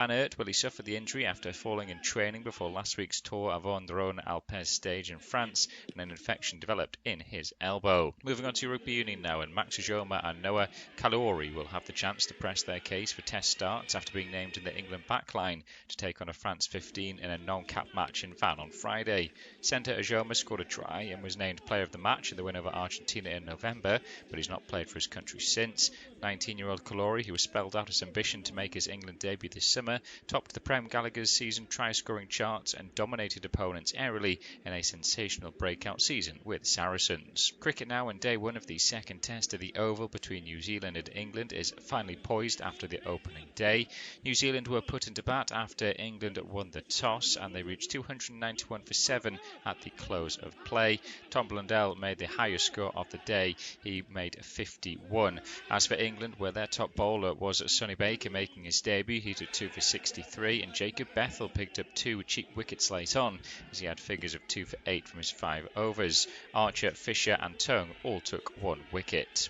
Van Aert, he suffered the injury after falling in training before last week's Tour of Rhone Alpes stage in France, and an infection developed in his elbow. Moving on to Rugby Union now, and Max Ujoma and Noah Kalouri will have the chance to press their case for test starts after being named in the England backline to take on a France 15 in a non-cap match in Van on Friday. Centre Ujoma scored a try and was named player of the match in the win over Argentina in November, but he's not played for his country since. 19-year-old Kalouri, who was spelled out his ambition to make his England debut this summer, topped the Prem Gallagher's season try-scoring charts and dominated opponents airily in a sensational breakout season with Saracens. Cricket now, and day one of the second test of the Oval between New Zealand and England is finally poised after the opening day. New Zealand were put into bat after England won the toss, and they reached 291 for 7 at the close of play. Tom Blundell made the highest score of the day. He made 51. As for England, where their top bowler was Sonny Baker making his debut, he took 2 for 63, and Jacob Bethel picked up 2 cheap wickets late on, as he had figures of 2 for 8 from his 5 overs. Archer, Fisher and Tongue all took 1 wicket.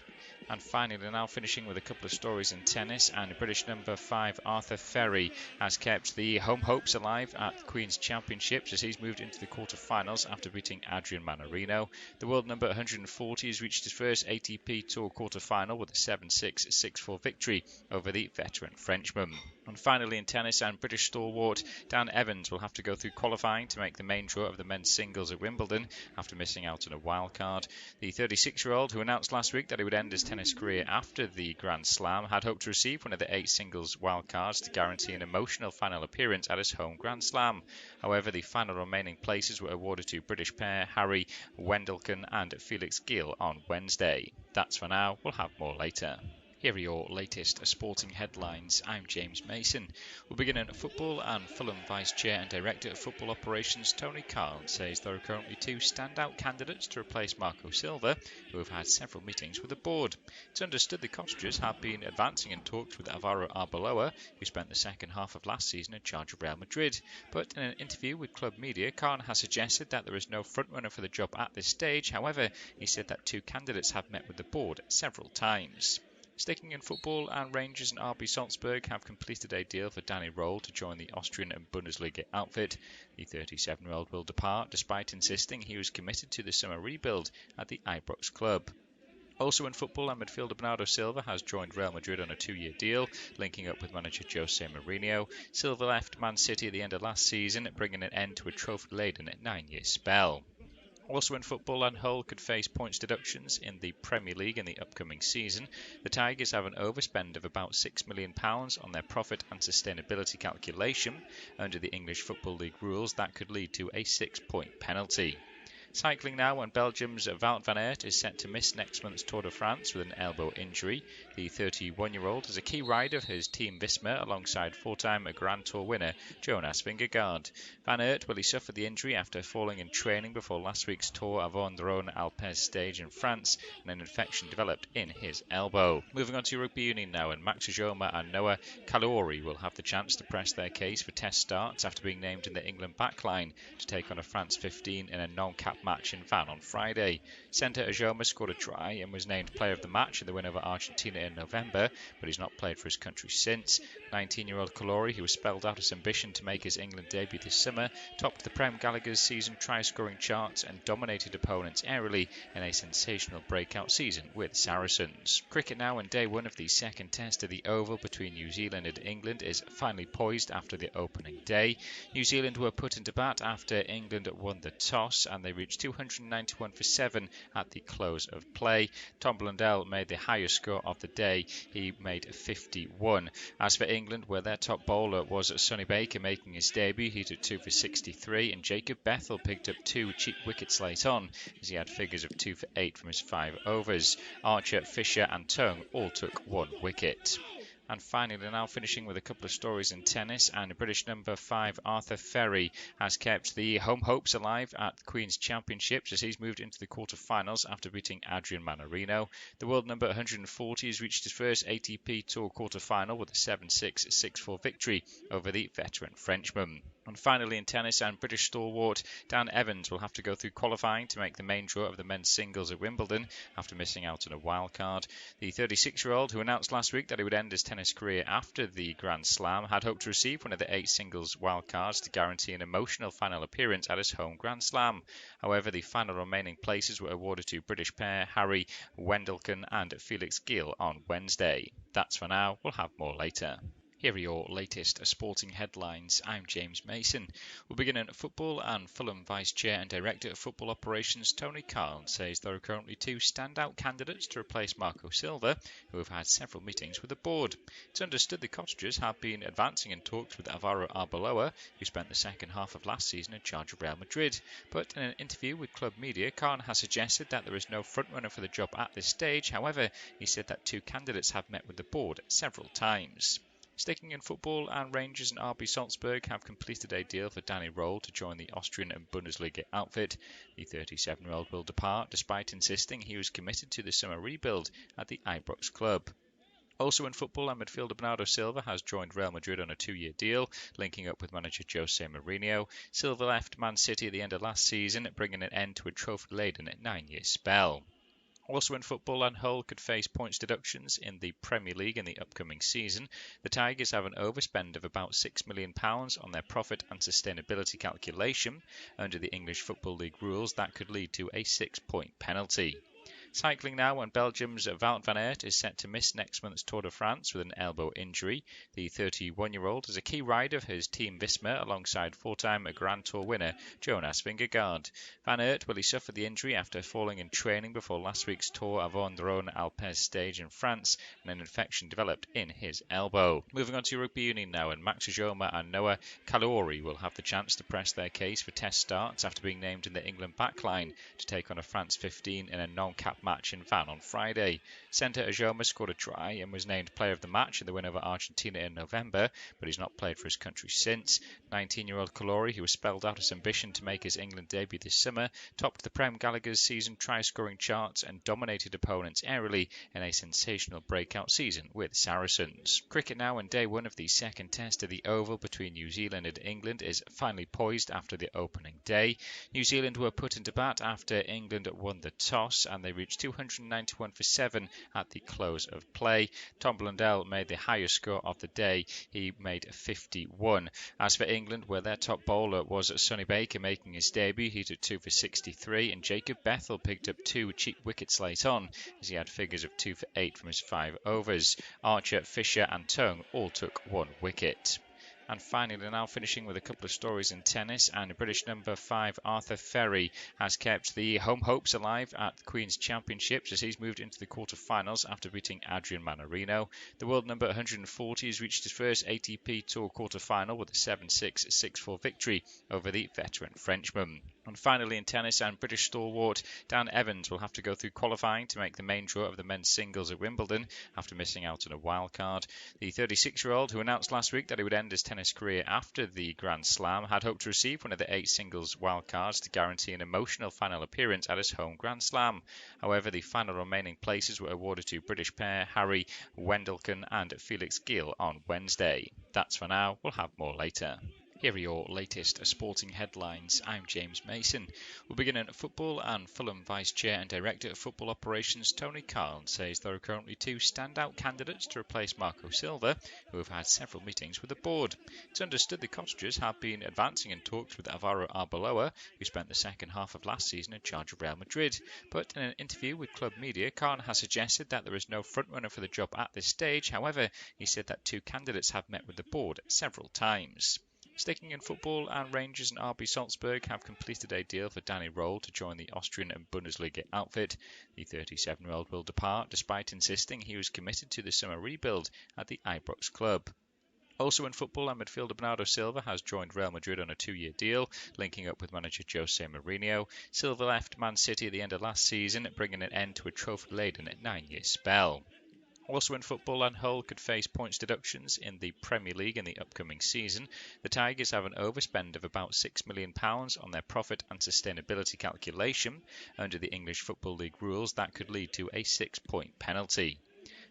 And finally, now finishing with a couple of stories in tennis, and British number 5 Arthur Ferry has kept the home hopes alive at the Queen's Championships as he's moved into the quarter-finals after beating Adrian Manarino. The world number 140 has reached his first ATP Tour quarter-final with a 7-6, 6-4 victory over the veteran Frenchman. And finally in tennis, and British stalwart Dan Evans will have to go through qualifying to make the main draw of the men's singles at Wimbledon after missing out on a wild card. The 36-year-old, who announced last week that he would end his tennis career after the Grand Slam, had hoped to receive one of the 8 singles wildcards to guarantee an emotional final appearance at his home Grand Slam. However, the final remaining places were awarded to British pair Harry Wendelken and Felix Gill on Wednesday. That's for now. We'll have more later. Here are your latest sporting headlines. I'm James Mason. We'll begin in football, and Fulham Vice Chair and Director of Football Operations Tony Khan says there are currently 2 standout candidates to replace Marco Silva, who have had several meetings with the board. It's understood the cottagers have been advancing in talks with Alvaro Arbeloa, who spent the second half of last season in charge of Real Madrid. But in an interview with Club Media, Khan has suggested that there is no frontrunner for the job at this stage. However, he said that 2 candidates have met with the board several times. Sticking in football, and Rangers and RB Salzburg have completed a deal for Danny Roll to join the Austrian Bundesliga outfit. The 37-year-old will depart despite insisting he was committed to the summer rebuild at the Ibrox club. Also in football, and midfielder Bernardo Silva has joined Real Madrid on a 2-year deal, linking up with manager Jose Mourinho. Silva left Man City at the end of last season, bringing an end to a trophy-laden 9-year spell. Also in football, and Hull could face points deductions in the Premier League in the upcoming season. The Tigers have an overspend of about £6 million on their profit and sustainability calculation. Under the English Football League rules, that could lead to a 6-point penalty. Cycling now, and Belgium's Wout van Aert is set to miss next month's Tour de France with an elbow injury. The 31-year-old is a key rider for his team Visma alongside 4-time Grand Tour winner Jonas Vingegaard. Van Aert, he suffered the injury after falling in training before last week's Tour of Rhone Alpes stage in France, and an infection developed in his elbow. Moving on to Rugby Union now, and Max Ujoma and Noah Kalouri will have the chance to press their case for test starts after being named in the England backline to take on a France 15 in a non-cap match in Van on Friday. Centre Ujoma scored a try and was named player of the match in the win over Argentina in November, but he's not played for his country since. 19-year-old Kalouri, who was spelled out his ambition to make his England debut this summer, topped the Prem Gallagher's season try-scoring charts and dominated opponents airily in a sensational breakout season with Saracens. Cricket now, and day one of the second test of the Oval between New Zealand and England is finally poised after the opening day. New Zealand were put into bat after England won the toss, and they reached 291 for 7 at the close of play. Tom Blundell made the highest score of the day. He made 51. As for England, where their top bowler was Sonny Baker making his debut, he took 2 for 63, and Jacob Bethel picked up 2 cheap wickets late on, as he had figures of 2 for 8 from his 5 overs. Archer, Fisher and Tongue all took 1 wicket. And finally, now finishing with a couple of stories in tennis, and British number 5 Arthur Ferry has kept the home hopes alive at the Queen's Championships as he's moved into the quarter-finals after beating Adrian Manarino. The world number 140 has reached his first ATP Tour quarter-final with a 7-6, 6-4 victory over the veteran Frenchman. And finally in tennis, and British stalwart Dan Evans will have to go through qualifying to make the main draw of the men's singles at Wimbledon after missing out on a wild card. The 36-year-old, who announced last week that he would end his tennis career after the Grand Slam, had hoped to receive one of the 8 singles wildcards to guarantee an emotional final appearance at his home Grand Slam. However, the final remaining places were awarded to British pair Harry Wendelken and Felix Gill on Wednesday. That's for now. We'll have more later. Here are your latest sporting headlines. I'm James Mason. We'll begin in football, and Fulham Vice Chair and Director of Football Operations Tony Carl says there are currently 2 standout candidates to replace Marco Silva, who have had several meetings with the board. It's understood the Cottagers have been advancing in talks with Alvaro Arbeloa, who spent the second half of last season in charge of Real Madrid. But in an interview with club media, Khan has suggested that there is no frontrunner for the job at this stage. However, he said that 2 candidates have met with the board several times. Sticking in football, and Rangers and RB Salzburg have completed a deal for Danny Roll to join the Austrian Bundesliga outfit. The 37-year-old will depart despite insisting he was committed to the summer rebuild at the Ibrox club. Also in football, midfielder Bernardo Silva has joined Real Madrid on a 2-year deal, linking up with manager Jose Mourinho. Silva left Man City at the end of last season, bringing an end to a trophy-laden 9-year spell. Also in football, and Hull could face points deductions in the Premier League in the upcoming season. The Tigers have an overspend of about £6 million on their profit and sustainability calculation. Under the English Football League rules, that could lead to a 6-point penalty. Cycling now, and Belgium's Wout van Aert is set to miss next month's Tour de France with an elbow injury. The 31-year-old is a key rider of his team Visma alongside 4-time Grand Tour winner Jonas Vingegaard. Van Aert will suffer the injury after falling in training before last week's Tour of Rhone Alpes stage in France, and an infection developed in his elbow. Moving on to Rugby Union now, and Max Ujoma and Noah Kalouri will have the chance to press their case for test starts after being named in the England backline to take on a France 15 in a non-cap match in Van on Friday. Centre Ujoma scored a try and was named player of the match in the win over Argentina in November, but he's not played for his country since. 19-year-old Kalouri, who has spelled out his ambition to make his England debut this summer, topped the Prem Gallagher's season try-scoring charts and dominated opponents airily in a sensational breakout season with Saracens. Cricket now, and day 1 of the second test of the Oval between New Zealand and England is finally poised after the opening day. New Zealand were put into bat after England won the toss, and they reached 291 for 7 at the close of play. Tom Blundell made the highest score of the day. He made 51. As for England, where their top bowler was Sonny Baker making his debut, he took 2 for 63, and Jacob Bethel picked up 2 cheap wickets late on, as he had figures of 2 for 8 from his 5 overs. Archer, Fisher and Tongue all took 1 wicket. And finally, now finishing with a couple of stories in tennis, and British number 5 Arthur Ferry has kept the home hopes alive at the Queen's Championships as he's moved into the quarter-finals after beating Adrian Manarino. The world number 140 has reached his first ATP Tour quarter-final with a 7-6, 6-4 victory over the veteran Frenchman. And finally in tennis, and British stalwart Dan Evans will have to go through qualifying to make the main draw of the men's singles at Wimbledon after missing out on a wild card. The 36-year-old, who announced last week that he would end his tennis career after the Grand Slam, had hoped to receive one of the 8 singles wildcards to guarantee an emotional final appearance at his home Grand Slam. However, the final remaining places were awarded to British pair Harry Wendelken and Felix Gill on Wednesday. That's for now. We'll have more later. Here are your latest sporting headlines. I'm James Mason. We'll begin in football, and Fulham Vice Chair and Director of Football Operations Tony Carl says there are currently 2 standout candidates to replace Marco Silva, who have had several meetings with the board. It's understood the Cottagers have been advancing in talks with Alvaro Arbeloa, who spent the second half of last season in charge of Real Madrid. But in an interview with club media, Khan has suggested that there is no frontrunner for the job at this stage. However, he said that 2 candidates have met with the board several times. Sticking in football, and Rangers and RB Salzburg have completed a deal for Danny Roll to join the Austrian Bundesliga outfit. The 37-year-old will depart despite insisting he was committed to the summer rebuild at the Ibrox club. Also in football, midfielder Bernardo Silva has joined Real Madrid on a 2-year deal, linking up with manager Jose Mourinho. Silva left Man City at the end of last season, bringing an end to a trophy-laden 9-year spell. Also in football, and Hull could face points deductions in the Premier League in the upcoming season. The Tigers have an overspend of about £6 million on their profit and sustainability calculation. Under the English Football League rules, that could lead to a 6-point penalty.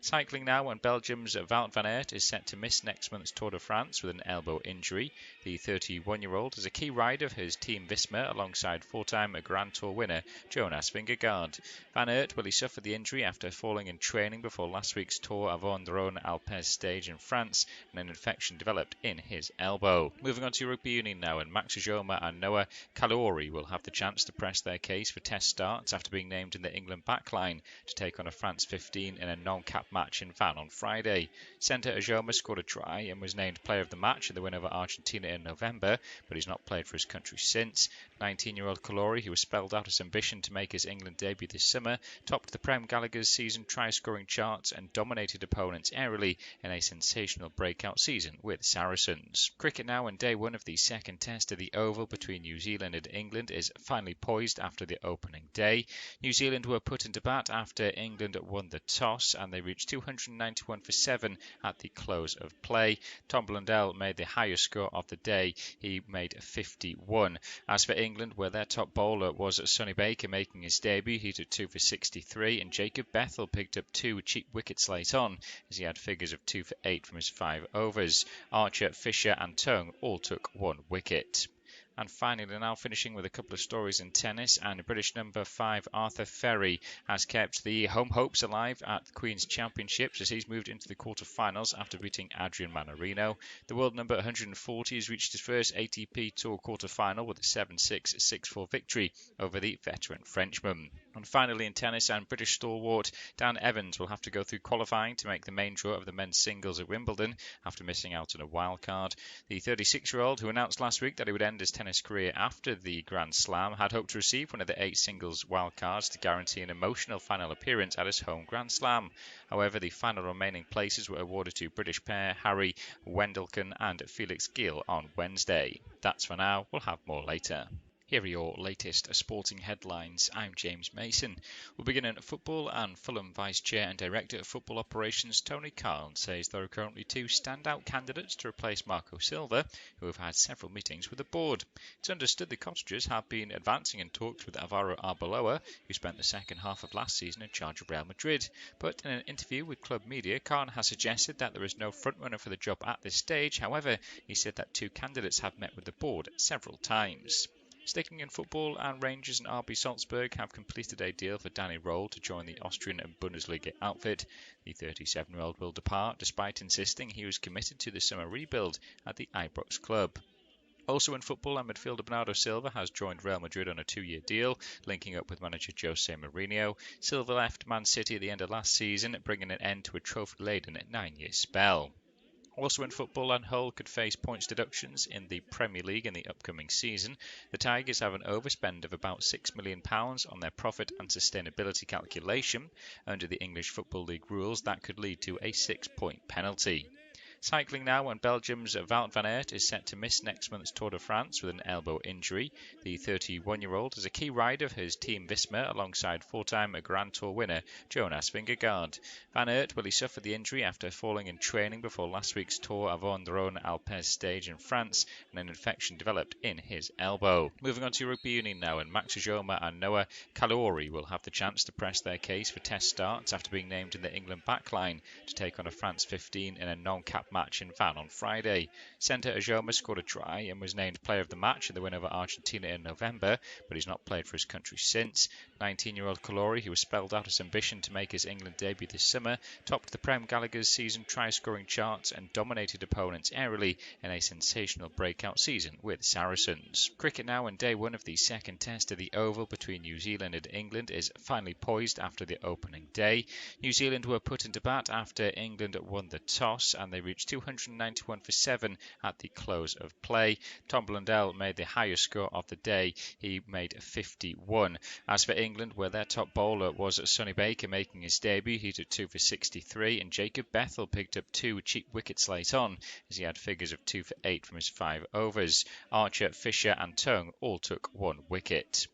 Cycling now, and Belgium's Wout van Aert is set to miss next month's Tour de France with an elbow injury. The 31-year-old is a key rider of his Team Visma alongside four-time Grand Tour winner Jonas Vingegaard. Van Aert he suffered the injury after falling in training before last week's Tour of Rhone Alpes stage in France, and an infection developed in his elbow. Moving on to Rugby Union now, and Max Ujoma and Noah Kalouri will have the chance to press their case for test starts after being named in the England backline to take on a France 15 in a non-cap match in Van on Friday. Centre Ujoma scored a try and was named player of the match in the win over Argentina in November, but he's not played for his country since. 19-year-old Kalouri, who was spelled out his ambition to make his England debut this summer, topped the Prem Gallagher's season try-scoring charts and dominated opponents aerially in a sensational breakout season with Saracens. Cricket now, and day one of the second test of the Oval between New Zealand and England is finally poised after the opening day. New Zealand were put into bat after England won the toss, and they reached 291 for 7 at the close of play. Tom Blundell made the highest score of the day. He made 51. As for England, where their top bowler was Sonny Baker making his debut, he took 2 for 63, and Jacob Bethell picked up 2 cheap wickets late on, as he had figures of 2 for 8 from his 5 overs. Archer, Fisher and Tongue all took 1 wicket. And finally, now finishing with a couple of stories in tennis, and British number 5 Arthur Ferry has kept the home hopes alive at the Queen's Championships as he's moved into the quarter-finals after beating Adrian Manarino. The world number 140 has reached his first ATP Tour quarter-final with a 7-6, 6-4 victory over the veteran Frenchman. And finally in tennis, and British stalwart Dan Evans will have to go through qualifying to make the main draw of the men's singles at Wimbledon after missing out on a wild card. The 36-year-old, who announced last week that he would end his tennis career after the Grand Slam, had hoped to receive one of the 8 singles wildcards to guarantee an emotional final appearance at his home Grand Slam. However, the final remaining places were awarded to British pair Harry Wendelken and Felix Gill on Wednesday. That's for now. We'll have more later. Here are your latest sporting headlines. I'm James Mason. We'll begin in football, and Fulham Vice Chair and Director of Football Operations Tony Khan says there are currently 2 standout candidates to replace Marco Silva, who have had several meetings with the board. It's understood the Cottagers have been advancing in talks with Alvaro Arbeloa, who spent the second half of last season in charge of Real Madrid. But in an interview with Club Media, Khan has suggested that there is no frontrunner for the job at this stage. However, he said that 2 candidates have met with the board several times. Sticking in football, and Rangers and RB Salzburg have completed a deal for Danny Roll to join the Austrian Bundesliga outfit. The 37-year-old will depart despite insisting he was committed to the summer rebuild at the Ibrox club. Also in football, and midfielder Bernardo Silva has joined Real Madrid on a 2-year deal, linking up with manager Jose Mourinho. Silva left Man City at the end of last season, bringing an end to a trophy-laden 9-year spell. Also in football, and Hull could face points deductions in the Premier League in the upcoming season. The Tigers have an overspend of about £6 million on their profit and sustainability calculation. Under the English Football League rules, that could lead to a 6-point penalty. Cycling now, and Belgium's Wout van Aert is set to miss next month's Tour de France with an elbow injury. The 31-year-old is a key rider of his Team Visma alongside four-time Grand Tour winner Jonas Vingegaard. Van Aert he suffered the injury after falling in training before last week's Tour of Rhone Alpes stage in France, and an infection developed in his elbow. Moving on to Rugby Union now, and Max Ujoma and Noah Kalouri will have the chance to press their case for test starts after being named in the England backline to take on a France 15 in a non-cap match in Van on Friday. Centre Ujoma scored a try and was named player of the match in the win over Argentina in November, but he's not played for his country since. 19-year-old Kalouri, who was spelled out his ambition to make his England debut this summer, topped the Prem Gallagher's season try-scoring charts and dominated opponents aerially in a sensational breakout season with Saracens. Cricket now, and day one of the second test of the Oval between New Zealand and England is finally poised after the opening day. New Zealand were put into bat after England won the toss, and they reached 291 for 7 at the close of play. Tom Blundell made the highest score of the day. He made 51. As for England, where their top bowler was Sonny Baker making his debut, he took 2 for 63, and Jacob Bethell picked up 2 cheap wickets late on, as he had figures of 2 for 8 from his 5 overs. Archer, Fisher and Tongue all took 1 wicket.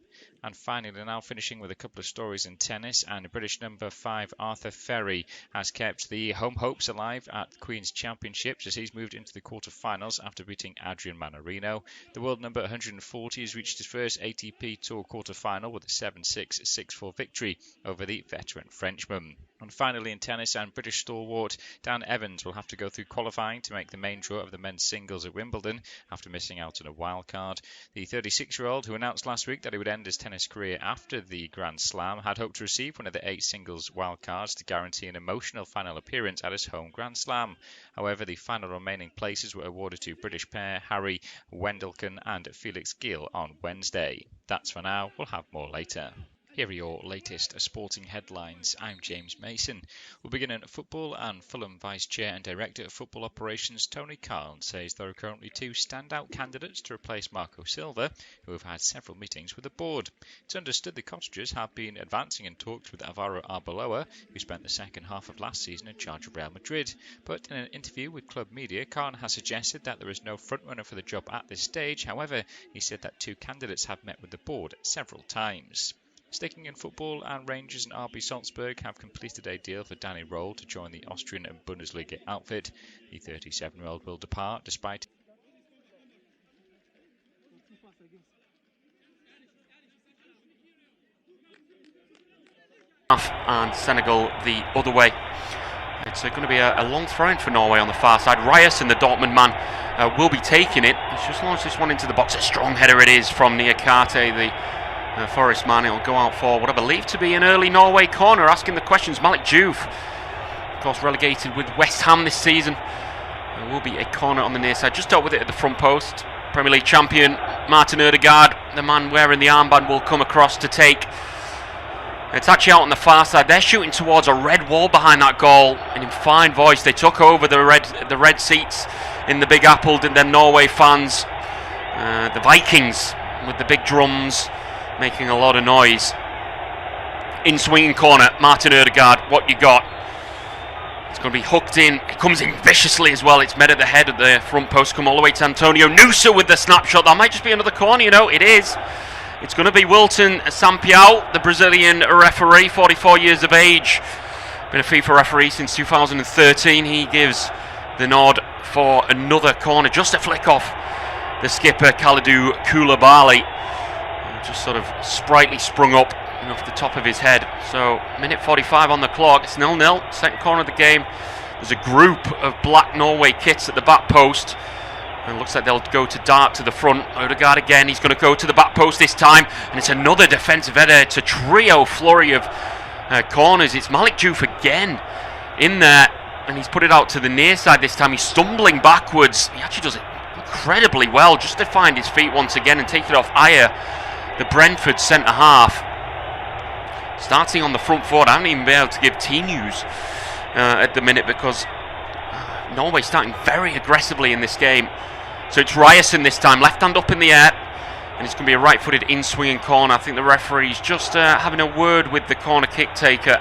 And finally, now finishing with a couple of stories in tennis, and British number 5 Arthur Ferry has kept the home hopes alive at the Queen's Championships as he's moved into the quarter-finals after beating Adrian Manarino. The world number 140 has reached his first ATP Tour quarter-final with a 7-6, 6-4 victory over the veteran Frenchman. And finally in tennis, and British stalwart Dan Evans will have to go through qualifying to make the main draw of the men's singles at Wimbledon after missing out on a wild card. The 36-year-old, who announced last week that he would end his tennis career after the Grand Slam, had hoped to receive one of the 8 singles wild cards to guarantee an emotional final appearance at his home Grand Slam. However, the final remaining places were awarded to British pair Harry Wendelken and Felix Gill on Wednesday. That's for now. We'll have more later. Here are your latest sporting headlines. I'm James Mason. We'll begin in football, and Fulham Vice Chair and Director of Football Operations Tony Carlin says there are currently 2 standout candidates to replace Marco Silva, who have had several meetings with the board. It's understood the Cottagers have been advancing in talks with Alvaro Arbeloa, who spent the second half of last season in charge of Real Madrid. But in an interview with Club Media, Carlin has suggested that there is no frontrunner for the job at this stage. However, he said that 2 candidates have met with the board several times. Sticking in football, and Rangers and RB Salzburg have completed a deal for Danny Roll to join the Austrian Bundesliga outfit. The 37-year-old will depart despite and Senegal the other way. It's going to be a long throw-in for Norway on the far side. Ryerson, the Dortmund man, will be taking it. He's just launched this one into the box. A strong header it is from Niakate, the Forest man. It'll go out for what I believe to be an early Norway corner. Asking the questions, Malik Diouf, of course relegated with West Ham this season. There will be a corner on the near side. Just dealt with it at the front post. Premier League champion Martin Ødegaard, the man wearing the armband, will come across to take. It's actually out on the far side. They're shooting towards a red wall behind that goal, and in fine voice they took over the red seats in the Big Apple, did them Norway fans. The Vikings with the big drums making a lot of noise. In swinging corner, Martin Ødegaard, what you got? It's going to be hooked in. It comes in viciously as well. It's met at the head of the front post. Come all the way to Antonio Nusa with the snapshot. That might just be another corner, you know. It is. It's going to be Wilton Sampaio, the Brazilian referee, 44 years of age. Been a FIFA referee since 2013. He gives the nod for another corner. Just a flick off the skipper, Kalidou Koulibaly. Just sort of sprightly sprung up off the top of his head. So, minute 45 on the clock. It's 0-0. Second corner of the game. There's a group of black Norway kits at the back post. And it looks like they'll go to dart to the front. Ødegaard again. He's going to go to the back post this time. And it's another defensive header. It's a trio flurry of corners. It's Malik Diouf again in there. And he's put it out to the near side this time. He's stumbling backwards. He actually does it incredibly well. Just to find his feet once again and take it off Ayer, the Brentford centre-half. Starting on the front forward. I haven't even been able to give T-News at the minute because Norway starting very aggressively in this game. So it's Ryerson this time, left hand up in the air, and it's going to be a right-footed in-swinging corner. I think the referee's just having a word with the corner kick taker.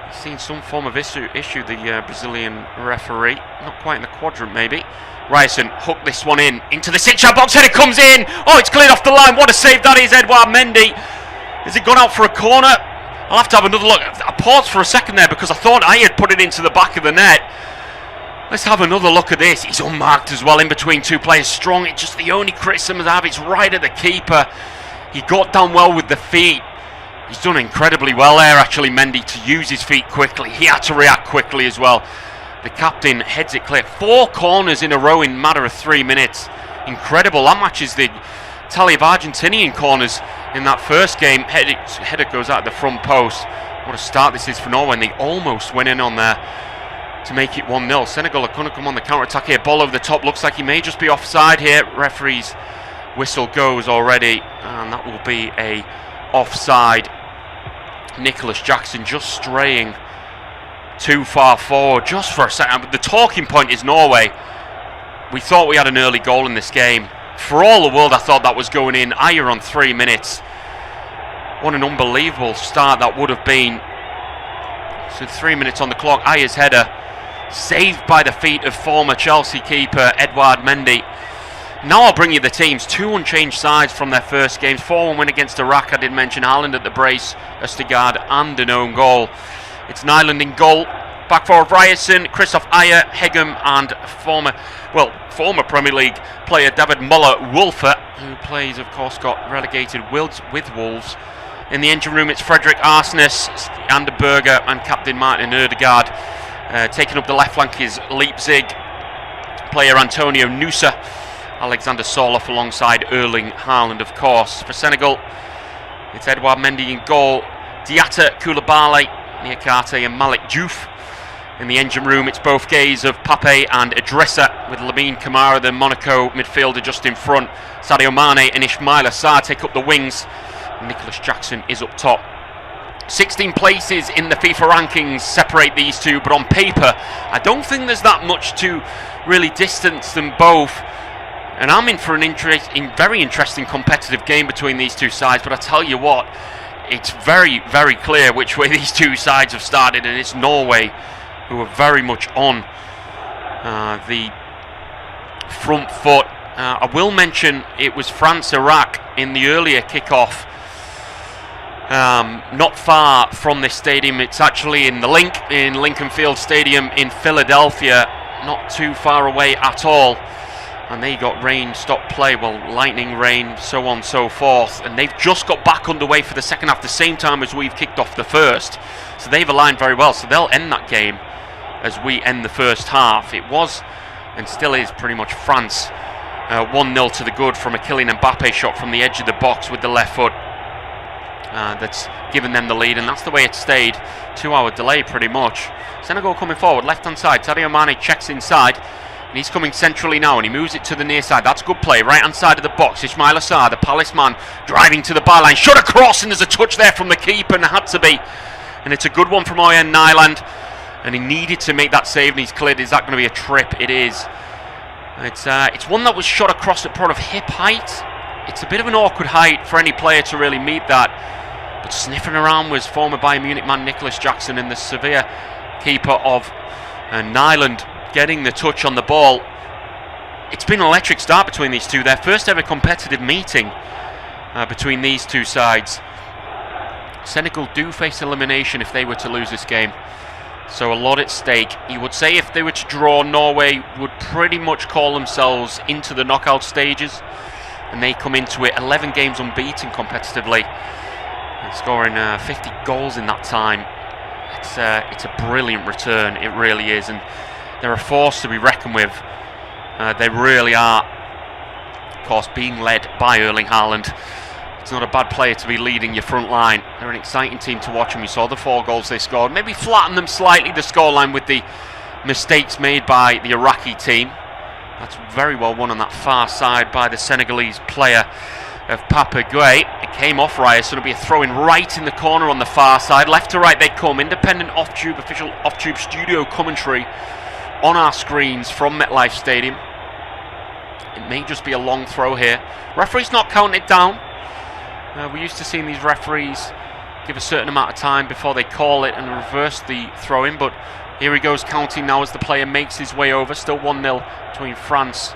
He's seen some form of issue, the Brazilian referee. Not quite in the quadrant, maybe. Ryerson hooked this one into the 6-yard box. Header comes in. Oh, it's cleared off the line. What a save that is, Edouard Mendy. Has it gone out for a corner? I'll have to have another look. I paused for a second there because I thought I had put it into the back of the net. Let's have another look at this. He's unmarked as well in between 2 players. Strong. It's just the only criticism I have. It's right at the keeper. He got down well with the feet. He's done incredibly well there, actually, Mendy, to use his feet quickly. He had to react quickly as well. The captain heads it clear. 4 corners in a row in a matter of 3 minutes. Incredible. That matches the tally of Argentinian corners in that first game. Header goes out the front post. What a start this is for Norway, and they almost went in on there to make it 1-0. Senegal are going to come on the counter-attack here. Ball over the top. Looks like he may just be offside here. Referee's whistle goes already, and that will be a offside. Nicholas Jackson just straying too far forward just for a second. But the talking point is Norway. We thought we had an early goal in this game. For all the world, I thought that was going in. Ayer on 3 minutes. What an unbelievable start that would have been. So 3 minutes on the clock. Ayer's header saved by the feet of former Chelsea keeper Edouard Mendy. Now I'll bring you the teams. 2 unchanged sides from their first games. 4-1 win against Iraq. I did mention Haaland at the brace, Ødegaard and an own goal. It's Nyland in goal. Back forward Ryerson, Christoph Ayer, Hegem, and former Premier League player David Muller-Wolfer, who plays, of course, got relegated with Wolves In the engine room, it's Frederick Arsnes, Ander Berger and Captain Martin Ødegaard. Taking up the left flank is Leipzig player Antonio Nusa. Alexander Soloff alongside Erling Haaland, of course. For Senegal, it's Edouard Mendy in goal, Diatta Koulibaly, Niakate and Malik Diouf. In the engine room, it's both gaze of Pape and Idrissa, with Lamine Camara, the Monaco midfielder, just in front. Sadio Mane and Ismaila Sarr take up the wings. Nicholas Jackson is up top. 16 places in the FIFA rankings separate these two, but on paper, I don't think there's that much to really distance them both. And I'm in for a very interesting competitive game between these two sides, but I tell you what, it's very, very clear which way these two sides have started, and it's Norway who are very much on the front foot. I will mention it was France-Iraq in the earlier kickoff, not far from this stadium. It's actually in the Link, in Lincoln Field Stadium in Philadelphia, not too far away at all. And they got rain, stop play, well, lightning, rain, so on and so forth. And they've just got back underway for the second half, the same time as we've kicked off the first. So they've aligned very well. So they'll end that game as we end the first half. It was, and still is, pretty much France. 1-0 to the good from a Kylian Mbappe shot from the edge of the box with the left foot. That's given them the lead, and that's the way it stayed. 2-hour delay, pretty much. Senegal coming forward, left-hand side. Sadio Mane checks inside. And he's coming centrally now, and he moves it to the near side. That's good play. Right-hand side of the box. Ismaila Sarr, the Palace man, driving to the byline. Shot across, and there's a touch there from the keeper, and it had to be. And it's a good one from Oyen Nyland. And he needed to make that save, and he's cleared. Is that going to be a trip? It is. It's one that was shot across at sort of hip height. It's a bit of an awkward height for any player to really meet that. But sniffing around was former Bayern Munich man Nicholas Jackson, and the Sevilla keeper of Nyland getting the touch on the ball. It's been an electric start between these two. Their first ever competitive meeting between these two sides. Senegal do face elimination if they were to lose this game. So a lot at stake. You would say if they were to draw, Norway would pretty much call themselves into the knockout stages. And they come into it 11 games unbeaten competitively. And scoring 50 goals in that time. It's a brilliant return, it really is. And they're a force to be reckoned with. They really are. Of course, being led by Erling Haaland. It's not a bad player to be leading your front line. They're an exciting team to watch, and we saw the 4 goals they scored. Maybe flatten them slightly, the scoreline, with the mistakes made by the Iraqi team. That's very well won on that far side by the Senegalese player of Papa Gueye. It came off Raya, so it'll be a throw-in right in the corner on the far side. Left to right they come. Independent off-tube, official off-tube studio commentary on our screens from MetLife Stadium. It may just be a long throw here. Referee's not counting it down. We're used to seeing these referees give a certain amount of time before they call it and reverse the throw-in, but here he goes counting now as the player makes his way over. Still 1-0 between France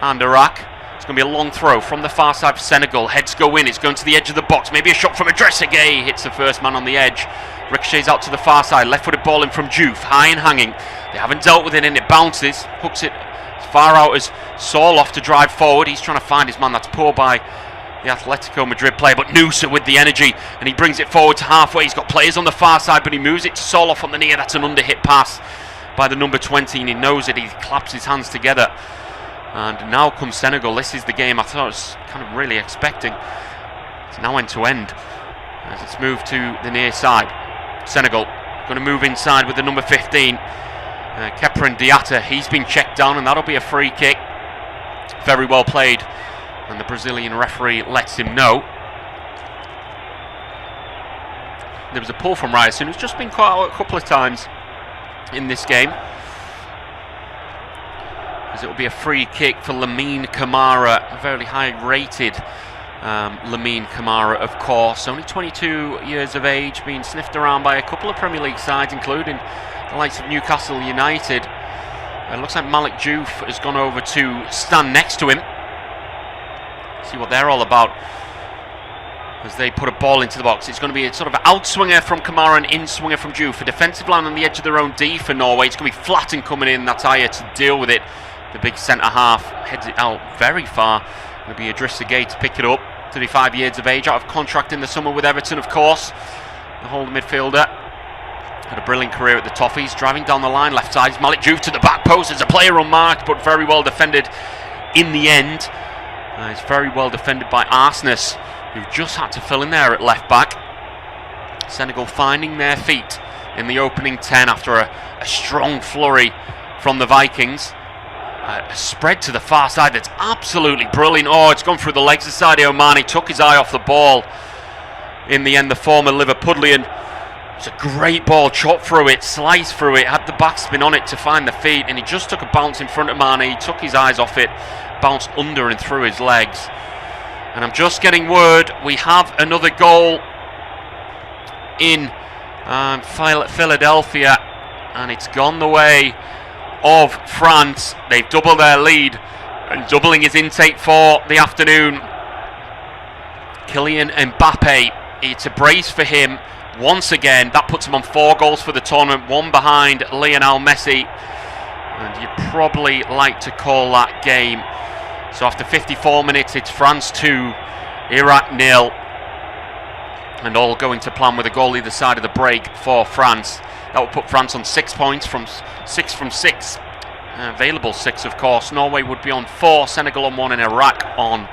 and Iraq. It's going to be a long throw from the far side for Senegal. Heads go in, it's going to the edge of the box. Maybe a shot from Idrissa Gueye. Hits the first man on the edge. Ricochets out to the far side. Left-footed ball in from Diouf. High and hanging. They haven't dealt with it, and it bounces. Hooks it as far out as Soloff to drive forward. He's trying to find his man. That's poor by the Atletico Madrid player, but Nusa with the energy, and he brings it forward to halfway. He's got players on the far side, but he moves it to Soloff on the near. That's an under-hit pass by the number 20, and he knows it. He claps his hands together. And now comes Senegal. This is the game I thought I was kind of really expecting. It's now end-to-end as it's moved to the near side. Senegal going to move inside with the number 15, Kepren Diatta. He's been checked down, and that'll be a free kick. Very well played. And the Brazilian referee lets him know. There was a pull from Ryerson, who's just been caught out a couple of times in this game. As it will be a free kick for Lamine Camara, a very high-rated Lamine Camara, of course. Only 22 years of age, being sniffed around by a couple of Premier League sides, including the likes of Newcastle United. It looks like Malik Diouf has gone over to stand next to him. See what they're all about as they put a ball into the box. It's going to be a sort of outswinger from Kamara and in-swinger from Diouf. A defensive line on the edge of their own D for Norway. It's going to be flat and coming in. That's Aya to deal with it. The big centre half heads it out very far. It'll be Idrissa Gueye to pick it up. 35 years of age, out of contract in the summer with Everton, of course. The holding midfielder had a brilliant career at the Toffees. Driving down the line, left side, Malik Diouf to the back post. There's a player unmarked, but very well defended in the end. It's very well defended by Arsnes, who just had to fill in there at left back. Senegal finding their feet in the opening 10 after a strong flurry from the Vikings. A spread to the far side that's absolutely brilliant. Oh, it's gone through the legs of Sadio Mane. Took his eye off the ball. In the end, the former Liverpudlian. It's a great ball. Chopped through it, sliced through it, had the backspin on it to find the feet, and he just took a bounce in front of Mane. He took his eyes off it, bounced under and through his legs. And I'm just getting word we have another goal in Philadelphia, and it's gone the way of France. They've doubled their lead, and doubling his intake for the afternoon. Kylian Mbappe, it's a brace for him once again. That puts him on 4 goals for the tournament, 1 behind Lionel Messi, and you'd probably like to call that game. So after 54 minutes, it's France 2, Iraq 0, and all going to plan with a goal either side of the break for France. That will put France on 6 points from 6. Available 6, of course. Norway would be on 4, Senegal on 1, and Iraq on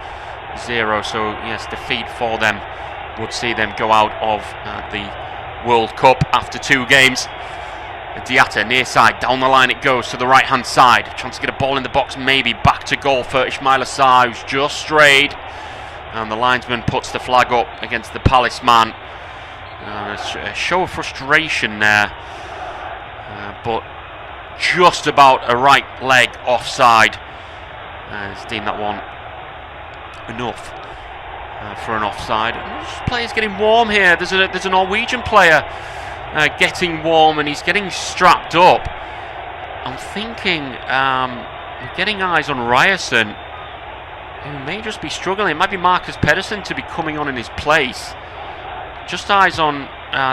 0. So yes, defeat for them would see them go out of the World Cup after 2 games. Diatta near side, down the line it goes to the right hand side. Chance to get a ball in the box, maybe back to goal for Ismaila Sarr, who's just strayed. And the linesman puts the flag up against the Palace man. A show of frustration there, but just about a right leg offside. It's deemed that one enough for an offside. This player's getting warm here. There's a Norwegian player getting warm, and he's getting strapped up. I'm thinking getting eyes on Ryerson, who may just be struggling. It might be Marcus Pedersen to be coming on in his place. Just eyes on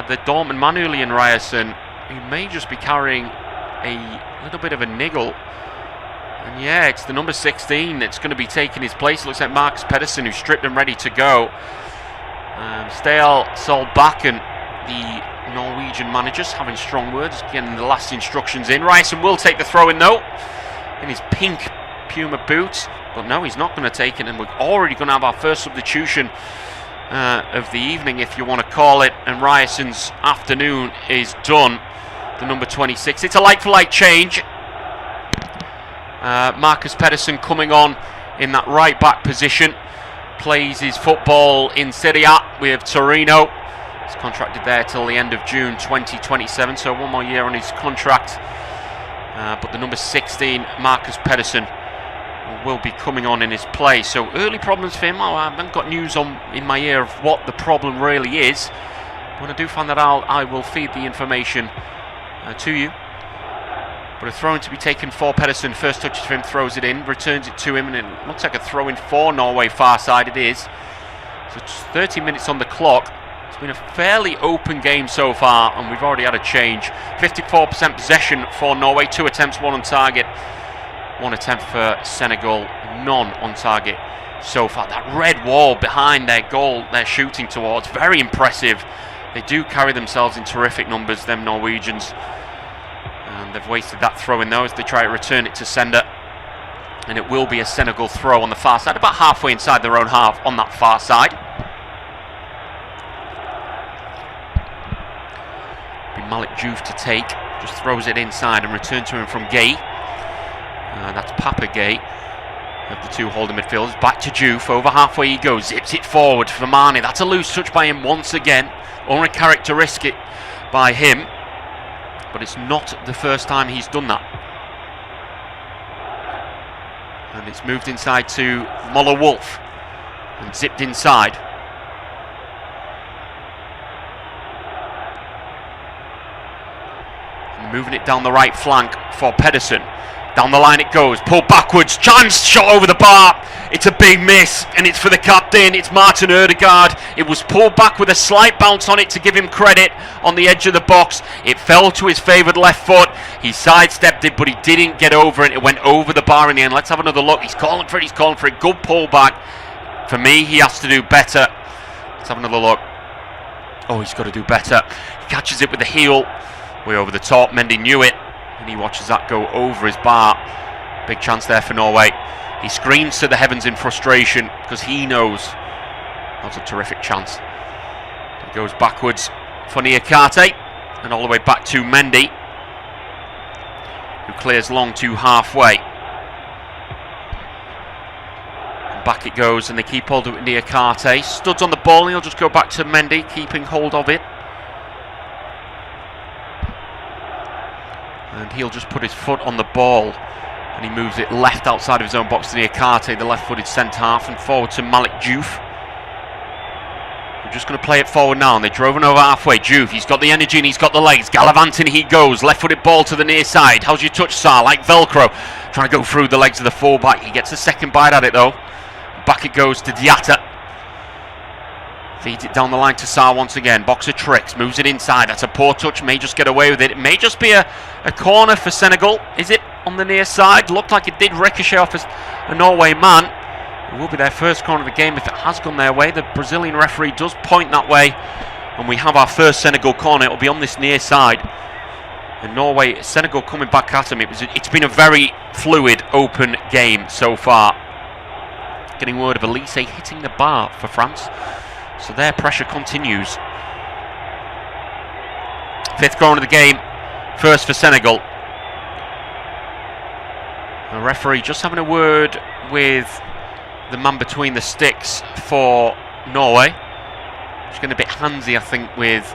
the Dortmund man Julian Ryerson, who may just be carrying a little bit of a niggle. And yeah, it's the number 16 that's going to be taking his place. It looks like Marcus Pedersen, who's stripped and ready to go. Stale Solbakken, the Norwegian managers, having strong words, getting the last instructions in. Ryerson will take the throw in though, in his pink Puma boots. But no, he's not going to take it, and we're already going to have our first substitution of the evening, if you want to call it, and Ryerson's afternoon is done. The number 26. It's a like-for-like change. Marcus Pedersen coming on in that right-back position. Plays his football in Serie A with Torino. He's contracted there till the end of June 2027, so 1 more year on his contract. But the number 16, Marcus Pedersen, will be coming on in his place. So early problems for him. I haven't got news in my ear of what the problem really is. When I do find that out, I will feed the information to you. But a throw-in to be taken for Pedersen. First touches for him, throws it in, returns it to him, and it looks like a throw-in for Norway far side. It is. So it's 30 minutes on the clock. It's been a fairly open game so far, and we've already had a change. 54% possession for Norway, 2 attempts, 1 on target. 1 attempt for Senegal, none on target so far. That red wall behind their goal they're shooting towards, very impressive. They do carry themselves in terrific numbers, them Norwegians. And they've wasted that throw in though as they try to return it to sender. And it will be a Senegal throw on the far side, about halfway inside their own half on that far side. Be Malik Diouf to take, just throws it inside and return to him from Gay. That's Papa Gay of the 2 holding midfielders. Back to Diouf, over halfway he goes, zips it forward for Mane. That's a loose touch by him once again, uncharacteristic by him, but it's not the first time he's done that. And it's moved inside to Muller Wolf and zipped inside. And moving it down the right flank for Pedersen. Down the line it goes, pulled backwards, chance, shot over the bar. It's a big miss, and it's for the captain, it's Martin Ødegaard. It was pulled back with a slight bounce on it to give him credit on the edge of the box. It fell to his favoured left foot. He sidestepped it, but he didn't get over it. It went over the bar in the end. Let's have another look. He's calling for it, Good pull back For me, he has to do better. Let's have another look. Oh, he's got to do better. He catches it with the heel. Way over the top. Mendy knew it. And he watches that go over his bar. Big chance there for Norway. He screams to the heavens in frustration because he knows that's a terrific chance. He goes backwards for Niakate. And all the way back to Mendy, who clears long to halfway. And back it goes, and they keep hold of it. Niakate studs on the ball, and he'll just go back to Mendy, keeping hold of it. And he'll just put his foot on the ball, and he moves it left outside of his own box to Niakate, the left-footed centre-half, and forward to Malik Diouf. Just going to play it forward now, and they're driven over halfway. Diouf, he's got the energy and he's got the legs. Gallivanting he goes, left-footed ball to the near side. How's your touch, Sar? Like Velcro, trying to go through the legs of the full-back. He gets a second bite at it though. Back it goes to Diatta. Feeds it down the line to Sar once again. Boxer tricks, moves it inside. That's a poor touch, may just get away with it. It may just be a corner for Senegal. Is it on the near side? Looked like it did ricochet off a Norway man. It will be their first corner of the game if it has gone their way. The Brazilian referee does point that way, and we have our first Senegal corner. It will be on this near side. And Senegal coming back at him. It's been a very fluid, open game so far. Getting word of Elise hitting the bar for France. So their pressure continues. Fifth corner of the game, first for Senegal. The referee just having a word with the man between the sticks for Norway. He's going to be handsy, I think, with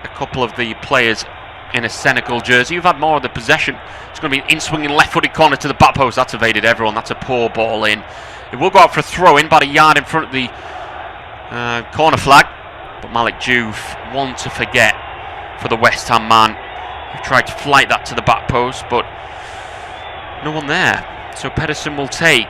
a couple of the players in a Senegal jersey who've had more of the possession. It's going to be an in-swinging left-footed corner to the back post. That's evaded everyone. That's a poor ball in. It will go out for a throw-in, about a yard in front of the corner flag. But Malik Diouf, one to forget for the West Ham man, who tried to flight that to the back post, but no one there. So Pedersen will take.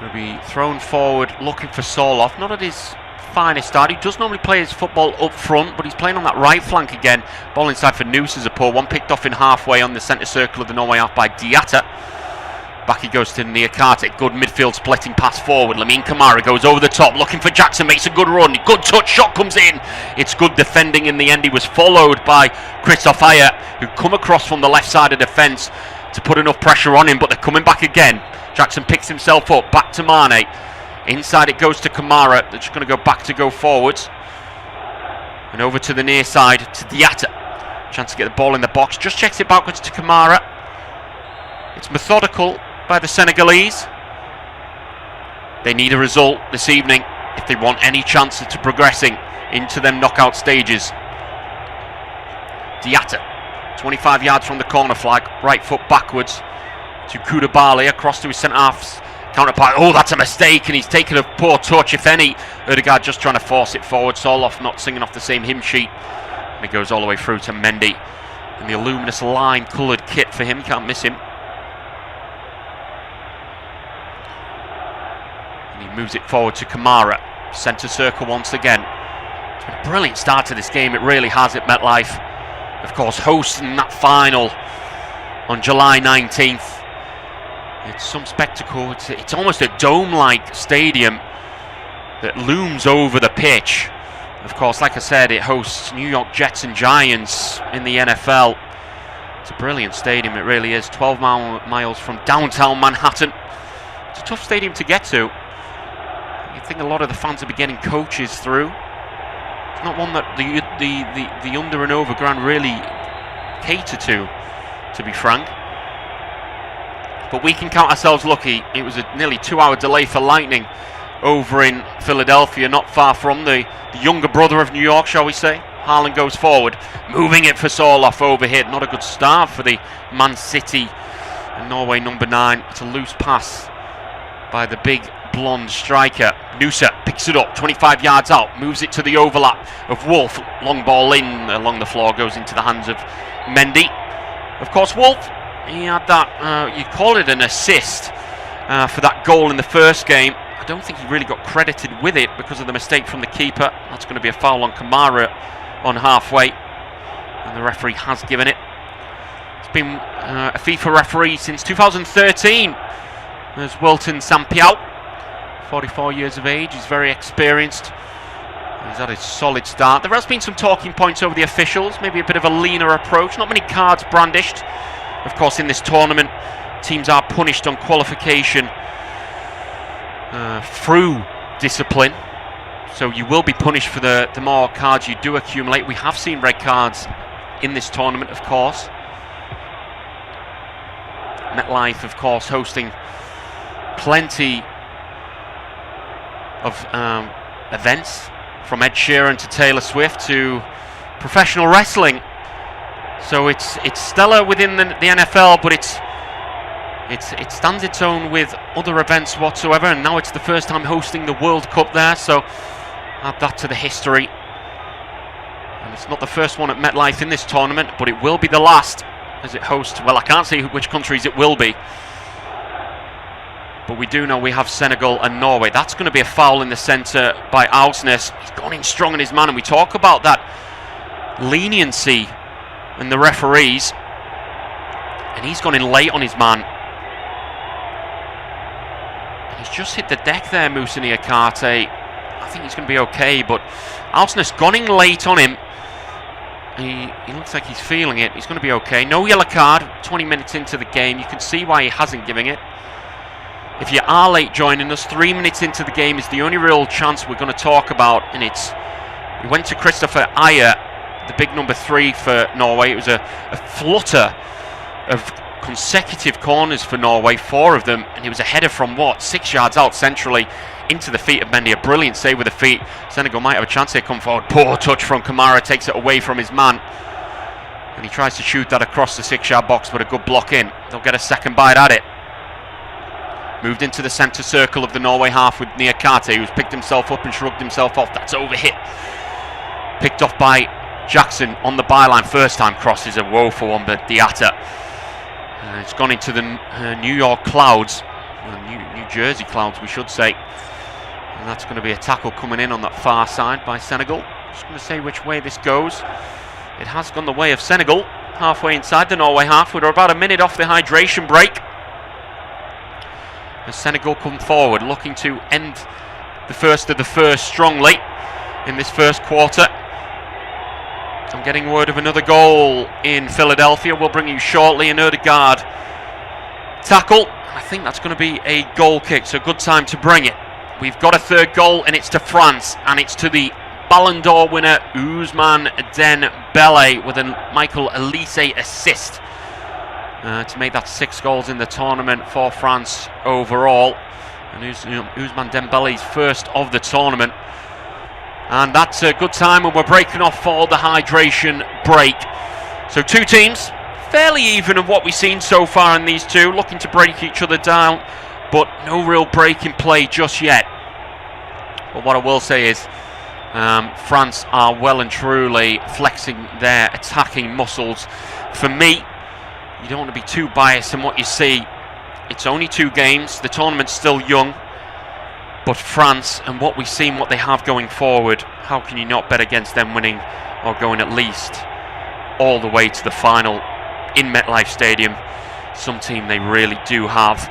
Will be thrown forward, looking for Soloff. Not at his finest start. He does normally play his football up front, but he's playing on that right flank again. Ball inside for Noose is a poor one, picked off in halfway on the centre circle of the Norway half by Diatta. Back he goes to Niakate. Good midfield splitting pass forward. Lamine Camara goes over the top, looking for Jackson, makes a good run. Good touch, shot comes in. It's good defending in the end. He was followed by Christophe Ayer, who come across from the left side of defence to put enough pressure on him, but they're coming back again. Jackson picks himself up, back to Mane. Inside it goes to Kamara. They're just going to go forwards. And over to the near side to Diatta. Chance to get the ball in the box. Just checks it backwards to Kamara. It's methodical by the Senegalese. They need a result this evening if they want any chance of progressing into them knockout stages. Diatta, 25 yards from the corner flag. Right foot backwards to Koulibaly, across to his centre-half's counterpart. Oh, that's a mistake, and he's taken a poor touch, if any. Ødegaard just trying to force it forward. Soloff not singing off the same hymn sheet. And it goes all the way through to Mendy. And the luminous line-coloured kit for him, can't miss him. And he moves it forward to Kamara. Centre circle once again. It's been a brilliant start to this game, it really has, at MetLife. Of course, hosting that final on July 19th. It's some spectacle. It's almost a dome-like stadium that looms over the pitch. Of course, like I said, it hosts New York Jets and Giants in the NFL. It's a brilliant stadium, it really is. 12 miles from downtown Manhattan. It's a tough stadium to get to. I think a lot of the fans will be getting coaches through. It's not one that the under and over ground really cater to be frank. But we can count ourselves lucky. It was a nearly 2-hour delay for Lightning over in Philadelphia, not far from the younger brother of New York, shall we say. Haaland goes forward, moving it for Soloff, overhit. Not a good start for the Man City and Norway number 9. It's a loose pass by the big blonde striker. Noosa picks it up, 25 yards out, moves it to the overlap of Wolf. Long ball in along the floor, goes into the hands of Mendy. Of course, Wolf, he had that, you call it an assist for that goal in the first game. I don't think he really got credited with it because of the mistake from the keeper. That's going to be a foul on Kamara on halfway, and the referee has given it. It's been a FIFA referee since 2013. There's Wilton Sampiao, 44 years of age. He's very experienced. He's had a solid start. There has been some talking points over the officials, maybe a bit of a leaner approach. Not many cards brandished. Of course, in this tournament, teams are punished on qualification through discipline. So you will be punished for the more cards you do accumulate. We have seen red cards in this tournament, of course. MetLife, of course, hosting plenty of events, from Ed Sheeran to Taylor Swift to professional wrestling. So it's stellar within the NFL, but it stands its own with other events whatsoever, and now it's the first time hosting the World Cup there, so add that to the history. And it's not the first one at MetLife in this tournament, but it will be the last as it hosts, well, I can't say which countries it will be, but we do know we have Senegal and Norway. That's going to be a foul in the centre by Ausnes. He's gone in strong on his man, and we talk about that leniency in the referees, and he's gone in late on his man. And he's just hit the deck there, Moussa Niakate. I think he's going to be okay, but Ausnes gone in late on him. He looks like he's feeling it. He's going to be okay. No yellow card, 20 minutes into the game. You can see why he hasn't given it. If you are late joining us, 3 minutes into the game is the only real chance we're going to talk about, and we went to Christopher Ayer, the big number 3 for Norway. It was a flutter of consecutive corners for Norway, 4 of them, and it was a header from 6 yards out centrally into the feet of Mendy. A brilliant save with the feet. Senegal might have a chance here, come forward. Poor touch from Kamara, takes it away from his man, and he tries to shoot that across the 6-yard box, but a good block in. They'll get a second bite at it. Moved into the centre circle of the Norway half with Niakate, who's picked himself up and shrugged himself off. That's overhit. Picked off by Jackson on the byline. First time cross is a woeful one, but Diatta. It's gone into the New York clouds. New Jersey clouds, we should say. And that's going to be a tackle coming in on that far side by Senegal. Just going to say which way this goes. It has gone the way of Senegal. Halfway inside the Norway half. We're about a minute off the hydration break. As Senegal come forward, looking to end the first of the first strongly in this first quarter. I'm getting word of another goal in Philadelphia. We'll bring you shortly. An Odegaard tackle. I think that's going to be a goal kick, so good time to bring it. We've got a third goal, and it's to France, and it's to the Ballon d'Or winner Ousmane Dembele with a Michael Olise assist to make that 6 goals in the tournament for France overall. And Ousmane Dembele's first of the tournament. And that's a good time when we're breaking off for the hydration break. So 2 teams, fairly even of what we've seen so far in these 2, looking to break each other down, but no real break in play just yet. But what I will say is France are well and truly flexing their attacking muscles. For me, you don't want to be too biased in what you see. It's only 2 games, the tournament's still young. But France and what we've seen, what they have going forward, how can you not bet against them winning or going at least all the way to the final in MetLife Stadium? Some team they really do have.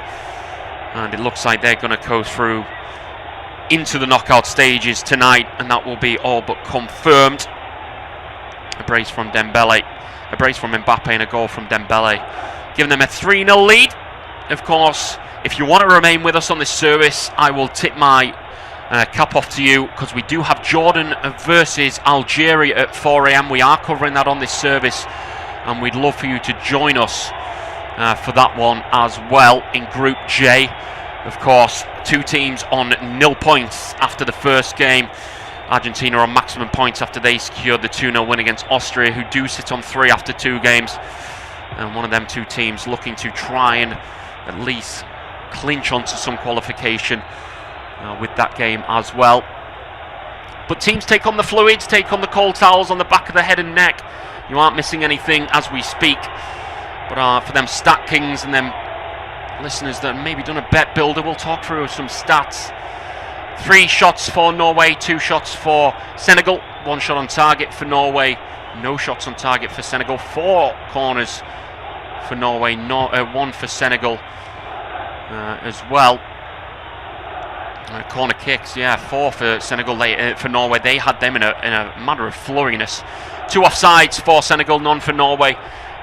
And it looks like they're going to go through into the knockout stages tonight, and that will be all but confirmed. A brace from Dembele, a brace from Mbappe, and a goal from Dembele, giving them a 3-0 lead. Of course, if you want to remain with us on this service, I will tip my cap off to you, because we do have Jordan versus Algeria at 4 AM. We are covering that on this service, and we'd love for you to join us for that one as well. In Group J, of course, 2 teams on 0 points after the first game. Argentina on maximum points after they secured the 2-0 win against Austria, who do sit on 3 after 2 games. And one of them 2 teams looking to try and at least clinch onto some qualification with that game as well. But teams take on the fluids, take on the cold towels on the back of the head and neck. You aren't missing anything as we speak. But for them stat kings and them listeners that maybe done a bet builder, we'll talk through some stats. 3 shots for Norway, 2 shots for Senegal. 1 shot on target for Norway, no shots on target for Senegal. 4 corners for Norway, 1 for Senegal as well. Corner kicks, yeah, 4 for Senegal. For Norway, they had them in a matter of flurriness. 2 offsides for Senegal, none for Norway.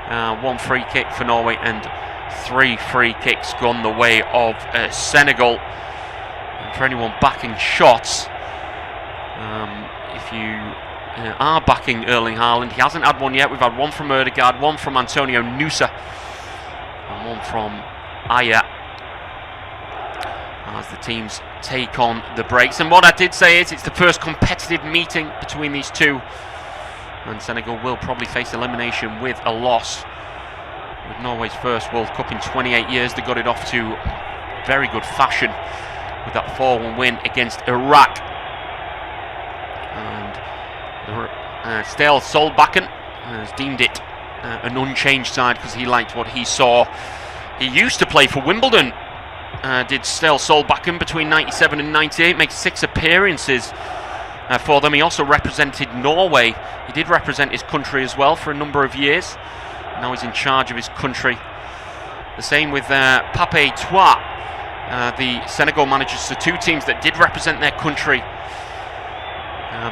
1 free kick for Norway and 3 free kicks gone the way of Senegal. And for anyone backing shots, if you are backing Erling Haaland, he hasn't had one yet. We've had 1 from Ødegaard, 1 from Antonio Nusa, and 1 from Aya, as the teams take on the breaks. And what I did say is it's the first competitive meeting between these two, and Senegal will probably face elimination with a loss. With Norway's first World Cup in 28 years, they got it off to very good fashion with that 4-1 win against Iraq. And Ståle Solbakken has deemed it an unchanged side because he liked what he saw. He used to play for Wimbledon, did Ståle Solbakken between 97 and 98, makes 6 appearances for them. He also represented Norway. He did represent his country as well for a number of years. Now he's in charge of his country. The same with Pape Toi, the Senegal managers, the 2 teams that did represent their country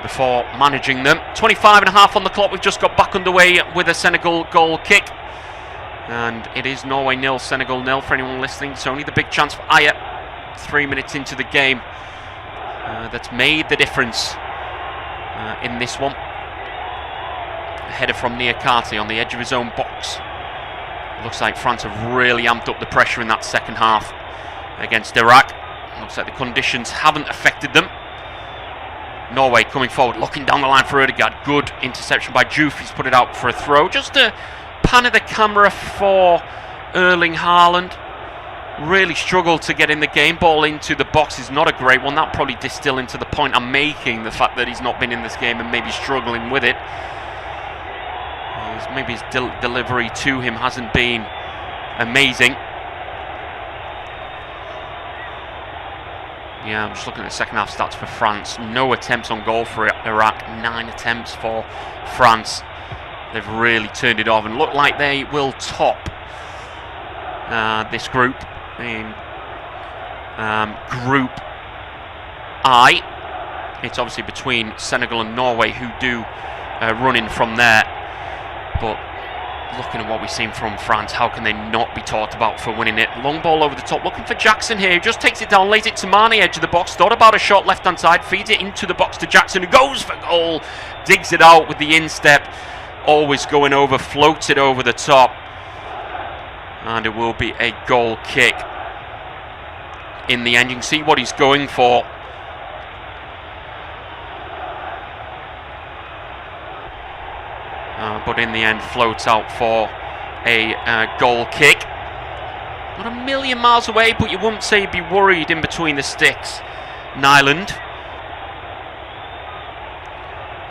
before managing them. 25.5 on the clock. We've just got back underway with a Senegal goal kick. And it is Norway 0, Senegal 0 for anyone listening. It's only the big chance for Aya 3 minutes into the game that's made the difference in this one. A header from Niakate on the edge of his own box. It looks like France have really amped up the pressure in that second half against Iraq. Looks like the conditions haven't affected them. Norway coming forward, looking down the line for Ødegaard. Good interception by Diouf. He's put it out for a throw. Just a pan of the camera for Erling Haaland. Really struggled to get in the game. Ball into the box is not a great one. That probably distill into the point I'm making, the fact that he's not been in this game and maybe struggling with it. Maybe his delivery to him hasn't been amazing. Yeah, I'm just looking at the second half stats for France. No attempts on goal for Iraq, 9 attempts for France. They've really turned it off and look like they will top this group in Group I. It's obviously between Senegal and Norway, who do run in from there. But looking at what we've seen from France, how can they not be talked about for winning it? Long ball over the top, looking for Jackson here. He just takes it down, lays it to Mane, edge of the box. Thought about a shot left hand side, feeds it into the box to Jackson, who goes for goal. Digs it out with the instep. Always going over, floats it over the top. And it will be a goal kick. In the end, you can see what he's going for. But in the end, floats out for a goal kick. Not a million miles away, but you wouldn't say you'd be worried in between the sticks. Nyland.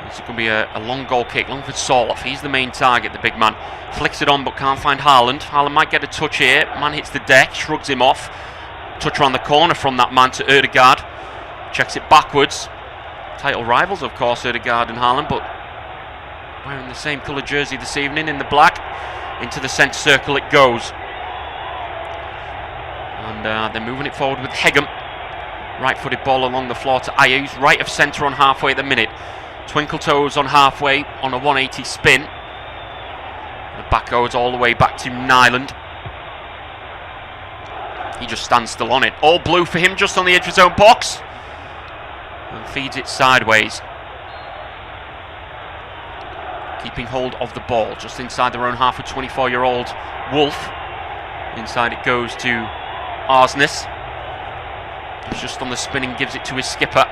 It's going to be a long goal kick. Long for Soloff. He's the main target, the big man. Flicks it on, but can't find Haaland. Haaland might get a touch here. Man hits the deck, shrugs him off. Touch around the corner from that man to Ødegaard. Checks it backwards. Title rivals, of course, Ødegaard and Haaland, but wearing the same colour jersey this evening in the black. Into the centre circle it goes. And they're moving it forward with Hegem. Right-footed ball along the floor to Aya, who's right of centre on halfway at the minute. Twinkle toes on halfway on a 180 spin. The back goes all the way back to Nyland. He just stands still on it. All blue for him, just on the edge of his own box. And feeds it sideways. Keeping hold of the ball just inside their own half with 24-year-old Wolf. Inside it goes to Arsnes. He's just on the spin and gives it to his skipper.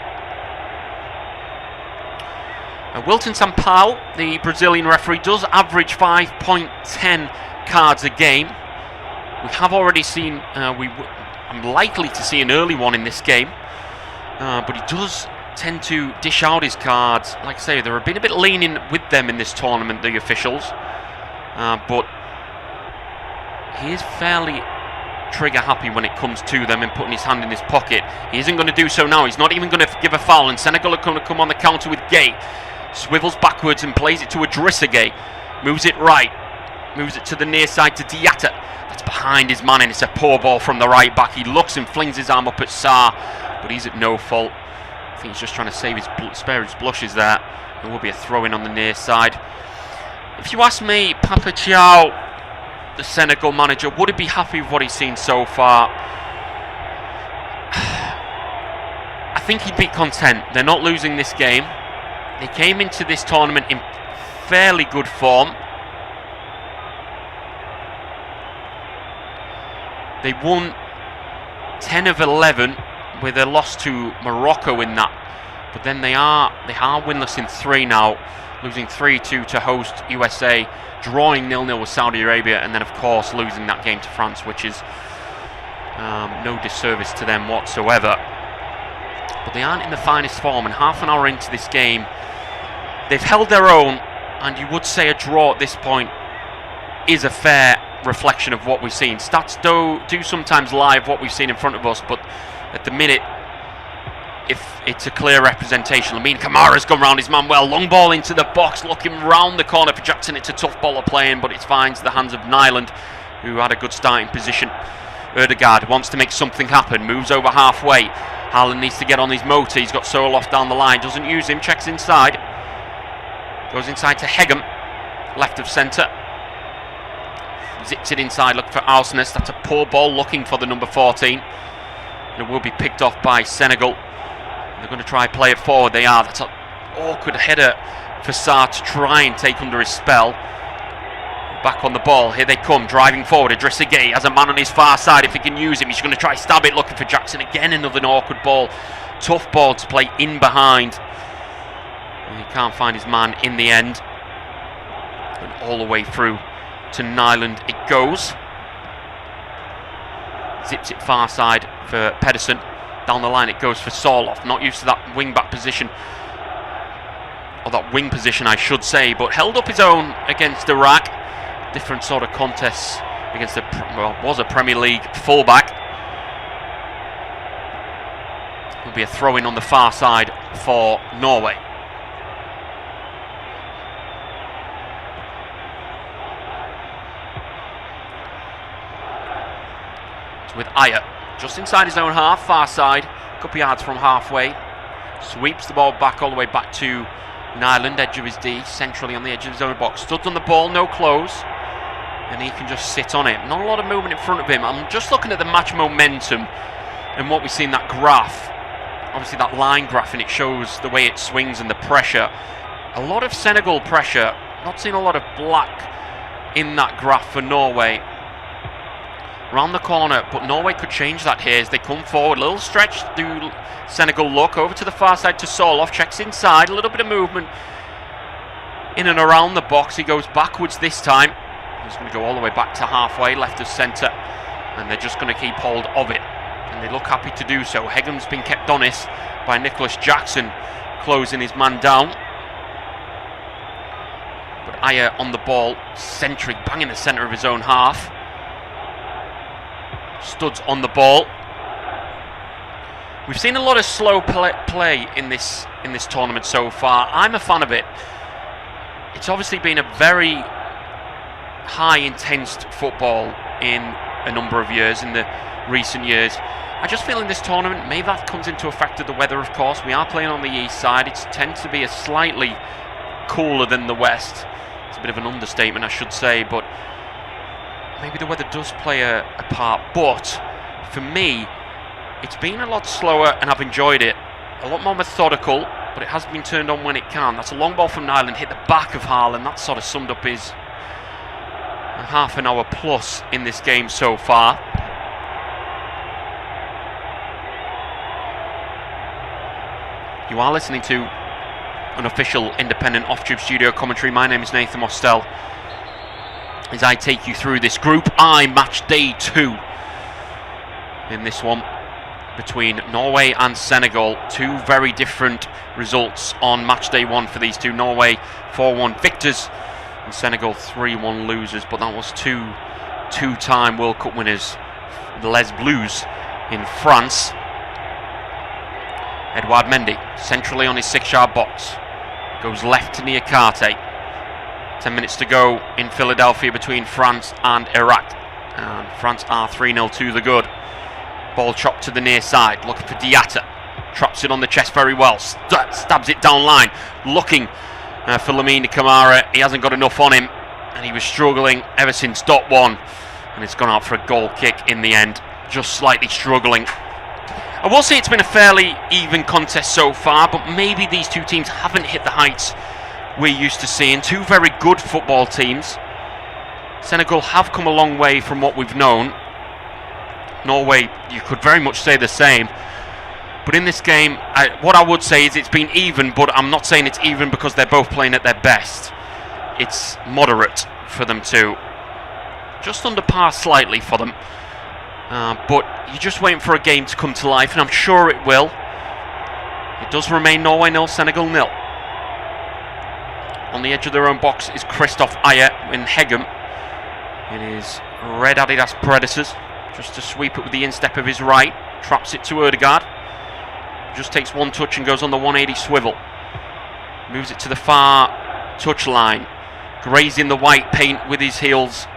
Wilton Sampaio, the Brazilian referee, does average 5.10 cards a game. We have already seen, I'm likely to see an early one in this game. But he does tend to dish out his cards. Like I say, they're been a bit lenient with them in this tournament, the officials. But he is fairly trigger happy when it comes to them and putting his hand in his pocket. He isn't going to do so now. He's not even going to give a foul, and Senegal are going to come on the counter with Gay. Swivels backwards and plays it to Idrissa Gay. Moves it right. moves it to the near side to Diatta. That's behind his man, and it's a poor ball from the right back. He looks and flings his arm up at Sarr, but he's at no fault. I think he's just trying to spare his blushes there. It will be a throw-in on the near side. If you ask me, Papa Thiaw, the Senegal manager, would he be happy with what he's seen so far? I think he'd be content. They're not losing this game. They came into this tournament in fairly good form. They won 10 of 11 with a loss to Morocco in that. But then they are winless in 3 now, losing 3-2 to host USA, drawing 0-0 with Saudi Arabia, and then of course losing that game to France, which is no disservice to them whatsoever. But they aren't in the finest form, and half an hour into this game, they've held their own, and you would say a draw at this point is a fair reflection of what we've seen. Stats do sometimes lie of what we've seen in front of us, but at the minute, if it's a clear representation. Lamine Kamara's gone round his man well. Long ball into the box, looking round the corner for Jackson. It's a tough ball to play in, but it finds the hands of Nyland, who had a good starting position. Ødegaard wants to make something happen, moves over halfway. Haaland needs to get on his motor. He's got Soloff down the line, doesn't use him, checks inside. Goes inside to Hegem, left of centre. Zips it inside, look for Arsenis. That's a poor ball looking for the number 14. And it will be picked off by Senegal. They're going to try play it forward. They are. That's an awkward header for Sarr to try and take under his spell. Back on the ball. Here they come, driving forward. Idrissa Gueye has a man on his far side. If he can use him, he's going to try stab it, looking for Jackson. Again, another awkward ball. Tough ball to play in behind. And he can't find his man in the end. And all the way through to Nyland it goes. Zips it far side for Pedersen. Down the line it goes for Soloff. Not used to that wing back position, or that wing position I should say, but held up his own against Iraq. Different sort of contests against was a Premier League fullback. Will be a throw in on the far side for Norway. With Ajer just inside his own half, far side, a couple yards from halfway. Sweeps the ball back all the way back to Nyland, edge of his D, centrally on the edge of his own box. Studs on the ball, no close, and he can just sit on it. Not a lot of movement in front of him. I'm just looking at the match momentum and what we see in that graph. Obviously that line graph, and it shows the way it swings and the pressure. A lot of Senegal pressure. Not seeing a lot of black in that graph for Norway. Round the corner, but Norway could change that here as they come forward. A little stretch, do Senegal look over to the far side to Soloff, checks inside, a little bit of movement in and around the box. He goes backwards this time. He's going to go all the way back to halfway, left of centre, and they're just going to keep hold of it. And they look happy to do so. Hegem's been kept honest by Nicholas Jackson, closing his man down. But Ajer on the ball, centric, bang in the centre of his own half. Studs on the ball. We've seen a lot of slow play in this tournament so far. I'm a fan of it. It's obviously been a very high intense football in a number of years, in the recent years. I just feel in this tournament, maybe that comes into effect of the weather, of course. We are playing on the east side. It tends to be a slightly cooler than the west. It's a bit of an understatement, I should say, but maybe the weather does play a part. But for me, it's been a lot slower, and I've enjoyed it. A lot more methodical, but it has been turned on when it can. That's a long ball from Nyland, hit the back of Haaland. That sort of summed up his half an hour plus in this game so far. You are listening to an official independent off-tube studio commentary. My name is Nathan Mostel, as I take you through this Group I match day 2 in this one between Norway and Senegal. Two very different results on match day 1 for these two. Norway 4-1 victors and Senegal 3-1 losers, but that was two-time World Cup winners, the Les Bleus in France. Edouard Mendy centrally on his 6-yard box, goes left to Niakate. 10 minutes to go in Philadelphia between France and Iraq. And France are 3-0 to the good. Ball chopped to the near side, looking for Diatta. Traps it on the chest very well, stabs it down line, looking for Lamine Camara. He hasn't got enough on him, and he was struggling ever since dot one, and it's gone out for a goal kick in the end, just slightly struggling. I will say it's been a fairly even contest so far, but maybe these two teams haven't hit the heights we're used to seeing. Two very good football teams. Senegal have come a long way from what we've known. Norway, you could very much say the same. But in this game, what I would say is it's been even, but I'm not saying it's even because they're both playing at their best. It's moderate for them too. Just under par slightly for them. But you're just waiting for a game to come to life, and I'm sure it will. It does remain Norway 0, Senegal 0. On the edge of their own box is Christophe Ayer in Hegem. It is red Adidas Predators. Just to sweep it with the instep of his right. Traps it to Ødegaard. Just takes one touch and goes on the 180 swivel. Moves it to the far touch line. Grazing the white paint with his heels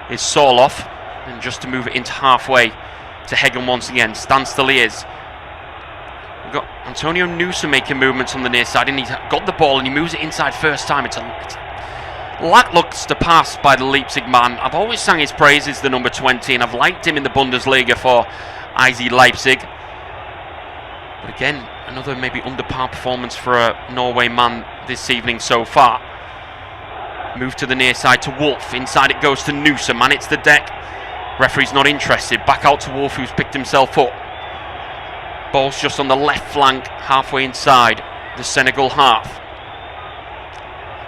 is Sorloth. And just to move it into halfway to Hegem once again. Standstill he is. We've got Antonio Nusa making movements on the near side, and he's got the ball and he moves it inside first time. It's a lackluster pass by the Leipzig man. I've always sang his praises, the number 20, and I've liked him in the Bundesliga for IZ Leipzig. But again, another maybe under par performance for a Norway man this evening so far. Move to the near side to Wolf. Inside it goes to Nusa. Man, it's the deck. Referee's not interested. Back out to Wolf, who's picked himself up. Ball's just on the left flank, halfway inside the Senegal half.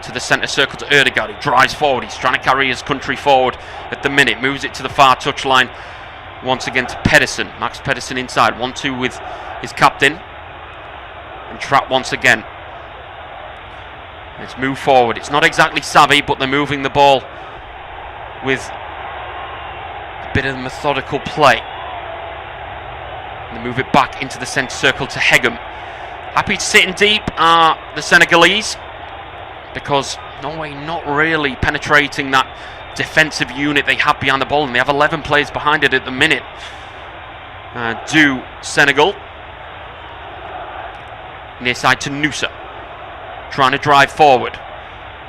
To the centre circle to Ødegaard. He drives forward. He's trying to carry his country forward at the minute. Moves it to the far touchline. Once again to Pedersen. Max Pedersen inside. 1-2 with his captain. And Trapp once again. Let's move forward. It's not exactly savvy, but they're moving the ball with a bit of methodical play. And they move it back into the centre circle to Hegem. Happy to sit in deep are the Senegalese, because Norway not really penetrating that defensive unit they have behind the ball, and they have 11 players behind it at the minute. Do Senegal. Near side to Nusa. Trying to drive forward.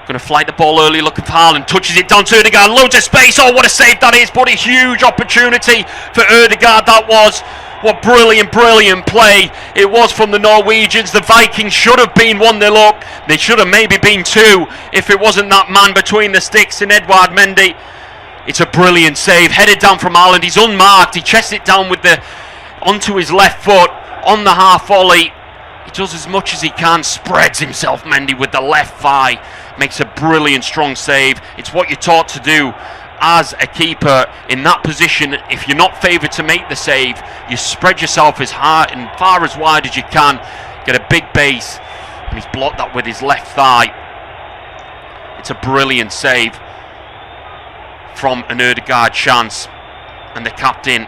Going to flight the ball early, looking for Haaland. Touches it down to Ødegaard. Loads of space. Oh, what a save that is. But a huge opportunity for Ødegaard that was. What brilliant, brilliant play it was from the Norwegians. The Vikings should have been 1-0 up. They should have maybe been 2 if it wasn't that man between the sticks in Edouard Mendy. It's a brilliant save. Headed down from Haaland. He's unmarked. He chests it down with the onto his left foot on the half volley. He does as much as he can. Spreads himself, Mendy, with the left thigh. Makes a brilliant, strong save. It's what you're taught to do as a keeper in that position. If you're not favoured to make the save, you spread yourself as hard and far as wide as you can, get a big base, and he's blocked that with his left thigh. It's a brilliant save from an Ødegaard chance, and the captain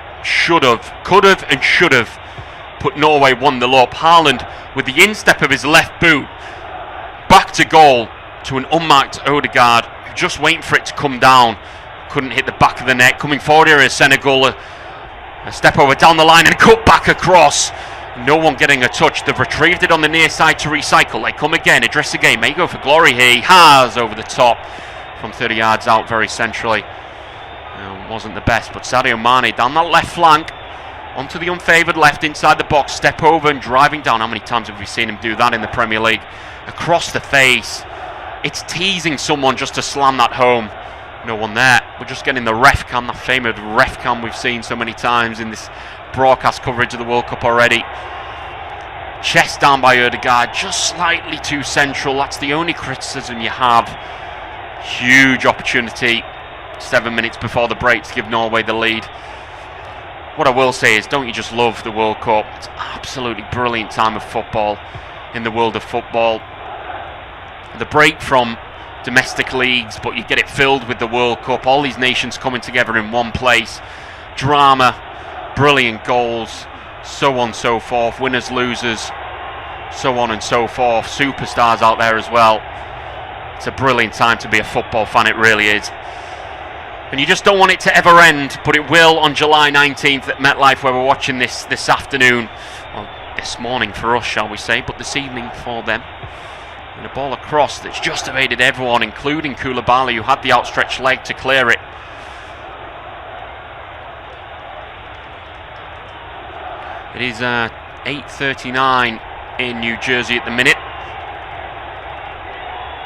could have and should have put Norway 1-0 up. Haaland with the instep of his left boot back to goal to an unmarked Ødegaard, just waiting for it to come down. Couldn't hit the back of the net. Coming forward here is Senegal. A step over down the line and cut back across. No one getting a touch. They've retrieved it on the near side to recycle. They come again, address the game. May go for glory here. He has over the top from 30 yards out, very centrally. Wasn't the best, but Sadio Mane down that left flank onto the unfavoured left inside the box. Step over and driving down. How many times have we seen him do that in the Premier League? Across the face. It's teasing someone just to slam that home. No one there. We're just getting the ref cam, that famous ref cam we've seen so many times in this broadcast coverage of the World Cup already. Chest down by Ødegaard, just slightly too central. That's the only criticism you have. Huge opportunity 7 minutes before the break to give Norway the lead. What I will say is, don't you just love the World Cup? It's an absolutely brilliant time of football in the world of football. The break from domestic leagues, but you get it filled with the World Cup. All these nations coming together in one place. Drama, brilliant goals, so on and so forth. Winners, losers, so on and so forth. Superstars out there as well. It's a brilliant time to be a football fan, it really is. And you just don't want it to ever end, but it will on July 19th at MetLife, where we're watching this afternoon. Well, this morning for us, shall we say, but this evening for them. And a ball across that's just evaded everyone, including Koulibaly, who had the outstretched leg to clear it. It is 8:39 in New Jersey at the minute.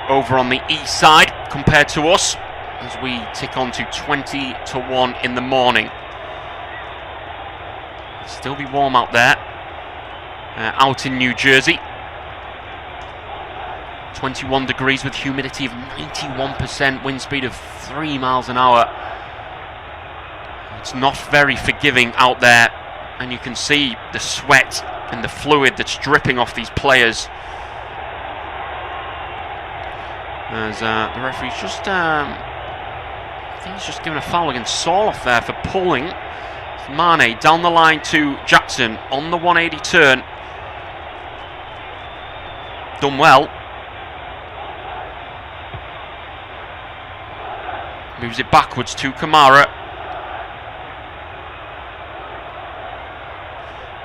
Over on the east side compared to us, as we tick on to 20-1 in the morning. It'll still be warm out there, out in New Jersey. 21 degrees with humidity of 91%, wind speed of 3 miles an hour. It's not very forgiving out there, and you can see the sweat and the fluid that's dripping off these players. As the referee's just, I think he's just given a foul against Soloff there for pulling. Mane down the line to Jackson on the 180 turn. Done well. Moves it backwards to Kamara.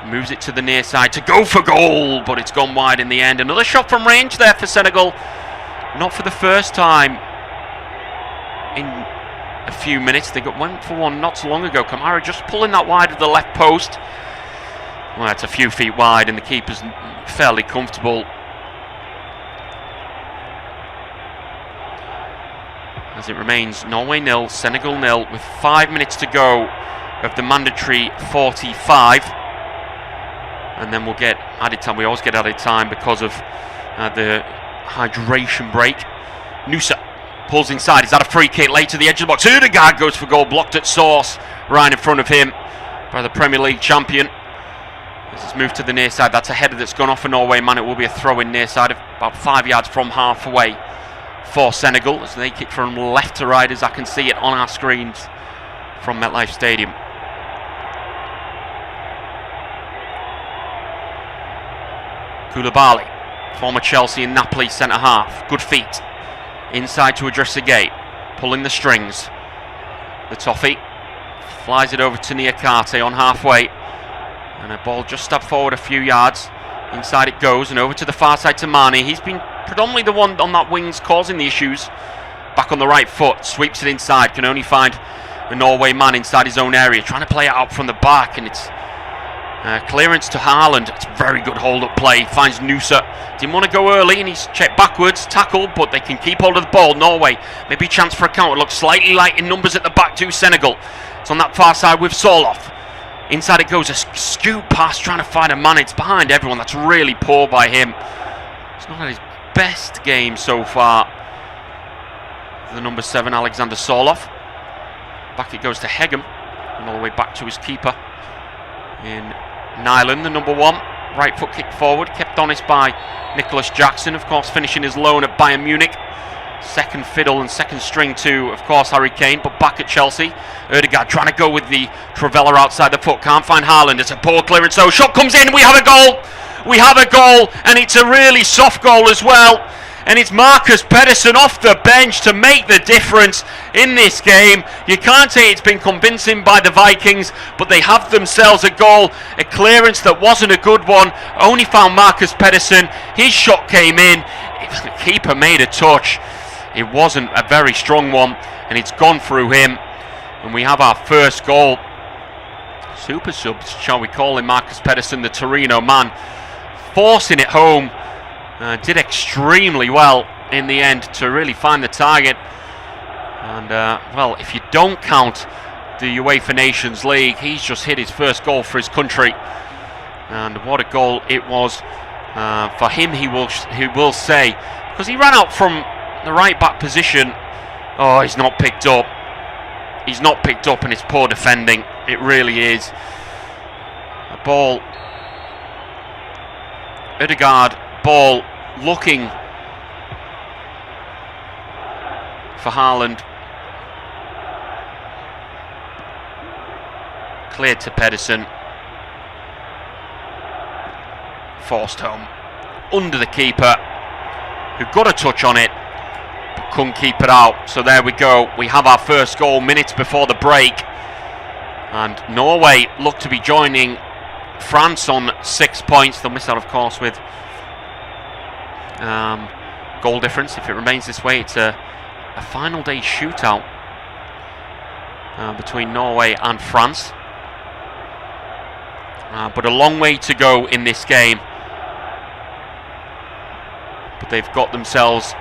Moves it to the near side to go for goal, but it's gone wide in the end. Another shot from range there for Senegal. Not for the first time in a few minutes. They went for one not so long ago. Kamara just pulling that wide of the left post. Well, it's a few feet wide and the keeper's fairly comfortable. As it remains Norway 0, Senegal 0 with 5 minutes to go of the mandatory 45. And then we'll get added time. We always get added time because of the hydration break. Nusa pulls inside. Is that a free kick? Late to the edge of the box. Ødegaard goes for goal. Blocked at source. Right in front of him by the Premier League champion. This is moved to the near side. That's a header that's gone off a Norway man. It will be a throw in near side of about 5 yards from halfway for Senegal. As they kick from left to right, as I can see it on our screens from MetLife Stadium. Koulibaly, former Chelsea and Napoli centre-half. Good feet. Inside to address the gate. Pulling the strings. The toffee flies it over to Niakate on halfway. And a ball just stepped forward a few yards. Inside it goes and over to the far side to Mane. He's been predominantly the one on that wings causing the issues. Back on the right foot. Sweeps it inside. Can only find a Norway man inside his own area. Trying to play it out from the back, and it's clearance to Haaland. It's very good hold-up play. Finds Nusa. Didn't want to go early, and he's checked backwards. Tackle, but they can keep hold of the ball. Norway, maybe chance for a counter. Looks slightly light in numbers at the back to Senegal. It's on that far side with Soloff. Inside it goes. A scoop pass, trying to find a man. It's behind everyone. That's really poor by him. It's not had his best game so far. The number 7, Alexander Soloff. Back it goes to Hegem. And all the way back to his keeper in Nyland, the number 1. Right foot kick forward, kept honest by Nicholas Jackson, of course, finishing his loan at Bayern Munich. Second fiddle and second string to, of course, Harry Kane, but back at Chelsea. Ødegaard trying to go with the Trivela outside the foot, can't find Haaland. It's a poor clearance, so shot comes in, we have a goal! We have a goal, and it's a really soft goal as well. And it's Marcus Pedersen off the bench to make the difference in this game. You can't say it's been convincing by the Vikings, but they have themselves a goal. A clearance that wasn't a good one. Only found Marcus Pedersen. His shot came in. The keeper made a touch. It wasn't a very strong one, and it's gone through him. And we have our first goal. Super sub, shall we call him, Marcus Pedersen, the Torino man. Forcing it home. Did extremely well in the end to really find the target. And, well, if you don't count the UEFA Nations League, he's just hit his first goal for his country. And what a goal it was for him, he will say. Because he ran out from the right back position. Oh, he's not picked up. He's not picked up, and it's poor defending. It really is. A ball. Ødegaard ball looking for Haaland. Cleared to Pedersen. Forced home under the keeper, who got a touch on it, couldn't keep it out. So there we go. We have our first goal minutes before the break. And Norway look to be joining France on 6 points. They'll miss out, of course, with goal difference. If it remains this way, it's a final day shootout between Norway and France. But a long way to go in this game. But they've got themselves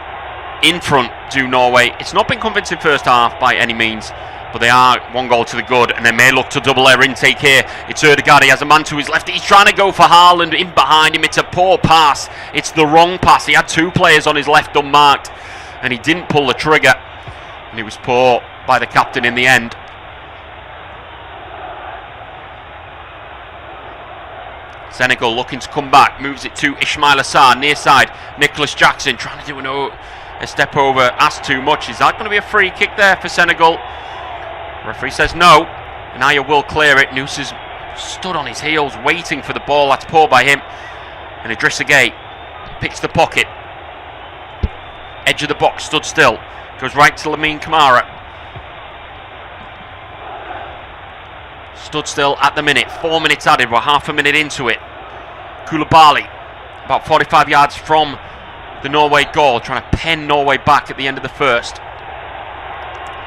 in front to Norway. It's not been convincing first half by any means, but they are 1 goal to the good, and they may look to double their intake here. It's Ødegaard, he has a man to his left. He's trying to go for Haaland in behind him. It's a poor pass. It's the wrong pass. He had 2 players on his left unmarked, and he didn't pull the trigger. And he was poor by the captain in the end. Senegal looking to come back, moves it to Ismail Assar, near side. Nicholas Jackson trying to do a step over, asked too much. Is that going to be a free kick there for Senegal? Referee says no, and Aya will clear it. Noose has stood on his heels waiting for the ball. That's poor by him. And Idrissa Gueye picks the pocket. Edge of the box, stood still. Goes right to Lamine Camara. Stood still at the minute. 4 minutes added. We're half a minute into it. Koulibaly, about 45 yards from the Norway goal, trying to pen Norway back at the end of the first.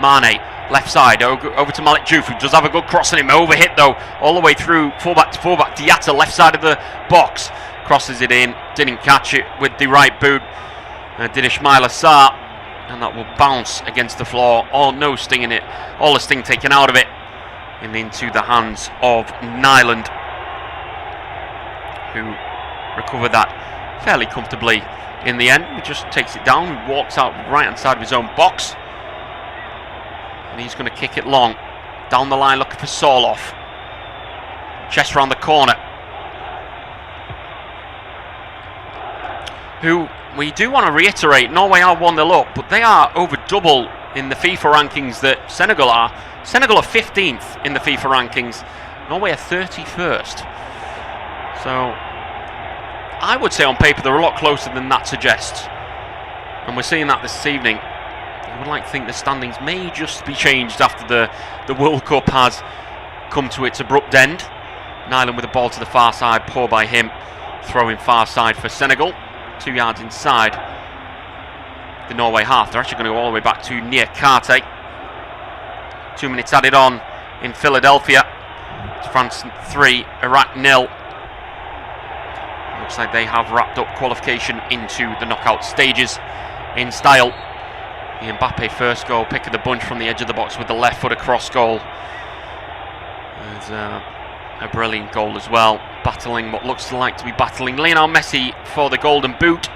Mane, left side, over to Malik Diouf, who does have a good cross on him. Overhit though, all the way through, fullback to fullback. Diatta, left side of the box, crosses it in. Didn't catch it with the right boot. Did Ismail Assar, and that will bounce against the floor. No sting in it. All the sting taken out of it. And into the hands of Nyland, who recovered that fairly comfortably in the end. He just takes it down, he walks out right hand side of his own box, and he's going to kick it long down the line, looking for Soloff. Chest round the corner, who we do want to reiterate, Norway are 1-0 up, but they are over double in the FIFA rankings that Senegal are. Senegal are 15th in the FIFA rankings. Norway are 31st. So I would say on paper they're a lot closer than that suggests. And we're seeing that this evening. I would like to think the standings may just be changed after the World Cup has come to its abrupt end. Nyland with the ball to the far side, poor by him. Throwing far side for Senegal. 2 yards inside the Norway half. They're actually going to go all the way back to Niakate. 2 minutes added on in Philadelphia. It's France 3, Iraq 0. Looks like they have wrapped up qualification into the knockout stages in style. The Mbappe first goal, pick of the bunch from the edge of the box with the left foot across goal. There's a brilliant goal as well. Battling what looks like to be battling Lionel Messi for the golden boot.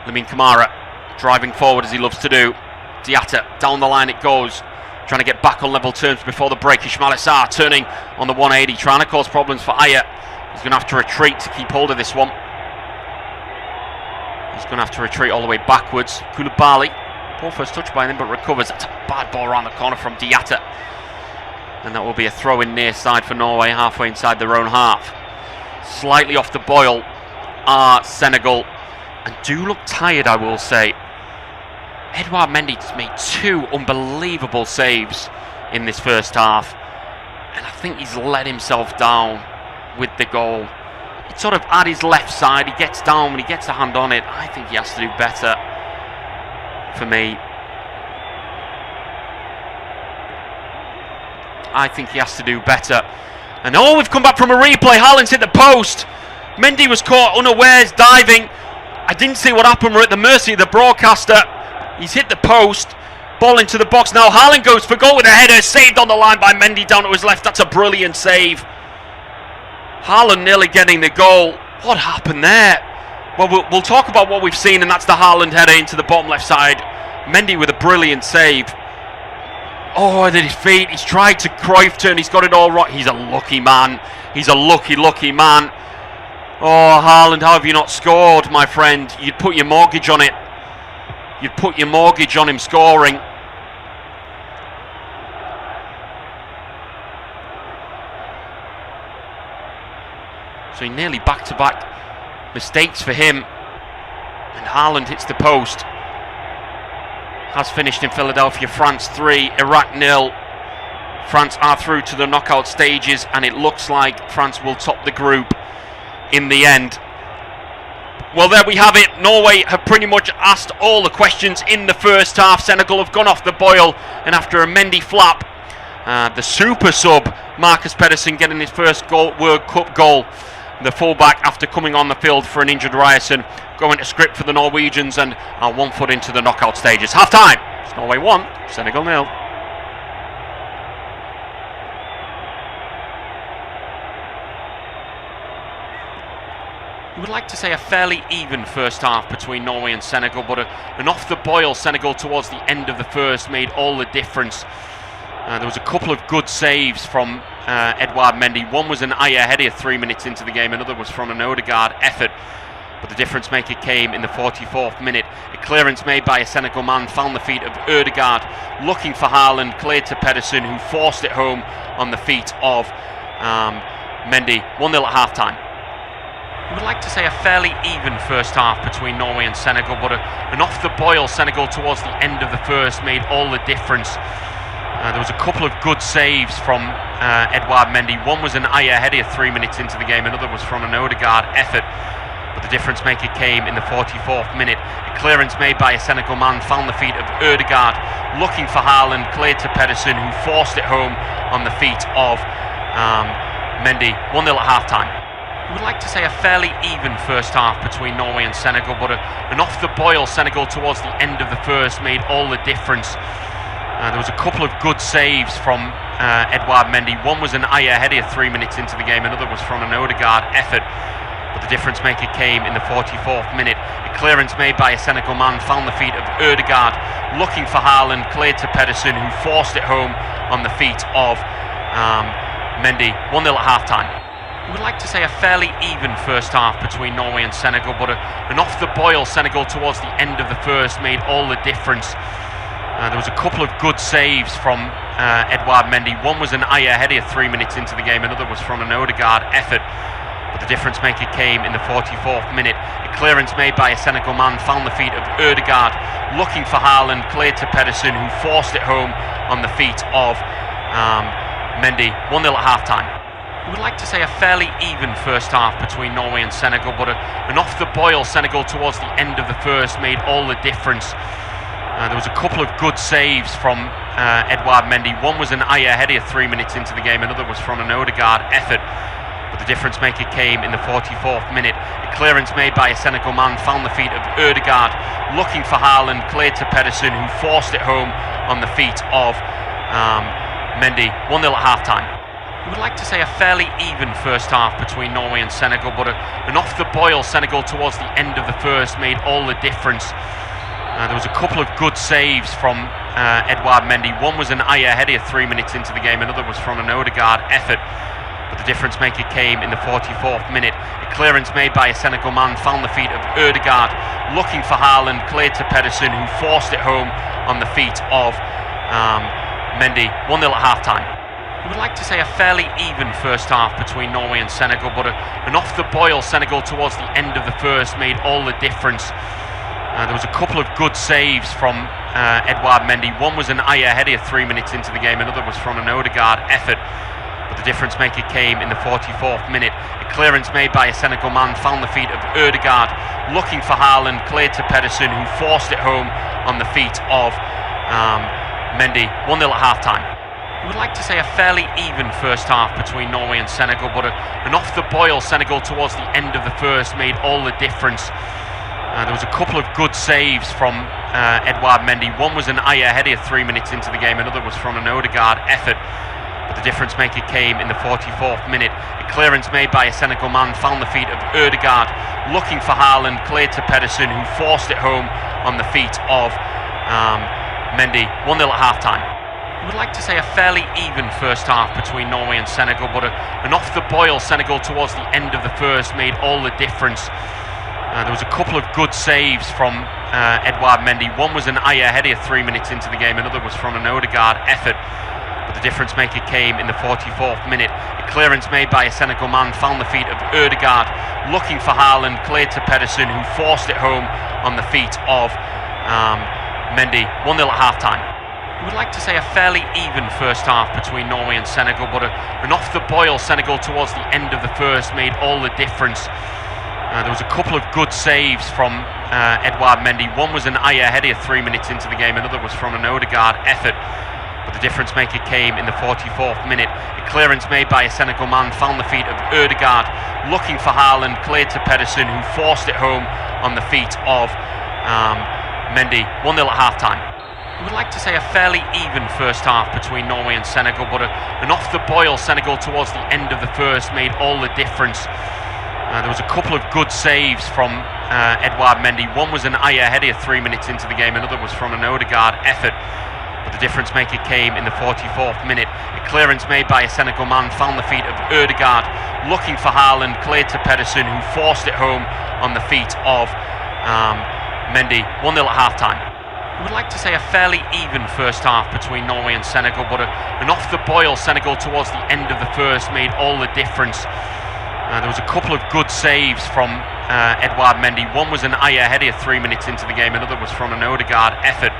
Lamine Camara driving forward as he loves to do. Diatta, down the line it goes, trying to get back on level terms before the break. Ismail Assar turning on the 180, trying to cause problems for Aya. He's going to have to retreat to keep hold of this one. He's going to have to retreat all the way backwards. Koulibaly, poor first touch by him, but recovers. That's a bad ball around the corner from Diatta. And that will be a throw in near side for Norway, halfway inside their own half. Slightly off the boil are Senegal, and do look tired, I will say. Edouard Mendy just made 2 unbelievable saves in this first half, and I think he's let himself down with the goal. It's sort of at his left side, he gets down when he gets a hand on it. I think he has to do better for me. I think he has to do better. And we've come back from a replay. Haaland's hit the post. Mendy was caught unawares diving. I didn't see what happened. We're at the mercy of the broadcaster. He's hit the post. Ball into the box now. Haaland goes for goal with a header. Saved on the line by Mendy down to his left. That's a brilliant save. Haaland nearly getting the goal. What happened there? Well, we'll talk about what we've seen, and that's the Haaland header into the bottom left side. Mendy with a brilliant save. At his feet. He's tried to Cruyff turn. He's got it all right. He's a lucky man. He's a lucky man. Haaland, how have you not scored, my friend? You'd put your mortgage on it. You'd put your mortgage on him scoring. So nearly back-to-back mistakes for him. And Haaland hits the post. Has finished in Philadelphia. France 3, Iraq 0. France are through to the knockout stages, and it looks like France will top the group in the end. Well, there we have it. Norway have pretty much asked all the questions in the first half. Senegal have gone off the boil, and after a Mendy flap, the super sub Marcus Pedersen getting his first World Cup goal. The fullback, after coming on the field for an injured Ryerson, going to script for the Norwegians and are 1 foot into the knockout stages. Half time. It's Norway 1, Senegal 0. You would like to say a fairly even first half between Norway and Senegal, but an off-the-boil Senegal towards the end of the first made all the difference. There was a couple of good saves from Edouard Mendy. One was an Aya header 3 minutes into the game, another was from an Odegaard effort. But the difference maker came in the 44th minute. A clearance made by a Senegal man found the feet of Odegaard, looking for Haaland, cleared to Pedersen, who forced it home on the feet of Mendy. 1-0 at half-time. We would like to say a fairly even first half between Norway and Senegal, but an off-the-boil Senegal towards the end of the first made all the difference. There was a couple of good saves from Edouard Mendy. One was an Aya header 3 minutes into the game, another was from an Odegaard effort. But the difference maker came in the 44th minute. A clearance made by a Senegal man found the feet of Odegaard, looking for Haaland, cleared to Pedersen, who forced it home on the feet of Mendy. 1-0 at half-time. We would like to say a fairly even first half between Norway and Senegal, but an off-the-boil Senegal towards the end of the first made all the difference. There was a couple of good saves from Edouard Mendy. One was an Aya header 3 minutes into the game, another was from an Odegaard effort. But the difference maker came in the 44th minute. A clearance made by a Senegal man found the feet of Odegaard, looking for Haaland, cleared to Pedersen, who forced it home on the feet of Mendy. 1-0 at half-time. We would like to say a fairly even first half between Norway and Senegal, but an off-the-boil Senegal towards the end of the first made all the difference. There was a couple of good saves from Edouard Mendy. One was an Aya header 3 minutes into the game, another was from an Odegaard effort. But the difference maker came in the 44th minute. A clearance made by a Senegal man found the feet of Odegaard, looking for Haaland, cleared to Pedersen, who forced it home on the feet of Mendy. 1-0 at half-time. We would like to say a fairly even first half between Norway and Senegal, but an off-the-boil Senegal towards the end of the first made all the difference. There was a couple of good saves from Edouard Mendy. One was an Aya header 3 minutes into the game, another was from an Odegaard effort. But the difference maker came in the 44th minute. A clearance made by a Senegal man found the feet of Odegaard, looking for Haaland, cleared to Pedersen, who forced it home on the feet of Mendy. 1-0 at half-time. We would like to say a fairly even first half between Norway and Senegal, but an off-the-boil Senegal towards the end of the first made all the difference. There was a couple of good saves from Edouard Mendy. One was an Aya header 3 minutes into the game, another was from an Odegaard effort. But the difference maker came in the 44th minute. A clearance made by a Senegal man found the feet of Odegaard, looking for Haaland, cleared to Pedersen, who forced it home on the feet of Mendy. 1-0 at half-time. We would like to say a fairly even first half between Norway and Senegal, but an off-the-boil Senegal towards the end of the first made all the difference. There was a couple of good saves from Edouard Mendy. One was an Aya header 3 minutes into the game, another was from an Odegaard effort. But the difference maker came in the 44th minute. A clearance made by a Senegal man found the feet of Odegaard, looking for Haaland, cleared to Pedersen, who forced it home on the feet of Mendy. 1-0 at half-time. We would like to say a fairly even first half between Norway and Senegal, but an off-the-boil Senegal towards the end of the first made all the difference. There was a couple of good saves from Edouard Mendy. One was an Aya header 3 minutes into the game, another was from an Odegaard effort. But the difference maker came in the 44th minute. A clearance made by a Senegal man found the feet of Odegaard, looking for Haaland, cleared to Pedersen, who forced it home on the feet of Mendy. 1-0 at half-time. We would like to say a fairly even first half between Norway and Senegal, but an off-the-boil Senegal towards the end of the first made all the difference. There was a couple of good saves from Edouard Mendy. One was an Aya header 3 minutes into the game, another was from an Odegaard effort. But but the difference maker came in the 44th minute. A clearance made by a Senegal man found the feet of Ødegaard, looking for Haaland, cleared to Pedersen, who forced it home on the feet of Mendy. 1-0 at half-time. We would like to say a fairly even first half between Norway and Senegal, but an off-the-boil Senegal towards the end of the first made all the difference. There was a couple of good saves from Edouard Mendy. One was an Aya header 3 minutes into the game, another was from an Ødegaard effort. But the difference maker came in the 44th minute. A clearance made by a Senegal man found the feet of Ødegaard, looking for Haaland, cleared to Pedersen, who forced it home on the feet of Mendy. 1-0 at half-time. We would like to say a fairly even first half between Norway and Senegal, but an off-the-boil Senegal towards the end of the first made all the difference. There was a couple of good saves from Edouard Mendy. One was an Aya header 3 minutes into the game, another was from an Ødegaard effort. But the difference maker came in the 44th minute. A clearance made by a Senegal man found the feet of Ødegaard, looking for Haaland, cleared to Pedersen, who forced it home on the feet of Mendy. 1-0 at half-time. We would like to say a fairly even first half between Norway and Senegal, but an off-the-boil Senegal towards the end of the first made all the difference. There was a couple of good saves from Edouard Mendy. One was an Aya header 3 minutes into the game, another was from an Ødegaard effort.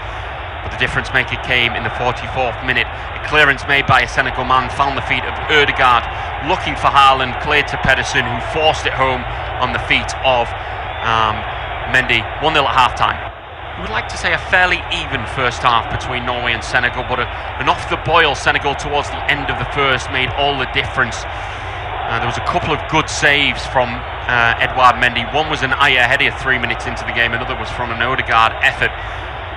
But the difference maker came in the 44th minute. A clearance made by a Senegal man found the feet of Ødegaard, looking for Haaland, cleared to Pedersen, who forced it home on the feet of Mendy. 1-0 at half-time. We would like to say a fairly even first half between Norway and Senegal, but an off-the-boil Senegal towards the end of the first made all the difference. There was a couple of good saves from Edouard Mendy. One was an Aya header 3 minutes into the game, another was from an Ødegaard effort.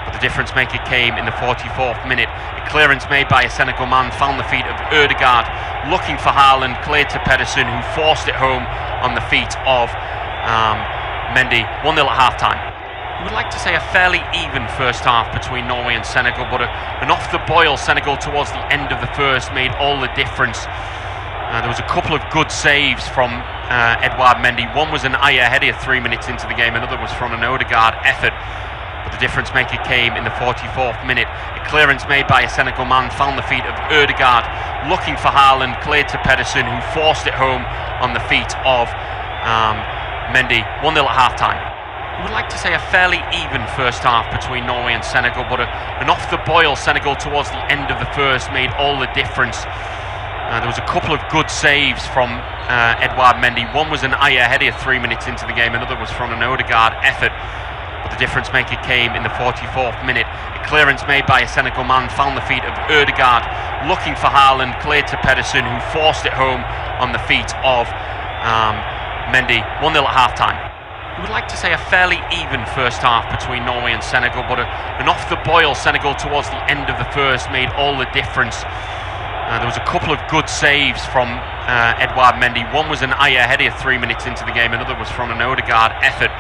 But the difference maker came in the 44th minute. A clearance made by a Senegal man found the feet of Ødegaard, looking for Haaland, cleared to Pedersen, who forced it home on the feet of Mendy. 1-0 at half-time. We would like to say a fairly even first half between Norway and Senegal, but an off-the-boil Senegal towards the end of the first made all the difference. There was a couple of good saves from Edouard Mendy. One was an Aya header 3 minutes into the game, another was from an Ødegaard effort. But the difference maker came in the 44th minute. A clearance made by a Senegal man found the feet of Ødegaard, looking for Haaland, cleared to Pedersen, who forced it home on the feet of Mendy. 1-0 at half-time. We would like to say a fairly even first half between Norway and Senegal, but an off-the-boil Senegal towards the end of the first made all the difference. There was a couple of good saves from Edouard Mendy. One was an Aya header 3 minutes into the game, another was from an Ødegaard effort. But the difference maker came in the 44th minute. A clearance made by a Senegal man found the feet of Ødegaard, looking for Haaland, cleared to Pedersen, who forced it home on the feet of Mendy. 1-0 at half-time. We would like to say a fairly even first half between Norway and Senegal, but an off-the-boil Senegal towards the end of the first made all the difference. There was a couple of good saves from Edouard Mendy. One was an Aya header 3 minutes into the game, another was from an Ødegaard effort.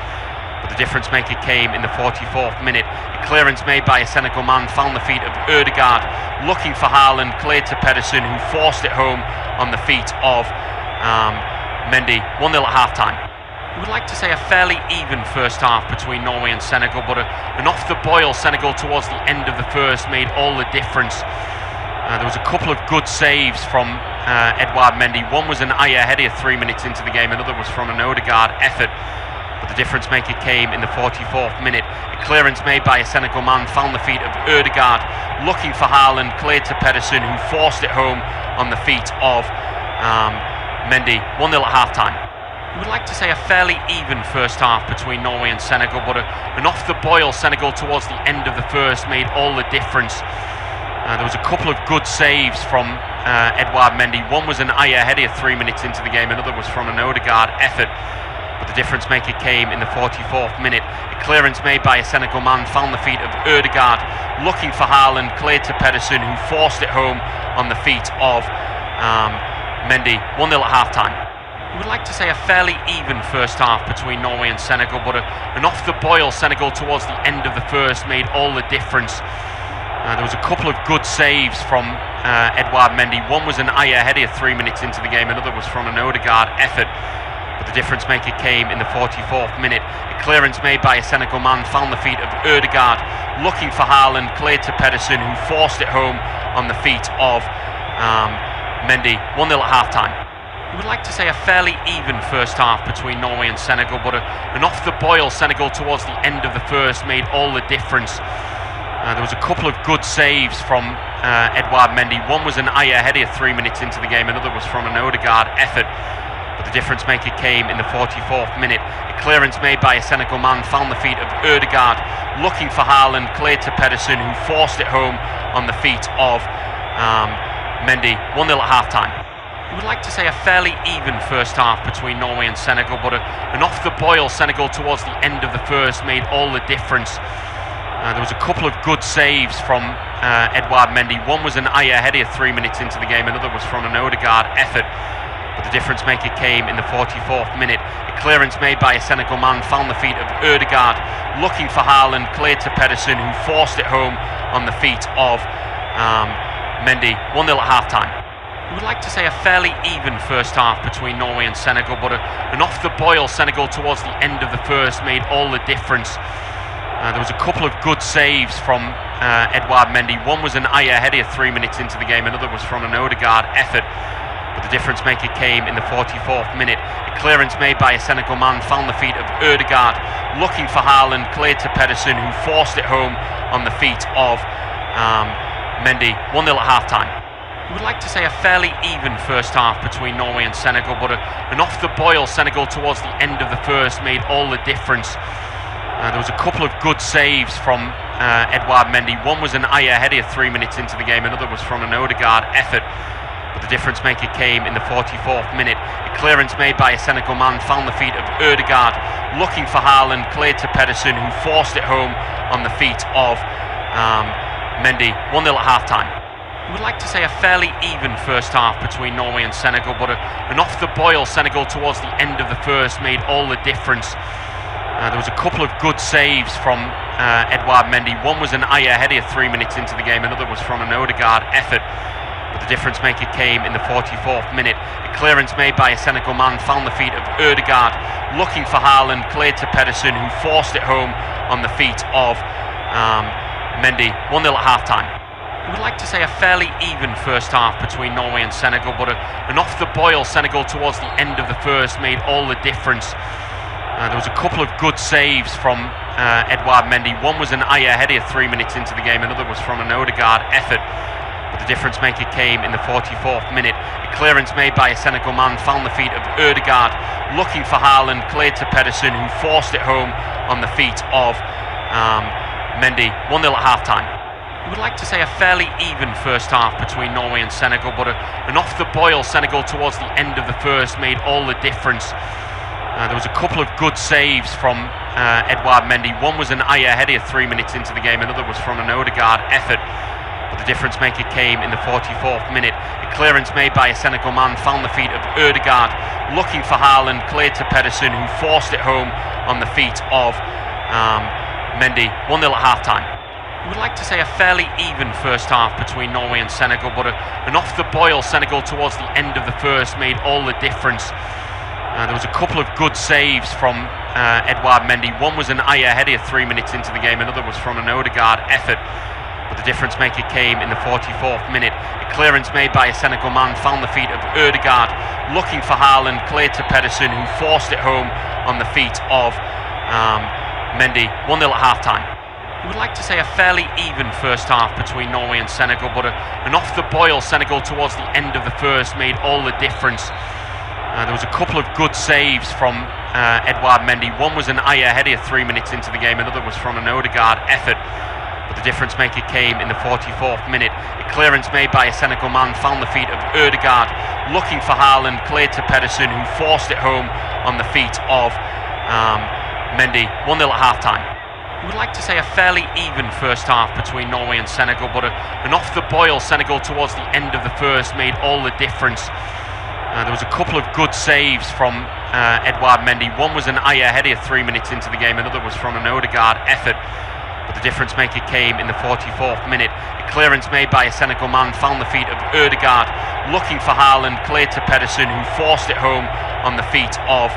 But the difference maker came in the 44th minute. A clearance made by a Senegal man found the feet of Ødegaard, looking for Haaland, cleared to Pedersen, who forced it home on the feet of Mendy. 1-0 at half-time. We would like to say a fairly even first half between Norway and Senegal, but an off-the-boil Senegal towards the end of the first made all the difference. There was a couple of good saves from Edouard Mendy. One was an Aya header 3 minutes into the game, another was from an Ødegaard effort. But the difference maker came in the 44th minute. A clearance made by a Senegal man found the feet of Ødegaard, looking for Haaland, cleared to Pedersen, who forced it home on the feet of Mendy. 1-0 at half-time. We would like to say a fairly even first half between Norway and Senegal, but an off-the-boil Senegal towards the end of the first made all the difference. There was a couple of good saves from Edouard Mendy. One was an Aya header 3 minutes into the game, another was from an Ødegaard effort. But the difference maker came in the 44th minute. A clearance made by a Senegal man found the feet of Ødegaard, looking for Haaland, cleared to Pedersen, who forced it home on the feet of Mendy. 1-0 at half-time. We would like to say a fairly even first half between Norway and Senegal, but an off-the-boil Senegal towards the end of the first made all the difference. There was a couple of good saves from Edouard Mendy. One was an Aya header 3 minutes into the game, another was from an Ødegaard effort. But the difference maker came in the 44th minute. A clearance made by a Senegal man found the feet of Ødegaard, looking for Haaland, cleared to Pedersen, who forced it home on the feet of Mendy, 1-0 at half-time. We would like to say a fairly even first half between Norway and Senegal, but an off-the-boil Senegal towards the end of the first made all the difference. There was a couple of good saves from Edouard Mendy. One was an Aya header 3 minutes into the game, another was from an Odegaard effort. But the difference maker came in the 44th minute. A clearance made by a Senegal man found the feet of Odegaard, looking for Haaland, cleared to Pedersen, who forced it home on the feet of Mendy. 1-0 at half-time. We would like to say a fairly even first half between Norway and Senegal, but an off-the-boil Senegal towards the end of the first made all the difference. There was a couple of good saves from Edouard Mendy. One was an Aya header 3 minutes into the game, another was from an Odegaard effort. But the difference maker came in the 44th minute. A clearance made by a Senegal man found the feet of Odegaard, looking for Haaland, cleared to Pedersen, who forced it home on the feet of Mendy. 1-0 at half-time. We would like to say a fairly even first half between Norway and Senegal, but an off-the-boil Senegal towards the end of the first made all the difference. There was a couple of good saves from Edouard Mendy. One was an Aya header 3 minutes into the game, another was from an Odegaard effort. But the difference maker came in the 44th minute. A clearance made by a Senegal man found the feet of Odegaard, looking for Haaland, cleared to Pedersen, who forced it home on the feet of Mendy. 1-0 at half-time. We would like to say a fairly even first half between Norway and Senegal, but an off-the-boil Senegal towards the end of the first made all the difference. There was a couple of good saves from Edouard Mendy. One was an Aya header 3 minutes into the game, another was from an Odegaard effort. But the difference maker came in the 44th minute. A clearance made by a Senegal man found the feet of Odegaard, looking for Haaland, cleared to Pedersen, who forced it home on the feet of Mendy. 1-0 at half-time. We would like to say a fairly even first half between Norway and Senegal, but an off-the-boil Senegal towards the end of the first made all the difference. There was a couple of good saves from Edouard Mendy. One was an Aya header 3 minutes into the game, another was from an Odegaard effort. But the difference maker came in the 44th minute. A clearance made by a Senegal man found the feet of Odegaard, looking for Haaland, cleared to Pedersen, who forced it home on the feet of Mendy. 1-0 at half-time. We would like to say a fairly even first half between Norway and Senegal, but an off-the-boil Senegal towards the end of the first made all the difference. There was a couple of good saves from Edouard Mendy. One was an Aya header 3 minutes into the game, another was from an Odegaard effort. But the difference maker came in the 44th minute. A clearance made by a Senegal man found the feet of Odegaard, looking for Haaland, cleared to Pedersen, who forced it home on the feet of Mendy. 1-0 at half-time. We would like to say a fairly even first half between Norway and Senegal, but an off-the-boil Senegal towards the end of the first made all the difference. There was a couple of good saves from Edouard Mendy. One was an Aya header 3 minutes into the game, another was from an Odegaard effort. But the difference maker came in the 44th minute. A clearance made by a Senegal man found the feet of Odegaard, looking for Haaland, cleared to Pedersen, who forced it home on the feet of Mendy. 1-0 at half-time. We would like to say a fairly even first half between Norway and Senegal, but an off-the-boil Senegal towards the end of the first made all the difference. There was a couple of good saves from Edouard Mendy. One was an Aya header 3 minutes into the game, another was from an Odegaard effort. But the difference maker came in the 44th minute. A clearance made by a Senegal man found the feet of Odegaard, looking for Haaland, cleared to Pedersen, who forced it home on the feet of Mendy. 1-0 at half-time. We would like to say a fairly even first half between Norway and Senegal, but an off-the-boil Senegal towards the end of the first made all the difference. There was a couple of good saves from Edouard Mendy. One was an Aya header 3 minutes into the game, another was from an Odegaard effort. But the difference maker came in the 44th minute. A clearance made by a Senegal man found the feet of Odegaard, looking for Haaland, cleared to Pedersen, who forced it home on the feet of Mendy. 1-0 at half-time. We would like to say a fairly even first half between Norway and Senegal, but an off-the-boil Senegal towards the end of the first made all the difference. There was a couple of good saves from Edouard Mendy. One was an Aya header 3 minutes into the game, another was from an Odegaard effort. But the difference maker came in the 44th minute. A clearance made by a Senegal man found the feet of Odegaard, looking for Haaland, cleared to Pedersen, who forced it home on the feet of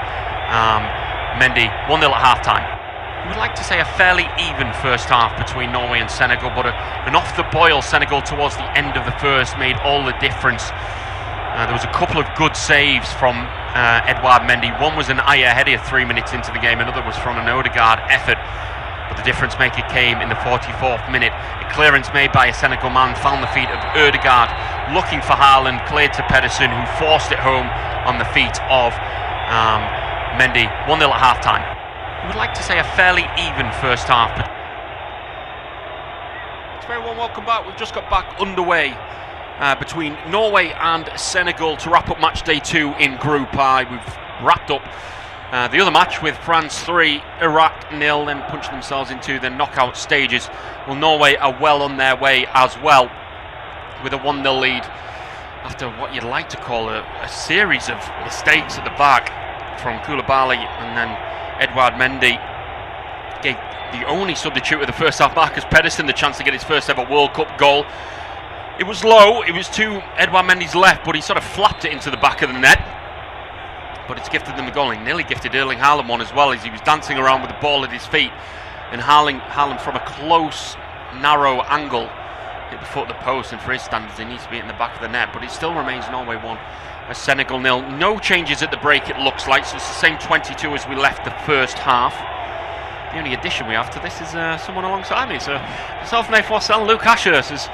Mendy. 1-0 at half-time. We would like to say a fairly even first half between Norway and Senegal, but an off-the-boil Senegal towards the end of the first made all the difference. There was a couple of good saves from Edouard Mendy. One was an Aya header 3 minutes into the game, another was from an Odegaard effort. But the difference maker came in the 44th minute. A clearance made by a Senegal man found the feet of Odegaard, looking for Haaland, cleared to Pedersen, who forced it home on the feet of Mendy. 1-0 at half-time. I would like to say a fairly even first half. It's very warm welcome back. We've just got back underway between Norway and Senegal to wrap up match day 2 in Group I. We've wrapped up the other match with France 3, Iraq 0, then punching themselves into the knockout stages. Well, Norway are well on their way as well, with a 1-0 lead after what you'd like to call a series of mistakes at the back from Koulibaly, and then Edouard Mendy gave the only substitute of the first half, Marcus Pedersen, the chance to get his first ever World Cup goal. It was low, it was to Edouard Mendy's left, but he sort of flapped it into the back of the net. But it's gifted them the goal. He nearly gifted Erling Haaland one as well, as he was dancing around with the ball at his feet. And Haaland from a close, narrow angle hit the foot of the post, and for his standards, he needs to be in the back of the net. But it still remains Norway 1, Senegal 0. No changes at the break, it looks like, so it's the same 22 as we left the first half. The only addition we have to this is someone alongside me. So, self-made Forcell, Luke Ashurst, as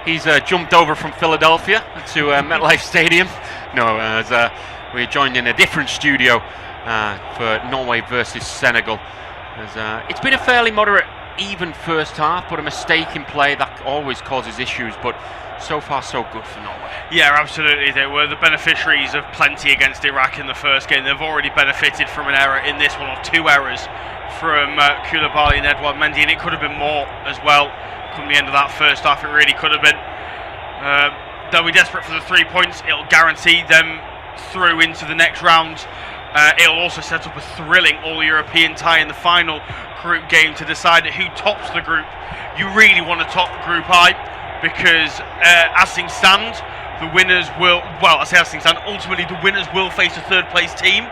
he's jumped over from Philadelphia to MetLife Stadium. No, as we're joined in a different studio for Norway versus Senegal. As, it's been a fairly moderate, even first half, but a mistake in play that always causes issues. But so far, so good for Norway. Yeah, absolutely. They were the beneficiaries of plenty against Iraq in the first game. They've already benefited from an error in this one, or 2 errors from Koulibaly and Edouard Mendy, and it could have been more as well. Come the end of that first half, it really could have been. They'll be desperate for the 3 points. It'll guarantee them through into the next round. It'll also set up a thrilling all-European tie in the final group game to decide who tops the group. You really want to top Group I, because as things stand, the winners will, well, I say as things stand, ultimately the winners will face a third place team,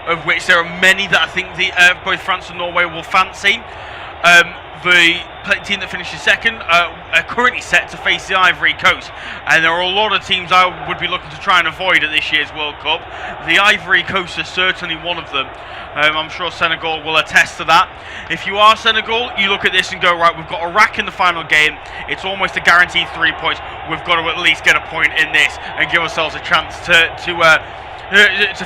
of which there are many that I think both France and Norway will fancy. The team that finishes second are currently set to face the Ivory Coast, and there are a lot of teams I would be looking to try and avoid at this year's World Cup. The Ivory Coast is certainly one of them. I'm sure Senegal will attest to that. If you are Senegal, you look at this and go, right, we've got Iraq in the final game. It's almost a guaranteed 3 points. We've got to at least get a point in this and give ourselves a chance to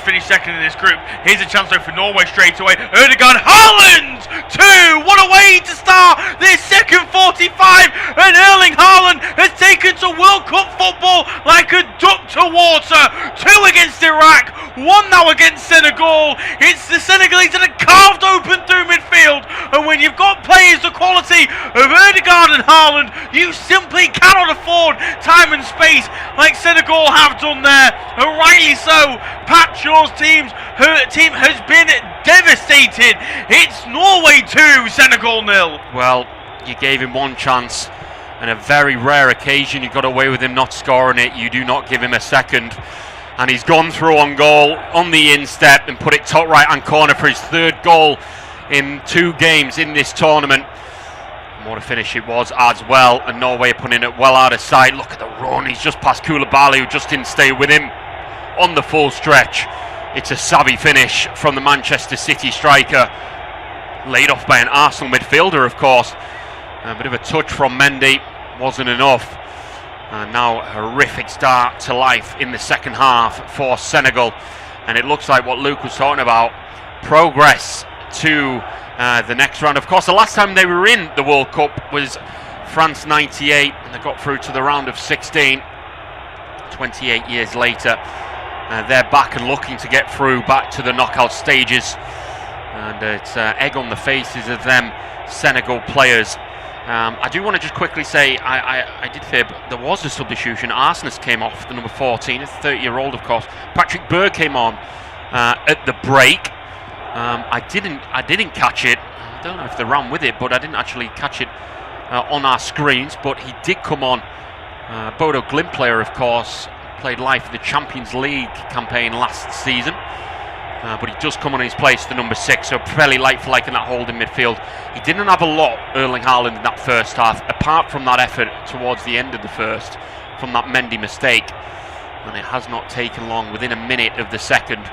finish second in this group. Here's a chance though for Norway straight away. Odegaard, Haaland! 2! What a way to start this second 45! And Erling Haaland has taken to World Cup football like a duck to water. 2 against Iraq, 1 now against Senegal. It's the Senegalese that are carved open through midfield. And when you've got players the quality of Odegaard and Haaland, you simply cannot afford time and space like Senegal have done there. And rightly so. Pat Shaw's team has been devastated. It's Norway 2, Senegal 0. Well, you gave him one chance, and a very rare occasion you got away with him not scoring it. You do not give him a second, and he's gone through on goal on the instep and put it top right hand corner for his 3rd goal in 2 games in this tournament. And what a finish it was as well, and Norway putting it well out of sight. Look at the run, he's just past Koulibaly, who just didn't stay with him on the full stretch. It's a savvy finish from the Manchester City striker, laid off by an Arsenal midfielder, of course. A bit of a touch from Mendy wasn't enough, and now a horrific start to life in the second half for Senegal. And it looks like what Luke was talking about, progress to the next round. Of course, the last time they were in the World Cup was France 98, and they got through to the round of 16. 28 years later, they're back and looking to get through back to the knockout stages, and it's egg on the faces of them Senegal players. I do want to just quickly say I did fib. There was a substitution. Arsenis came off, the number 14, a 30-year-old, of course. Patrick Berg came on at the break. I didn't catch it. I don't know if they ran with it, but I didn't actually catch it on our screens. But he did come on. Bodo Glimt player, of course. Played live for the Champions League campaign last season. but he does come on his place, the number 6, so fairly light for like in that holding midfield. He didn't have a lot, Erling Haaland, in that first half, apart from that effort towards the end of the first, from that Mendy mistake. And it has not taken long, within a minute of the second,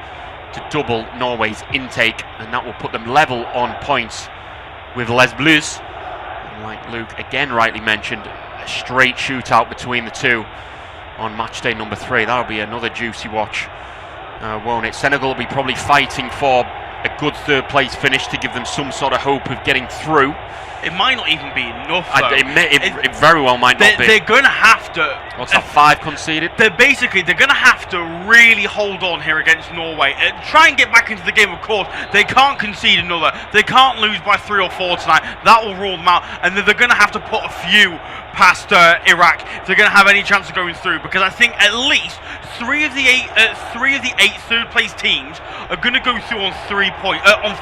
to double Norway's intake, and that will put them level on points with Les Bleus. And like Luke again rightly mentioned, a straight shootout between the two on match day number 3. That'll be another juicy watch, won't it? Senegal will be probably fighting for a good third place finish to give them some sort of hope of getting through. It might not even be enough, though. It very well might not be. They're going to have to... What's that, 5 conceded? They're going to have to really hold on here against Norway. Try and get back into the game, of course. They can't concede another. They can't lose by 3 or 4 tonight. That will rule them out. And then they're going to have to put a few past Iraq if they're going to have any chance of going through. Because I think at least 3 of the 8 third-place teams are going to go through on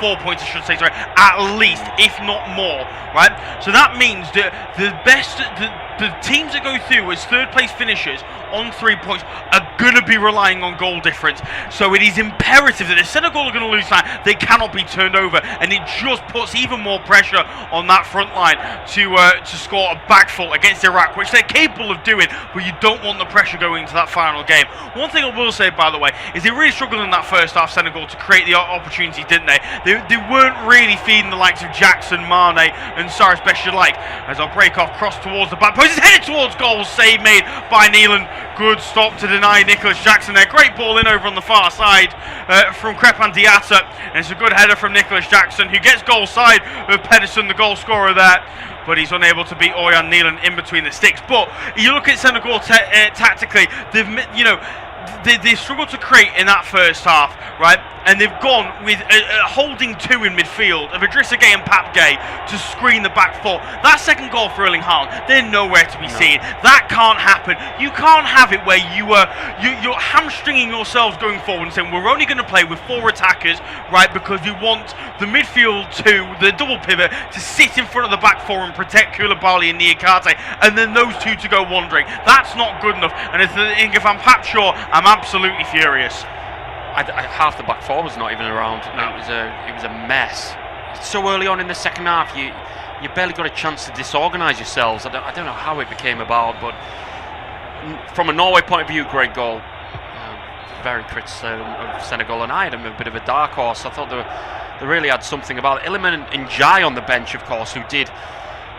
4 points, I should say, sorry, at least, if not more. Right, so that means that the teams that go through as third place finishers on 3 points are going to be relying on goal difference. So it is imperative that if Senegal are going to lose tonight, they cannot be turned over, and it just puts even more pressure on that front line to score a backful against Iraq, which they're capable of doing, but you don't want the pressure going into that final game. One thing I will say, by the way, is they really struggled in that first half, Senegal, to create the opportunities, didn't they? They weren't really feeding the likes of Jackson, Mane and Cyrus, best you like, as I'll break off, cross towards the back post, it's headed towards goal, save made by Neelan. Good stop to deny Nicholas Jackson there. Great ball in over on the far side from Crepin Diatta, and it's a good header from Nicholas Jackson, who gets goal side of Pedersen, the goal scorer there, but he's unable to beat Oyan Neelan in between the sticks. But you look at Senegal tactically, they struggled to create in that first half, right? And they've gone with holding 2 in midfield of Idrissa Gueye and Pape Gueye to screen the back 4. That second goal for Erling Haaland, they're nowhere to be seen. That can't happen. You can't have it where you're hamstringing yourselves going forward and saying we're only going to play with 4 attackers, right? Because we want the midfield 2, the double pivot, to sit in front of the back 4 and protect Koulibaly and Niakate, and then those 2 to go wandering. That's not good enough. And if I'm Pat Shaw, I'm absolutely furious. Half the back 4 was not even around. No. It was a mess. So early on in the second half, you barely got a chance to disorganise yourselves. I don't know how it became about, but from a Norway point of view, great goal. Very critical of Senegal, and I had them a bit of a dark horse. I thought they really had something about it. Iliman and Jai on the bench, of course, who did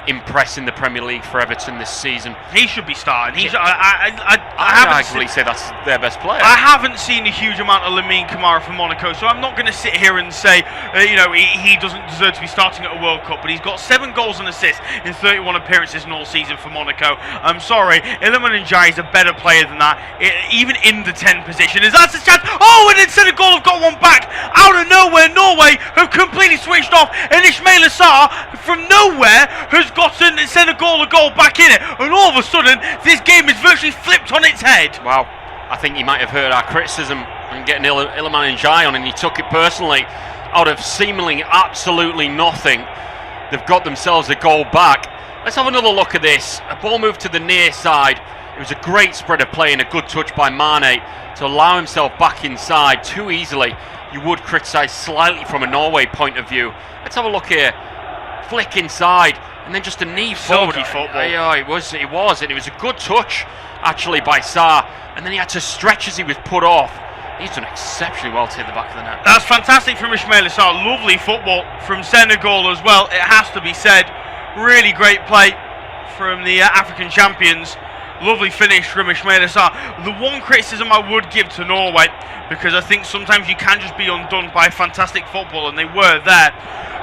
impress in the Premier League for Everton this season. He should be starting. I arguably say that's their best player. I haven't seen a huge amount of Lamine Camara for Monaco, so I'm not going to sit here and say he doesn't deserve to be starting at a World Cup, but he's got 7 goals and assists in 31 appearances in all season for Monaco. I'm sorry, Iliman Ndiaye is a better player than that, even in the 10 position. Is that a chance? Oh, and then Senegal have got one back out of nowhere. Norway have completely switched off, and Ismail Assar from nowhere has gotten Senegal a goal back in it, and all of a sudden this game is virtually flipped on its head. Wow, I think he might have heard our criticism and getting Iliman Ndiaye on, and he took it personally. Out of seemingly absolutely nothing, they've got themselves a goal back. Let's have another look at this. A ball moved to the near side. It was a great spread of play and a good touch by Mane to allow himself back inside too easily. You would criticise slightly from a Norway point of view. Let's have a look here. Flick inside, and then just a knee forward. Silky football. Yeah, it was, and it was a good touch actually by Sarr, and then he had to stretch as he was put off. He's done exceptionally well to hit the back of the net. That's fantastic from Ismail Assar. Lovely football from Senegal as well, it has to be said. Really great play from the African champions. Lovely finish from Ismail Assar. The one criticism I would give to Norway, because I think sometimes you can just be undone by fantastic football, and they were there.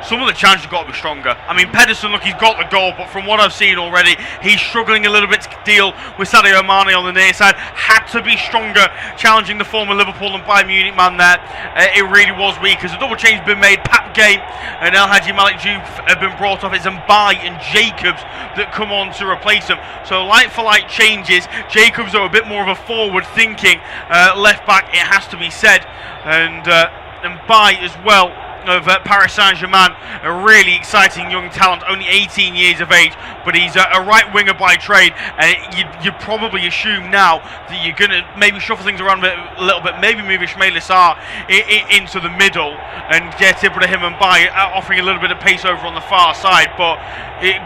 Some of the challenges have got to be stronger. I mean, Pedersen, look, he's got the goal, but from what I've seen already, he's struggling a little bit to deal with Sadio Mane on the near side. Had to be stronger, challenging the former Liverpool and Bayern Munich man there. It really was weak, as a double change has been made. Pape Gueye and El Hadji Malik Diouf have been brought off. It's Mbaye and Jacobs that come on to replace them. So like-for-like changes. Jacobs, though, a bit more of a forward-thinking left-back, it has to be said. And Mbaye as well of Paris Saint-Germain, a really exciting young talent, only 18 years of age, but he's a right winger by trade, and you'd probably assume now that you're going to maybe shuffle things around a little bit, maybe move Ismail Sarr into the middle and get Ibrahim Mbaye offering a little bit of pace over on the far side, but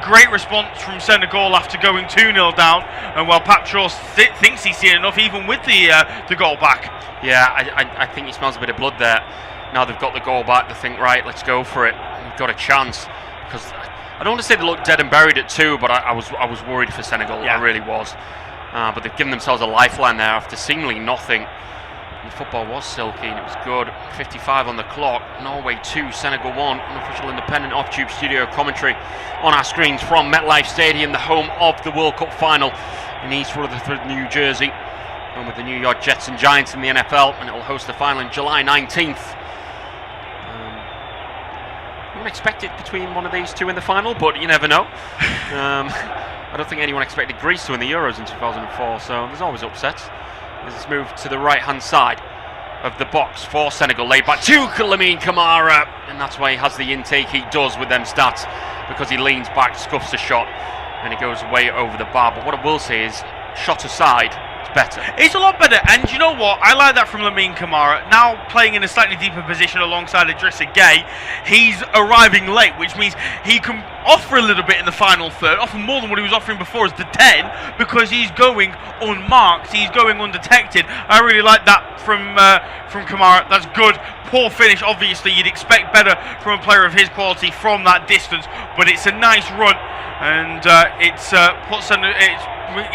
great response from Senegal after going 2-0 down, and while Pap Shaw thinks he's seen enough even with the goal back. Yeah, I think he smells a bit of blood there. Now they've got the goal back, they think, right, let's go for it. We've got a chance. Because I don't want to say they look dead and buried at 2, but I was worried for Senegal. Yeah. I really was. But they've given themselves a lifeline there after seemingly nothing. The football was silky and it was good. 55 on the clock. Norway 2, Senegal 1. Unofficial independent off-tube studio commentary on our screens from MetLife Stadium, the home of the World Cup final in East Rutherford, New Jersey. Home with the New York Jets and Giants in the NFL, and it will host the final on July 19th. I wouldn't expect it between one of these two in the final, but you never know. I don't think anyone expected Greece to win the Euros in 2004, so there's always upsets. As it's moved to the right-hand side of the box for Senegal, laid back to Lamine Camara, and that's why he has the intake he does with them stats, because he leans back, scuffs the shot, and he goes way over the bar. But what I will say is, shot aside, better. It's a lot better, and you know what? I like that from Lamine Camara. Now playing in a slightly deeper position alongside Idrissa Gueye, he's arriving late, which means he can offer a little bit in the final third, offer more than what he was offering before as the 10, because he's going unmarked, he's going undetected. I really like that from Camara. That's good. Poor finish, obviously. You'd expect better from a player of his quality from that distance, but it's a nice run, and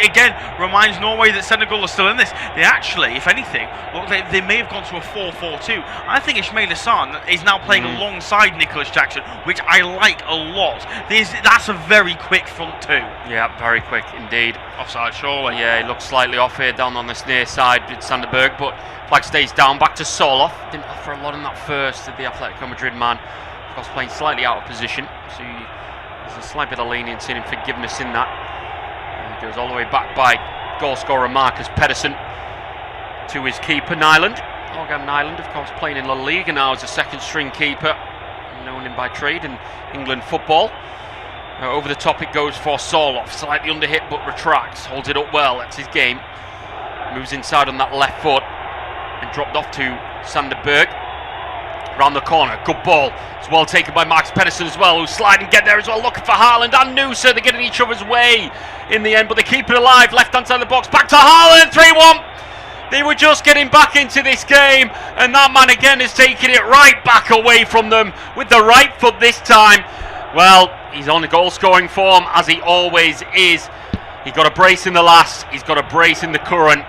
again, reminds Norway that Senegal are still in this. They actually, if anything, look, they may have gone to a 4-4-2. I think Ismail Sarr is now playing alongside Nicholas Jackson, which I like a lot. That's a very quick front two. Yeah, very quick indeed. Offside, surely. Yeah, he looks slightly off here, down on this near side with Sanderberg, but flag stays down. Back to Soloff. Didn't offer a lot in that first, did the Atletico Madrid man. Of course, playing slightly out of position, so there's a slight bit of leniency and forgiveness in that. Goes all the way back by goal scorer Marcus Pedersen to his keeper, Nyland. Organ Nyland, of course, playing in La Liga now as a second string keeper, known him by trade in England football. Over the top it goes for Soloff, slightly under hit but retracts, holds it up well, that's his game. Moves inside on that left foot and dropped off to Sanderberg. Round the corner, good ball. It's well taken by Marcus Pedersen as well, who's sliding, get there as well, looking for Haaland and Noosa. They're getting each other's way in the end, but they keep it alive. Left hand side of the box, back to Haaland, 3-1. They were just getting back into this game, and that man again is taking it right back away from them with the right foot this time. Well, he's on a goal scoring form as he always is. He got a brace in the last, he's got a brace in the current.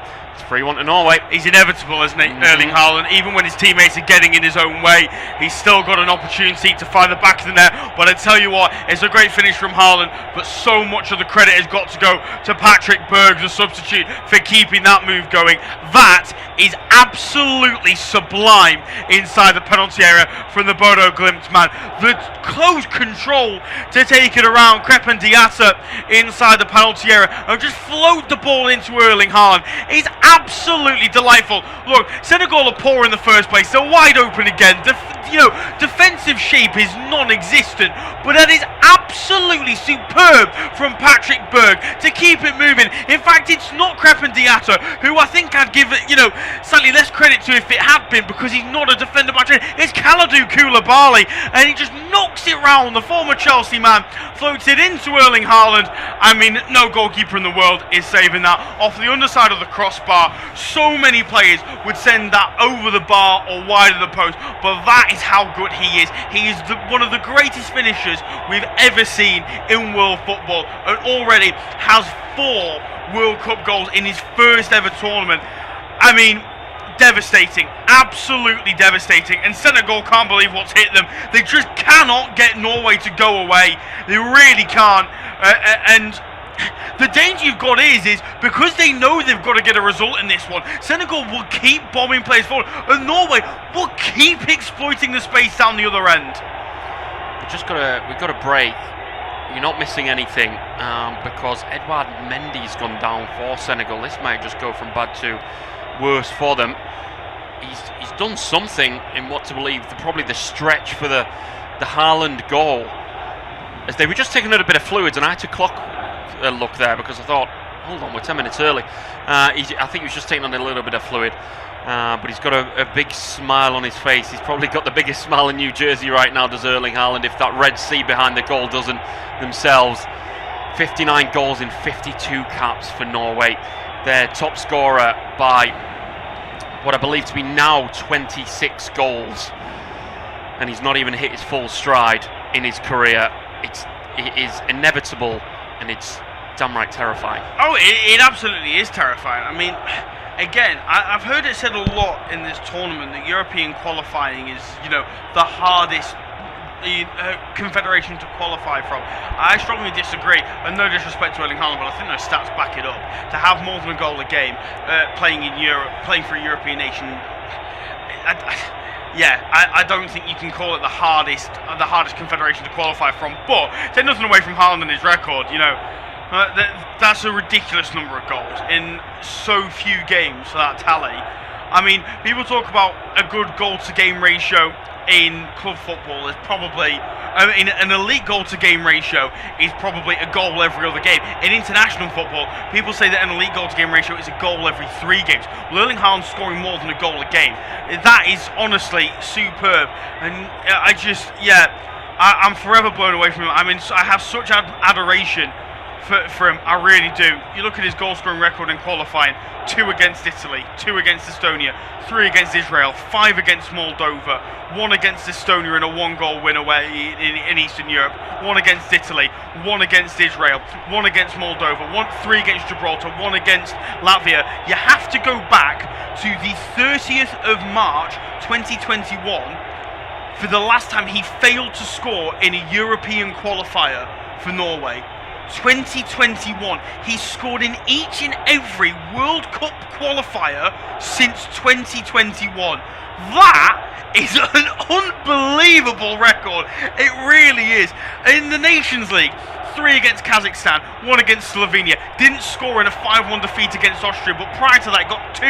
3-1 to Norway. He's inevitable, isn't he, Erling Haaland? Even when his teammates are getting in his own way, he's still got an opportunity to find the back of the net. But I tell you what, it's a great finish from Haaland, but so much of the credit has got to go to Patrick Berg, the substitute, for keeping that move going. That is absolutely sublime inside the penalty area from the Bodo Glimt man. The close control to take it around Crepin Diatta inside the penalty area and just float the ball into Erling Haaland. It's absolutely delightful. Look, Senegal are poor in the first place. They're wide open again. Defensive shape is non-existent, but that is absolutely superb from Patrick Berg to keep it moving. In fact, it's not Crepin Diatta, who I think I'd give it, slightly less credit to if it had been, because he's not a defender by trade. It's Kalidou Koulibaly, and he just knocks it round. The former Chelsea man floats it into Erling Haaland. I mean, no goalkeeper in the world is saving that off the underside of the crossbar. So many players would send that over the bar or wide of the post, but that is how good he is. He is one of the greatest finishers we've ever seen in world football, and already has 4 World Cup goals in his first ever tournament. I mean, devastating, absolutely devastating, and Senegal can't believe what's hit them. They just cannot get Norway to go away. They really can't, and the danger you've got is because they know they've got to get a result in this one, Senegal will keep bombing players forward, and Norway will keep exploiting the space down the other end. We've got to break. You're not missing anything, because Edouard Mendy's gone down for Senegal. This might just go from bad to worse for them. he's done something in what to believe probably the stretch for the Haaland goal, as they were just taking a little bit of fluids, and I had to clock a look there because I thought, hold on, we're 10 minutes early. I think he was just taking on a little bit of fluid, but he's got a big smile on his face. He's probably got the biggest smile in New Jersey right now, does Erling Haaland, if that Red Sea behind the goal doesn't themselves. 59 goals in 52 caps for Norway. Their top scorer by what I believe to be now 26 goals. And he's not even hit his full stride in his career. It is inevitable, and it's damn right terrifying. Oh, it absolutely is terrifying. I mean, again, I've heard it said a lot in this tournament that European qualifying is, the hardest confederation to qualify from. I strongly disagree, and no disrespect to Erling Haaland, but I think those stats back it up. To have more than a goal a game, playing in Europe, playing for a European nation, I don't think you can call it the hardest confederation to qualify from. But take nothing away from Haaland and his record, that's a ridiculous number of goals in so few games for that tally. I mean, people talk about a good goal-to-game ratio in club football is probably, an elite goal-to-game ratio is probably a goal every other game. In international football, people say that an elite goal-to-game ratio is a goal every 3 games. Well, Erling Haaland scoring more than a goal a game, that is honestly superb. And I'm forever blown away from him. I mean, I have such adoration for him, I really do. You look at his goal-scoring record in qualifying: 2 against Italy, 2 against Estonia, 3 against Israel, 5 against Moldova, 1 against Estonia in a 1-goal win away in Eastern Europe, 1 against Italy, 1 against Israel, 1 against Moldova, 3 against Gibraltar, 1 against Latvia. You have to go back to the 30th of March 2021 for the last time he failed to score in a European qualifier for Norway. 2021. He's scored in each and every World Cup qualifier since 2021. That is an unbelievable record. It really is. In the Nations League, 3 against Kazakhstan, 1 against Slovenia. Didn't score in a 5-1 defeat against Austria, but prior to that got 2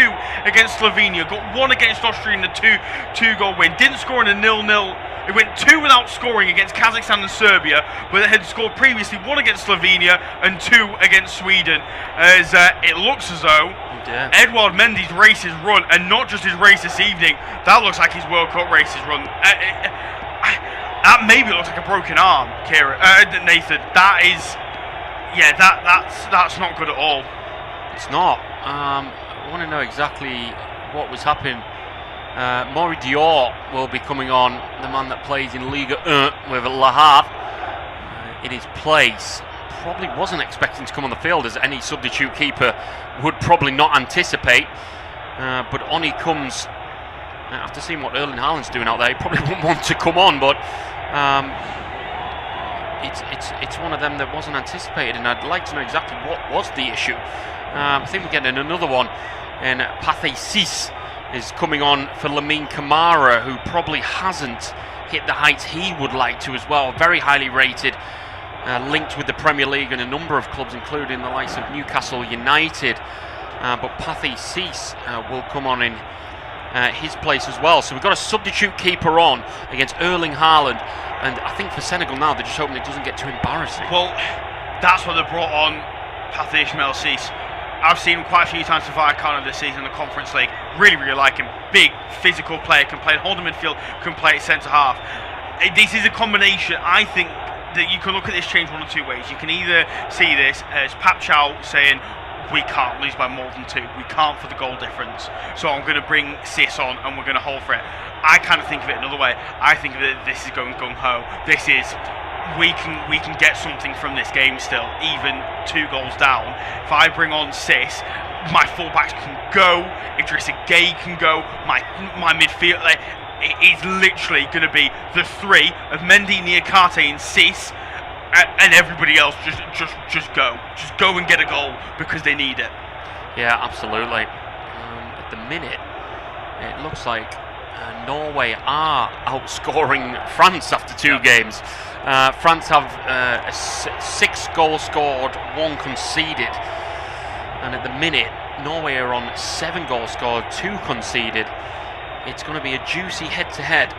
against Slovenia. Got 1 against Austria in the 2-goal win. Didn't score in a 0-0. It went 2 without scoring against Kazakhstan and Serbia, but it had scored previously 1 against Slovenia and 2 against Sweden. As it looks as though Edouard Mendy's race is run, and not just his race this evening. That looks like his World Cup race is run. That maybe looks like a broken arm, Nathan. That is, that's not good at all. It's not. I want to know exactly what was happening. Maury Dior will be coming on, the man that plays in Liga 1 with Le Havre in his place. Probably wasn't expecting to come on the field, as any substitute keeper would probably not anticipate. But on he comes. After seeing what Erling Haaland's doing out there, he probably wouldn't want to come on, but it's one of them that wasn't anticipated, and I'd like to know exactly what was the issue. I think we're getting another one, and Pathé Sis is coming on for Lamine Camara, who probably hasn't hit the heights he would like to as well. Very highly rated, linked with the Premier League and a number of clubs, including the likes of Newcastle United. But Pathé Sis will come on in his place as well. So we've got a substitute keeper on against Erling Haaland, and I think for Senegal now they're just hoping it doesn't get too embarrassing. Well, that's what they brought on Pathé Sis. I've seen him quite a few times for Viacana this season in the Conference League. Really, really like him. Big, physical player, can play hold of midfield, can play at centre half. This is a combination. I think that you can look at this change one of 2 ways. You can either see this as Pap Chow saying, we can't lose by more than 2. We can't for the goal difference. So I'm going to bring Sis on and we're going to hold for it. I kind of think of it another way. I think that this is going gung-ho. This is, we can get something from this game still, even 2 goals down. If I bring on Sis, my fullbacks can go, Idrissa Gueye can go, my midfield, it is literally going to be the 3 of Mendy, Niakate and Sis, and everybody else just go and get a goal because they need it. Yeah, absolutely. At the minute, it looks like Norway are outscoring France after 2 games. France have 6 goals scored, 1 conceded, and at the minute Norway are on 7 goals scored, 2 conceded. it's going to be a juicy head-to-head.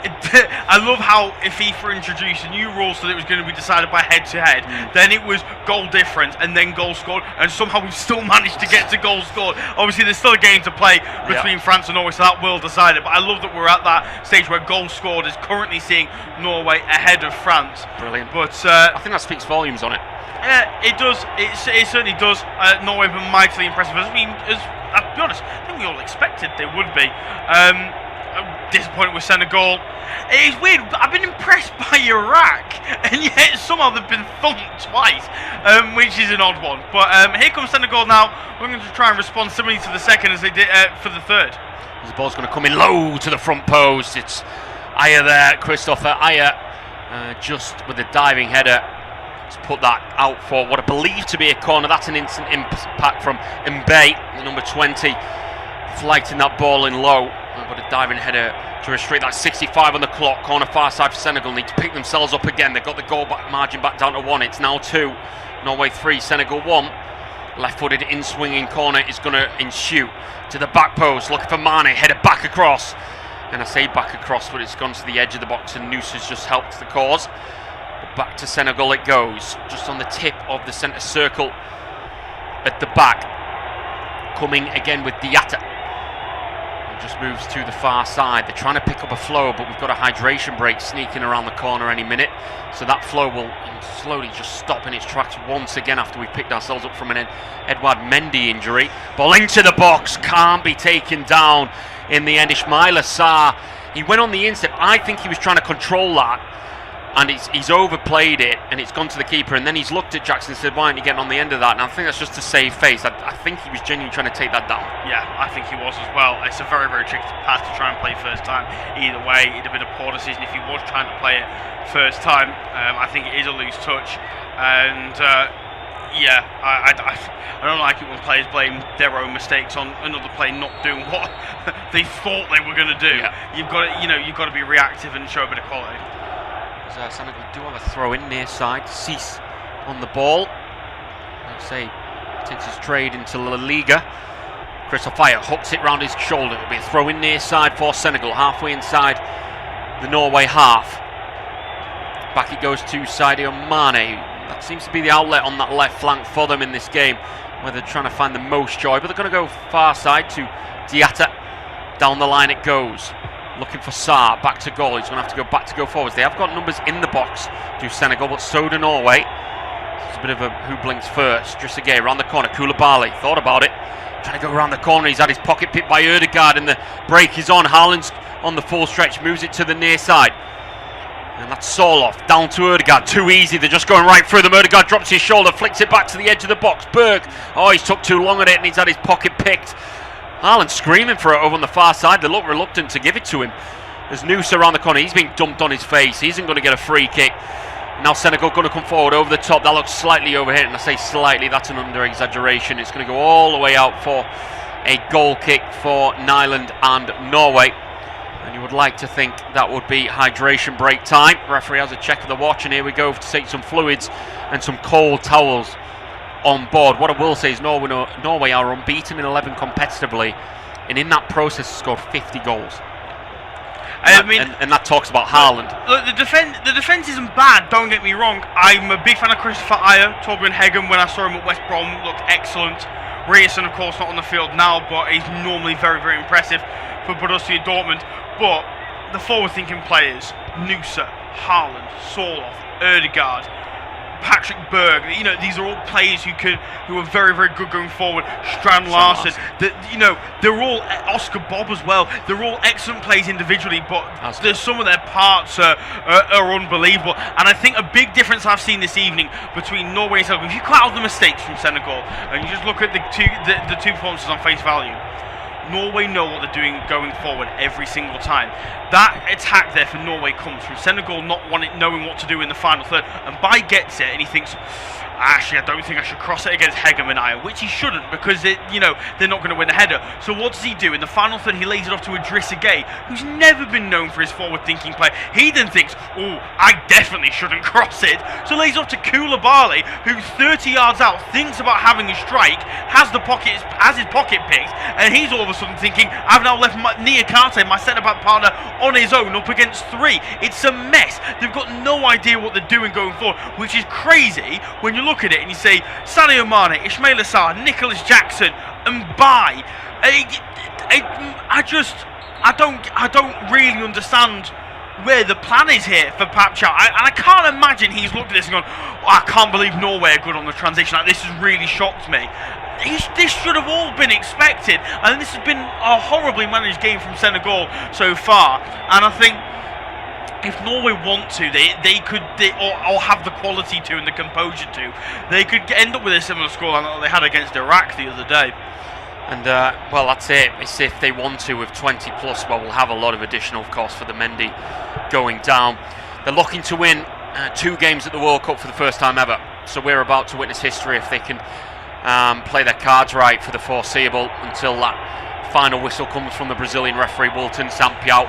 I love how if FIFA introduced a new rule so that it was going to be decided by head-to-head, then it was goal difference and then goal scored, and somehow we've still managed to get to goal scored. Obviously, there's still a game to play between France and Norway, so that will decide it. But I love that we're at that stage where goal scored is currently seeing Norway ahead of France. Brilliant. But I think that speaks volumes on it. It does. It certainly does. Norway have been mightily impressive. I'll be honest, I think we all expected they would be. Disappointed with Senegal. It's weird. I've been impressed by Iraq, and yet somehow they've been thumped twice, which is an odd one. But here comes Senegal now. We're going to try and respond similarly to the second as they did for the third. The ball's going to come in low to the front post. It's Aya there, Christopher Aya, just with a diving header. Let's put that out for what I believe to be a corner. That's an instant impact from Mbaye, the number 20, flighting that ball in low. But a diving header to restrict that. 65 on the clock. Corner far side for Senegal. Need to pick themselves up again. They've got the goal margin back down to 1. It's now 2. Norway 3, Senegal 1. Left-footed in-swinging corner is going to ensue to the back post. Looking for Mane. Header back across. And I say back across, but it's gone to the edge of the box, and Noose has just helped the cause. But back to Senegal it goes. Just on the tip of the centre circle at the back. Coming again with Diatta. Just moves to the far side. They're trying to pick up a flow, but we've got a hydration break sneaking around the corner any minute, so that flow will slowly just stop in its tracks once again after we've picked ourselves up from an Edouard Mendy injury. Ball into the box, can't be taken down in the end. Ismaila Sarr, he went on the instep. I think he was trying to control that, and he's overplayed it, and it's gone to the keeper, and then he's looked at Jackson and said, why aren't you getting on the end of that? And I think that's just to save face. I think he was genuinely trying to take that down. Yeah, I think he was as well. It's a very, very tricky pass to try and play first time. Either way, it'd have been a poor decision if he was trying to play it first time. I think it is a loose touch, and I don't like it when players blame their own mistakes on another player not doing what they thought they were going to do. Yeah. You've got to be reactive and show a bit of quality. Senegal do have a throw in near side. Cease on the ball. Let's say takes his trade into La Liga. Christopher hooks it round his shoulder. It'll be a throw in near side for Senegal, halfway inside the Norway half. Back it goes to Sadio Mane. That seems to be the outlet on that left flank for them in this game, where they're trying to find the most joy. But they're going to go far side to Diatta. Down the line it goes. Looking for Sarr, back to goal. He's going to have to go back to go forwards. They have got numbers in the box to Senegal, but so do Norway. It's a bit of a who blinks first. Drissagay around the corner. Koulibaly thought about it. Trying to go around the corner. He's had his pocket picked by Ødegaard, and the break is on. Haaland's on the full stretch, moves it to the near side. And that's Soloff down to Ødegaard. Too easy. They're just going right through them. Ødegaard drops his shoulder, flicks it back to the edge of the box. Berg. Oh, he's took too long at it, and he's had his pocket picked. Haaland screaming for it over on the far side. They look reluctant to give it to him. There's Noose around the corner. He's being dumped on his face. He isn't going to get a free kick. Now Senegal going to come forward over the top. That looks slightly overhit, and I say slightly, that's an under-exaggeration. It's going to go all the way out for a goal kick for Nyland and Norway. And you would like to think that would be hydration break time. Referee has a check of the watch, and here we go to take some fluids and some cold towels on board. What I will say is Norway are unbeaten in 11 competitively, and in that process scored 50 goals. And that talks about Haaland. Look, the defence isn't bad, don't get me wrong. I'm a big fan of Christopher Aya. Torbjørn Heggen, when I saw him at West Brom, looked excellent. Ryerson, of course, not on the field now, but he's normally very, very impressive for Borussia Dortmund. But the forward-thinking players, Noosa, Haaland, Soloff, Ødegaard, Patrick Berg, these are all players who are very, very good going forward. Strand Larsen, they're all Oscar Bob as well. They're all excellent players individually, but there's some of their parts are unbelievable. And I think a big difference I've seen this evening between Norway and Senegal, if you cut out the mistakes from Senegal and you just look at the two performances on face value, Norway know what they're doing going forward every single time. That attack there for Norway comes from Senegal not knowing what to do in the final third, and Bai gets it and he thinks, Actually, I don't think I should cross it against Hegemonia, which he shouldn't, because they're not going to win a header. So what does he do? In the final third, he lays it off to Idrissa Gueye, who's never been known for his forward-thinking play. He then thinks, oh, I definitely shouldn't cross it. So lays off to Koulibaly, who's 30 yards out, thinks about having a strike, has his pocket picked, and he's all of a sudden thinking, I've now left Niakate, my centre-back partner, on his own up against 3. It's a mess. They've got no idea what they're doing going forward, which is crazy when you look at it and you say Sadio Mane, Ismaila Sarr, Nicholas Jackson, and Bai. I don't really understand where the plan is here for Pap Chow. And I can't imagine he's looked at this and gone, oh, I can't believe Norway are good on the transition. Like, this has really shocked me. This should have all been expected, and this has been a horribly managed game from Senegal so far. And I think if Norway want to, they could or have the quality to and the composure to, they could end up with a similar scoreline that they had against Iraq the other day. And well, that's it. It's if they want to with 20 plus. Well, we'll have a lot of additional costs for the Mendy going down. They're looking to win 2 games at the World Cup for the first time ever. So we're about to witness history if they can play their cards right for the foreseeable until that final whistle comes from the Brazilian referee Wilton Sampaio.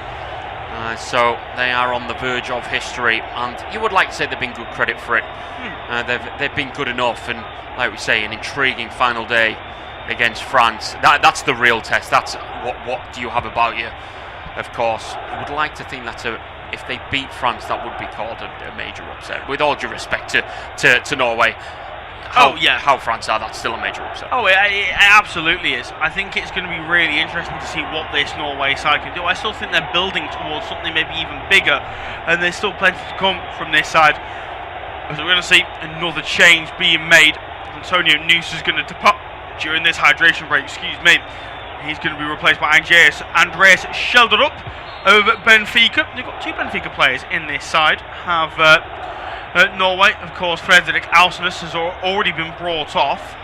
So they are on the verge of history, and you would like to say they've been good credit for it. They've been good enough, and like we say, an intriguing final day against France. That's the real test. That's what do you have about you? Of course, you would like to think that if they beat France, that would be called a major upset. With all due respect to Norway. How France are, that's still a major upset. Oh, it absolutely is. I think it's going to be really interesting to see what this Norway side can do. I still think they're building towards something maybe even bigger, and there's still plenty to come from this side. So we're going to see another change being made. Antonio Nusa is going to depart during this hydration break, He's going to be replaced by Andreas Schelderup over Benfica. They've got 2 Benfica players in this side. Norway, of course, Fredrik Alsnes has already been brought off,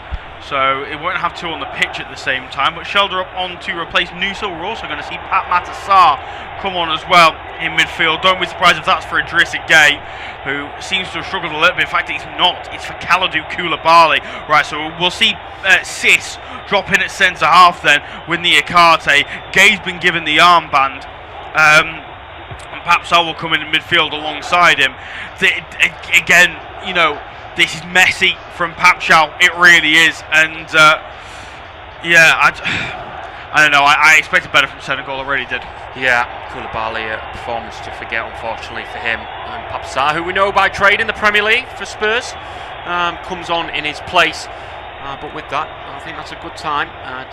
so it won't have 2 on the pitch at the same time. But Schelderup on to replace Nusa. We're also going to see Pat Matassar come on as well in midfield. Don't be surprised if that's for Idrissa Gueye, who seems to have struggled a little bit. In fact, it's not. It's for Kalidou Koulibaly. Right, so we'll see Sis drop in at centre half then with Niakate. Gueye's been given the armband. And Papsal will come in midfield alongside him. Again, this is messy from Papsal. It really is. And, I don't know. I expected better from Senegal. I really did. Yeah, Koulibaly, a performance to forget, unfortunately, for him. And Papsal, who we know by trade in the Premier League for Spurs, comes on in his place. But with that, I think that's a good time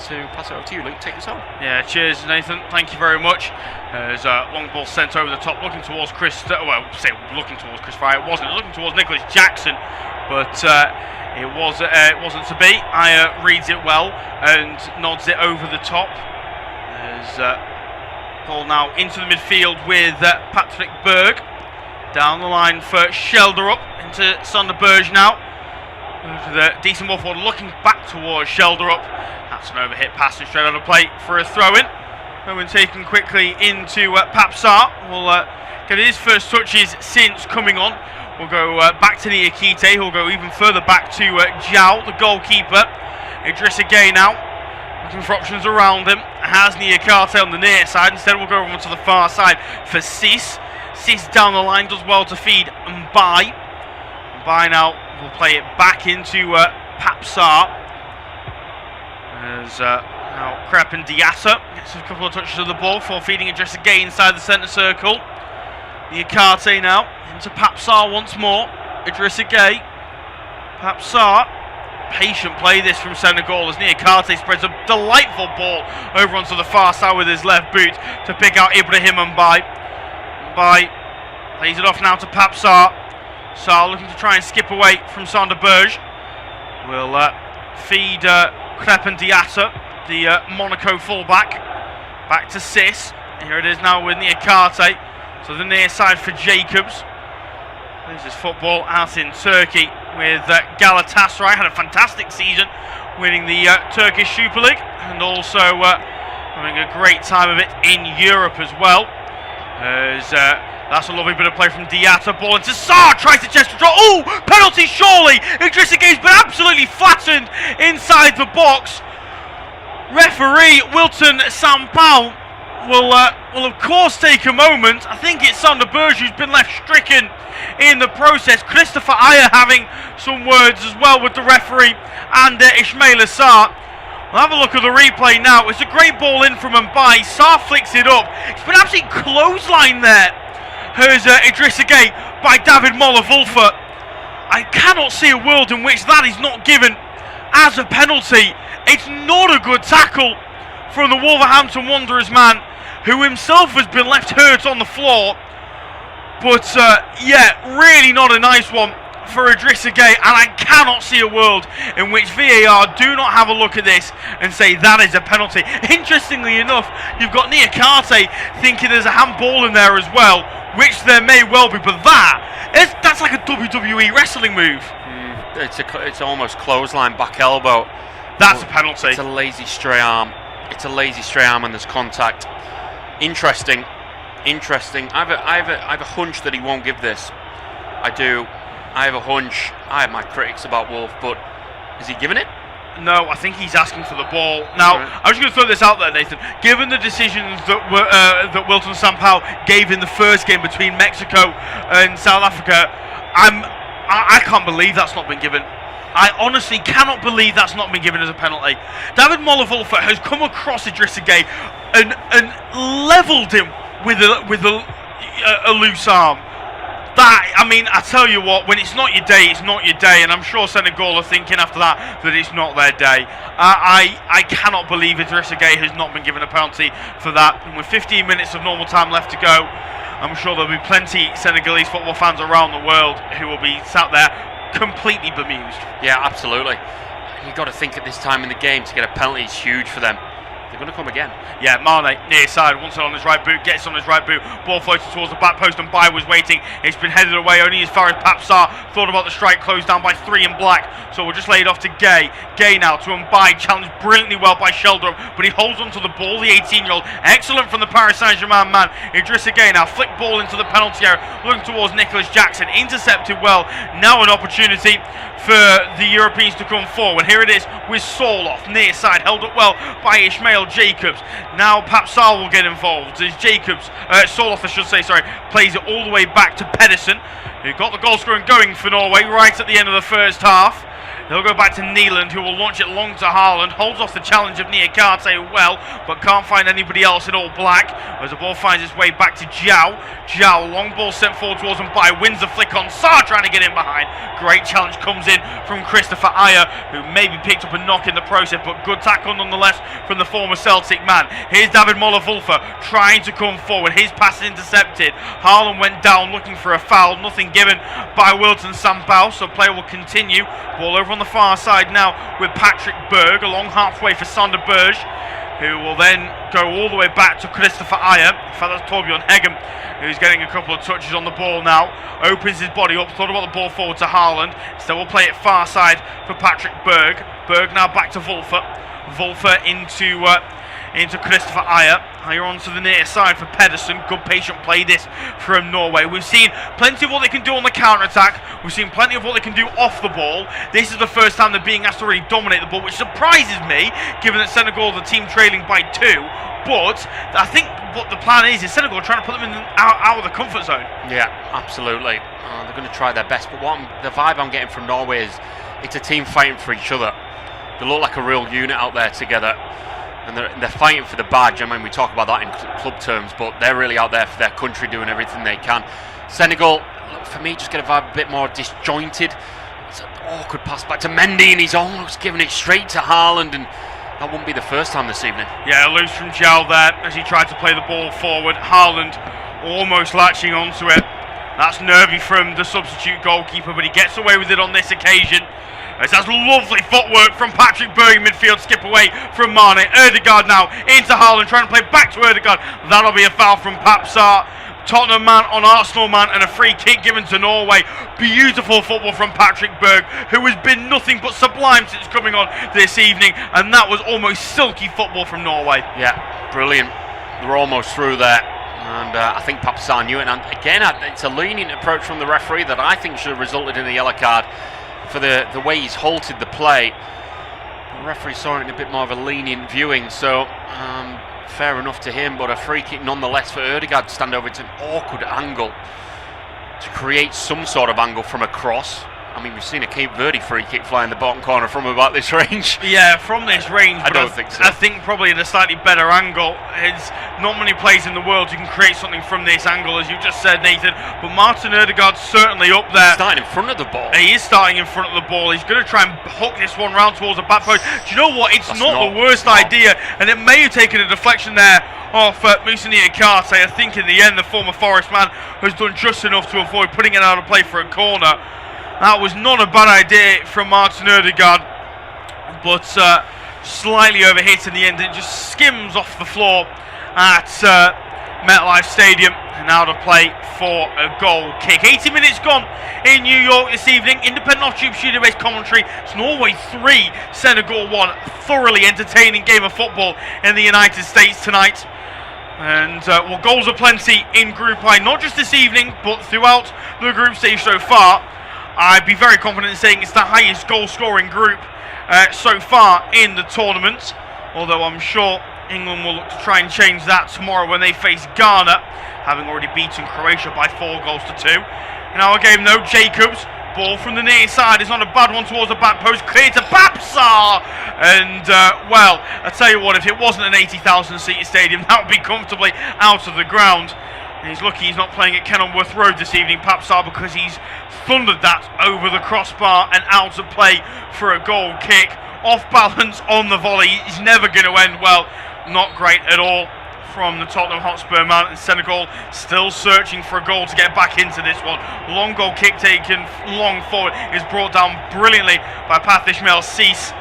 to pass it over to you, Luke. Take us home. Yeah, cheers, Nathan. Thank you very much. There's a long ball sent over the top, looking towards looking towards Chris Fry. It wasn't. Looking towards Nicholas Jackson, but it wasn't to be. Aya reads it well and nods it over the top. There's ball now into the midfield with Patrick Berg. Down the line for Schelderup into Sander Berge now. The decent ball forward, looking back towards Schelderup. That's an overhit pass and straight out of play for a throw-in. And when taken quickly into Papsar, will get his first touches since coming on. We'll go back to Niakate, who'll go even further back to Zhao, the goalkeeper. Idrissa Gueye now, looking for options around him. Has Niakate on the near side. Instead, we'll go over to the far side for Sis. Sis down the line does well to feed Mbai. Mbai now will play it back into Papsar. As now Crepin Diatta gets a couple of touches of the ball before feeding Idrissa Gueye inside the centre circle. Niakate now into Papsar once more. Idrissa Gueye. Papsar. Patient play this from Senegal as Niakate spreads a delightful ball over onto the far side with his left boot to pick out Ibrahim Mbai. Mbai plays it off now to Papsar. Sarr looking to try and skip away from Sander Berge. Will feed Crepin Diatta, the Monaco fullback. Back to Sis. Here it is now with Niakate. So the near side for Jacobs. This is football out in Turkey with Galatasaray. Had a fantastic season winning the Turkish Super League and also having a great time of it in Europe as well. As That's a lovely bit of play from Diatta. Ball into Sarr, tries to chest control. Oh, penalty surely. Idrissa Gueye's been absolutely flattened inside the box. Referee Wilton Sampao will of course take a moment. I think it's Sander Berge who's been left stricken in the process. Christopher Ayer having some words as well with the referee and Ismaila Sarr. We'll have a look at the replay now. It's a great ball in from Mbaye. Sarr flicks it up. It's been absolutely clothesline there. Here's Idrissa Gueye by David Moller-Wulfer. I cannot see a world in which that is not given as a penalty. It's not a good tackle from the Wolverhampton Wanderers man, who himself has been left hurt on the floor. But yeah, really not a nice one for Idrissa Gueye, and I cannot see a world in which VAR do not have a look at this and say that is a penalty. Interestingly enough, you've got Niakate thinking there's a handball in there as well, which there may well be, but that's like a WWE wrestling move. It's almost clothesline back elbow. That's a penalty. It's a lazy stray arm. It's a lazy stray arm and there's contact. Interesting. I have a hunch that he won't give this. I do. I have a hunch. I have my critics about Wolf, but is he giving it? No, I think he's asking for the ball. Now, right. I'm just going to throw this out there, Nathan. Given the decisions that Wilton Sampao gave in the first game between Mexico and South Africa, I can't believe that's not been given. I honestly cannot believe that's not been given as a penalty. David Moller-Wulfer has come across Idrissa Gueye and levelled him with a loose arm. That, I mean, I tell you what, when it's not your day, it's not your day, and I'm sure Senegal are thinking after that it's not their day. I cannot believe Idrissa Gueye has not been given a penalty for that. And with 15 minutes of normal time left to go, I'm sure there'll be plenty Senegalese football fans around the world who will be sat there completely bemused. Yeah, absolutely. You've got to think at this time in the game to get a penalty is huge for them. They're going to come again. Yeah, Mane near side, wants it on his right boot, gets on his right boot, ball floated towards the back post and Mbaye was waiting. It's been headed away only as far as Papsar thought about the strike, closed down by 3 in black. So we'll just lay it off to Gueye. Gueye now to Mbaye, challenged brilliantly well by Sheldon, but he holds onto the ball, the 18-year-old. Excellent from the Paris Saint-Germain man. Idrissa Gueye now, flick ball into the penalty area, looking towards Nicholas Jackson, intercepted well. Now an opportunity for the Europeans to come forward. Here it is with Soloff, near side, held up well by Ishmael Jacobs. Now Papsar will get involved as Soloff I should say, plays it all the way back to Pedersen, who got the goal scoring going for Norway right at the end of the first half. He'll go back to Neeland, who will launch it long to Haaland. Holds off the challenge of Niakate well, but can't find anybody else in all black. As the ball finds its way back to Zhao. Zhao, long ball sent forward towards Mbaye. Wins the flick on Sarr, trying to get in behind. Great challenge comes in from Christopher Ayer, who maybe picked up a knock in the process, but good tackle nonetheless from the former Celtic man. Here's David Moller-Wulfer trying to come forward. His pass is intercepted. Haaland went down looking for a foul. Nothing given by Wilton Sampao, so play will continue. Ball over on the far side now with Patrick Berg, along halfway for Sander Berge, who will then go all the way back to Christopher Ayer. In fact, that's Torbjorn Hegem, who's getting a couple of touches on the ball now. Opens his body up, thought about the ball forward to Haaland. Still will play it far side for Patrick Berg. Berg now back to Wulfer. Wulfer into Christopher Ayer. Ayer onto the near side for Pedersen. Good patient play this from Norway. We've seen plenty of what they can do on the counter-attack. We've seen plenty of what they can do off the ball. This is the first time they're being asked to really dominate the ball, which surprises me, given that Senegal are the team trailing by 2. But I think what the plan is Senegal trying to put them out of the comfort zone. Yeah, absolutely. They're going to try their best. But the vibe I'm getting from Norway is it's a team fighting for each other. They look like a real unit out there together. And they're fighting for the badge. I mean, we talk about that in club terms, but they're really out there for their country, doing everything they can. Senegal, for me, just get a vibe a bit more disjointed. It's an awkward pass back to Mendy, and he's almost giving it straight to Haaland, and that wouldn't be the first time this evening. Yeah, loose from Zhao there as he tried to play the ball forward. Haaland almost latching onto it. That's nervy from the substitute goalkeeper, but he gets away with it on this occasion. That's lovely footwork from Patrick Berg in midfield, skip away from Mane. Ødegaard now into Haaland, trying to play back to Ødegaard. That'll be a foul from Papsar. Tottenham man on Arsenal man, and a free kick given to Norway. Beautiful football from Patrick Berg, who has been nothing but sublime since coming on this evening, and that was almost silky football from Norway. Yeah, brilliant. They're almost through there. And I think Papsar knew it. And again, it's a lenient approach from the referee that I think should have resulted in a yellow card for the way he's halted the play. The referee saw it in a bit more of a lenient viewing, so fair enough to him, but a free kick nonetheless for Ødegaard to stand over. It's an awkward angle to create some sort of angle from a cross. I mean, we've seen a Cape Verde free kick fly in the bottom corner from about this range. Yeah, from this range. I don't think so. I think probably in a slightly better angle. It's not many players in the world who can create something from this angle, as you just said, Nathan. But Martin Ødegaard's certainly up there. He's starting in front of the ball. He is starting in front of the ball. He's going to try and hook this one round towards the back post. Do you know what? It's not the worst idea, and it may have taken a deflection there off Moussa Niakate. I think in the end, the former Forest man has done just enough to avoid putting it out of play for a corner. That was not a bad idea from Martin Ødegaard, but slightly overhit in the end. It just skims off the floor at MetLife Stadium and out of play for a goal kick. 80 minutes gone in New York this evening. Independent off-tube studio-based commentary. It's Norway 3, Senegal 1. Thoroughly entertaining game of football in the United States tonight. And well, goals are plenty in Group I, not just this evening, but throughout the group stage so far. I'd be very confident in saying it's the highest goal-scoring group so far in the tournament. Although I'm sure England will look to try and change that tomorrow when they face Ghana, having already beaten Croatia by 4 goals to 2. In our game, though, Jacobs, ball from the near side is not a bad one towards the back post, clear to Papsar. And well, I tell you what, if it wasn't an 80,000-seater stadium, that would be comfortably out of the ground. And he's lucky he's not playing at Kenilworth Road this evening, Papsar, because he's thundered that over the crossbar and out of play for a goal kick. Off balance on the volley. He's never going to end well. Not great at all from the Tottenham Hotspur man. And Senegal still searching for a goal to get back into this one. Long goal kick taken long forward is brought down brilliantly by Path Ismail Cease,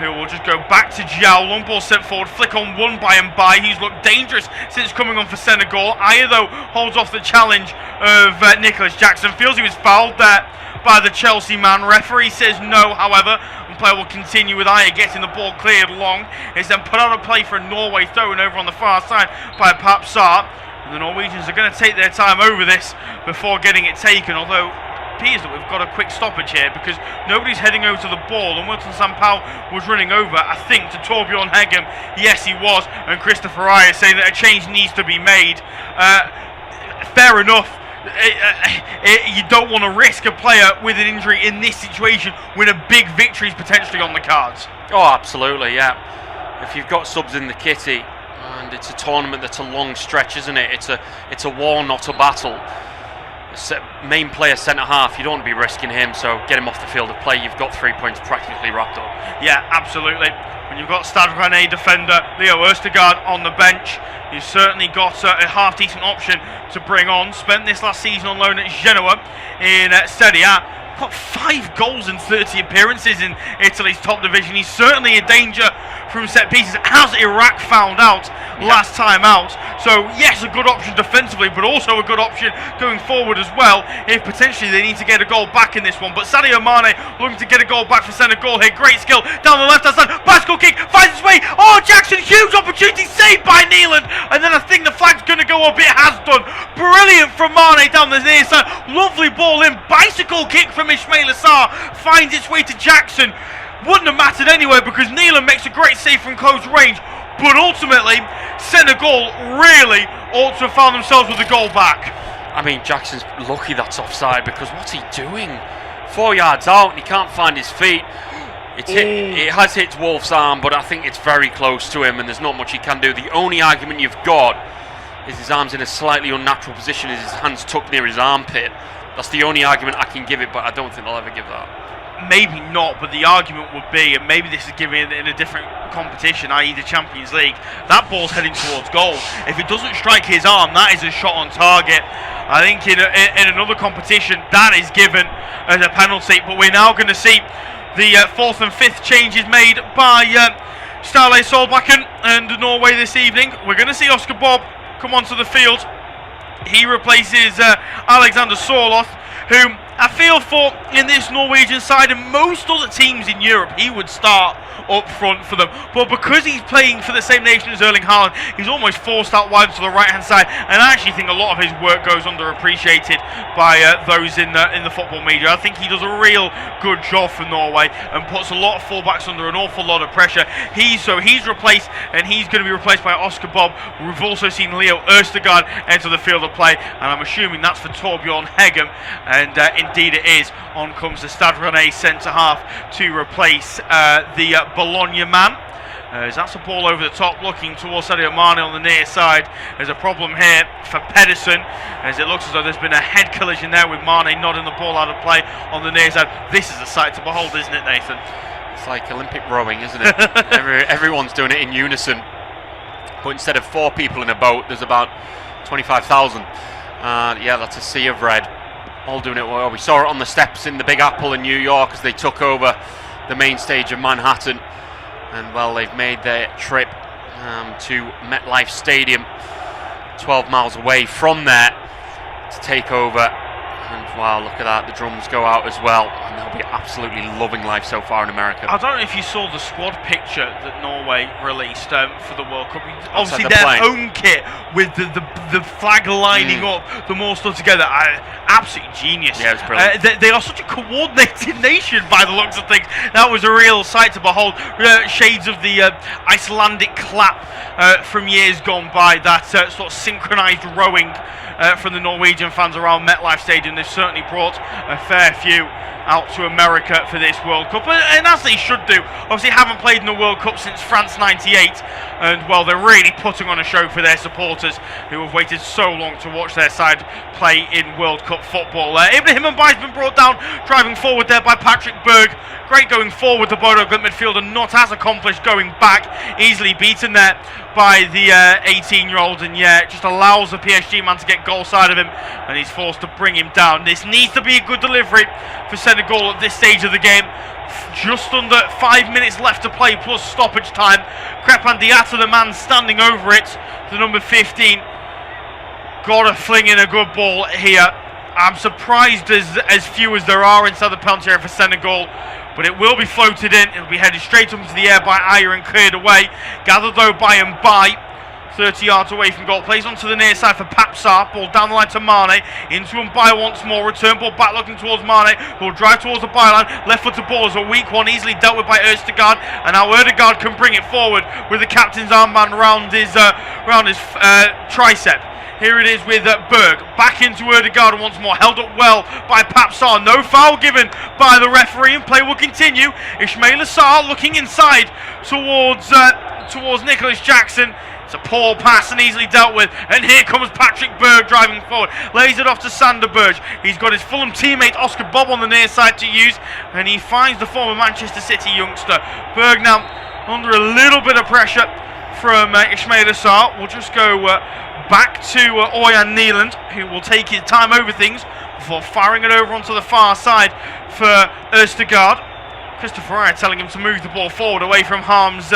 who will just go back to Diao. Long ball sent forward, flick on one by Mbaye. He's looked dangerous since coming on for Senegal. Aya, though, holds off the challenge of Nicholas Jackson. Feels he was fouled there by the Chelsea man. Referee says no, however. And play will continue with Aya getting the ball cleared long. It's then put out of play for a Norway throw-in over on the far side by Papsar. And the Norwegians are going to take their time over this before getting it taken, although appears that we've got a quick stoppage here because nobody's heading over to the ball, and Wilton Sampaio was running over, I think, to Torbjorn Hegem. Yes, he was, and Christopher Aya saying that a change needs to be made. Fair enough. You don't want to risk a player with an injury in this situation when a big victory is potentially on the cards. Oh, absolutely, yeah. If you've got subs in the kitty, and it's a tournament that's a long stretch, isn't it? It's a war, not a battle. Main player centre-half, you don't want to be risking him, so get him off the field of play. You've got 3 points practically wrapped up. Yeah, absolutely. When you've got Stade Rennais defender Leo Ødegaard on the bench, you've certainly got a half-decent option to bring on. Spent this last season on loan at Genoa in Serie A. Got 5 goals in 30 appearances in Italy's top division. He's certainly a danger from set pieces, as Iraq found out last time out. So yes, a good option defensively, but also a good option going forward as well, if potentially they need to get a goal back in this one. But Sadio Mane looking to get a goal back for Senegal here. Great skill down the left hand side. Bicycle kick finds its way. Oh, Jackson, huge opportunity saved by Neeland. And then I think the flag's going to go up. It has done. Brilliant from Mane down the near side. Lovely ball in. Bicycle kick from Ismail Assar finds its way to Jackson. Wouldn't have mattered anyway because Neeland makes a great save from close range. But ultimately, Senegal really ought to have found themselves with a goal back. I mean, Jackson's lucky that's offside because what's he doing? 4 yards out and he can't find his feet. It has hit Wolf's arm, but I think it's very close to him and there's not much he can do. The only argument you've got is his arm's in a slightly unnatural position, is his hands tucked near his armpit. That's the only argument I can give it, but I don't think they'll ever give that. Maybe not, but the argument would be, and maybe this is given in a different competition, i.e. the Champions League, that ball's heading towards goal. If it doesn't strike his arm, that is a shot on target. I think in another competition, that is given as a penalty, but we're now going to see the 4th and 5th changes made by Ståle Solbakken and Norway this evening. We're going to see Oscar Bob come onto the field. He replaces Alexander Sorloth, who I feel for in this Norwegian side, and most other teams in Europe, he would start up front for them. But because he's playing for the same nation as Erling Haaland, he's almost forced out wide to the right-hand side. And I actually think a lot of his work goes underappreciated by those in the football media. I think he does a real good job for Norway and puts a lot of fullbacks under an awful lot of pressure. He's replaced, and he's going to be replaced by Oscar Bob. We've also seen Leo Østegård enter the field of play, and I'm assuming that's for Torbjørn Heggem, and indeed it is. On comes the Stade Rennais centre-half to replace the Bologna man. As that's a ball over the top looking towards Sadio Mane on the near side. There's a problem here for Pedersen, as it looks as though there's been a head collision there with Mane nodding the ball out of play on the near side. This is a sight to behold, isn't it, Nathan? It's like Olympic rowing, isn't it? Everyone's doing it in unison. But instead of 4 people in a boat, there's about 25,000. Yeah, that's a sea of red. All doing it well. We saw it on the steps in the Big Apple in New York as they took over the main stage of Manhattan. And well, they've made their trip to MetLife Stadium, 12 miles away from there, to take over. And wow, look at that, the drums go out as well, and they'll be absolutely loving life so far in America. I don't know if you saw the squad picture that Norway released for the World Cup. Obviously their home kit with the flag lining up, them all stood together. Absolutely genius. Yeah, it was brilliant. They are such a coordinated nation by the looks of things. That was a real sight to behold. Shades of the Icelandic clap from years gone by, that sort of synchronised rowing from the Norwegian fans around MetLife Stadium. They've certainly brought a fair few out to America for this World Cup, and as they should do. Obviously haven't played in the World Cup since France '98, and well, they're really putting on a show for their supporters who have waited so long to watch their side play in World Cup football. Ibrahim Mbaye's been brought down, driving forward there by Patrick Berg. Great going forward, the Bodo Glimt midfielder, not as accomplished going back, easily beaten there by the 18-year-old, and yeah, just allows the PSG man to get goal side of him, and he's forced to bring him down. This needs to be a good delivery for Senegal at this stage of the game. Just under 5 minutes left to play plus stoppage time. Crépin Diatta, the man standing over it, the number 15, got to fling in a good ball here. I'm surprised as few as there are inside the penalty area for Senegal, but it will be floated in. It'll be headed straight up into the air by Ayer and cleared away. Gathered though by Mbaye, 30 yards away from goal. Plays onto the near side for Papsar. Ball down the line to Mane. Into Mbaye once more. Return ball back looking towards Mane. Will drive towards the byline. Left footed ball is a weak one. Easily dealt with by Østegård. And now Ødegaard can bring it forward with the captain's armband round his tricep. Here it is with Berg. Back into Ødegaard once more. Held up well by Papsar. No foul given by the referee, and play will continue. Ismail Assar looking inside towards Nicholas Jackson. It's a poor pass and easily dealt with. And here comes Patrick Berg driving forward. Lays it off to Sander Berge. He's got his Fulham teammate Oscar Bob on the near side to use. And he finds the former Manchester City youngster. Berg now under a little bit of pressure from Ismail Assar. We'll just go back to Ørjan Nyland, who will take his time over things before firing it over onto the far side for Østegård. Christopher Ayer telling him to move the ball forward away from harm's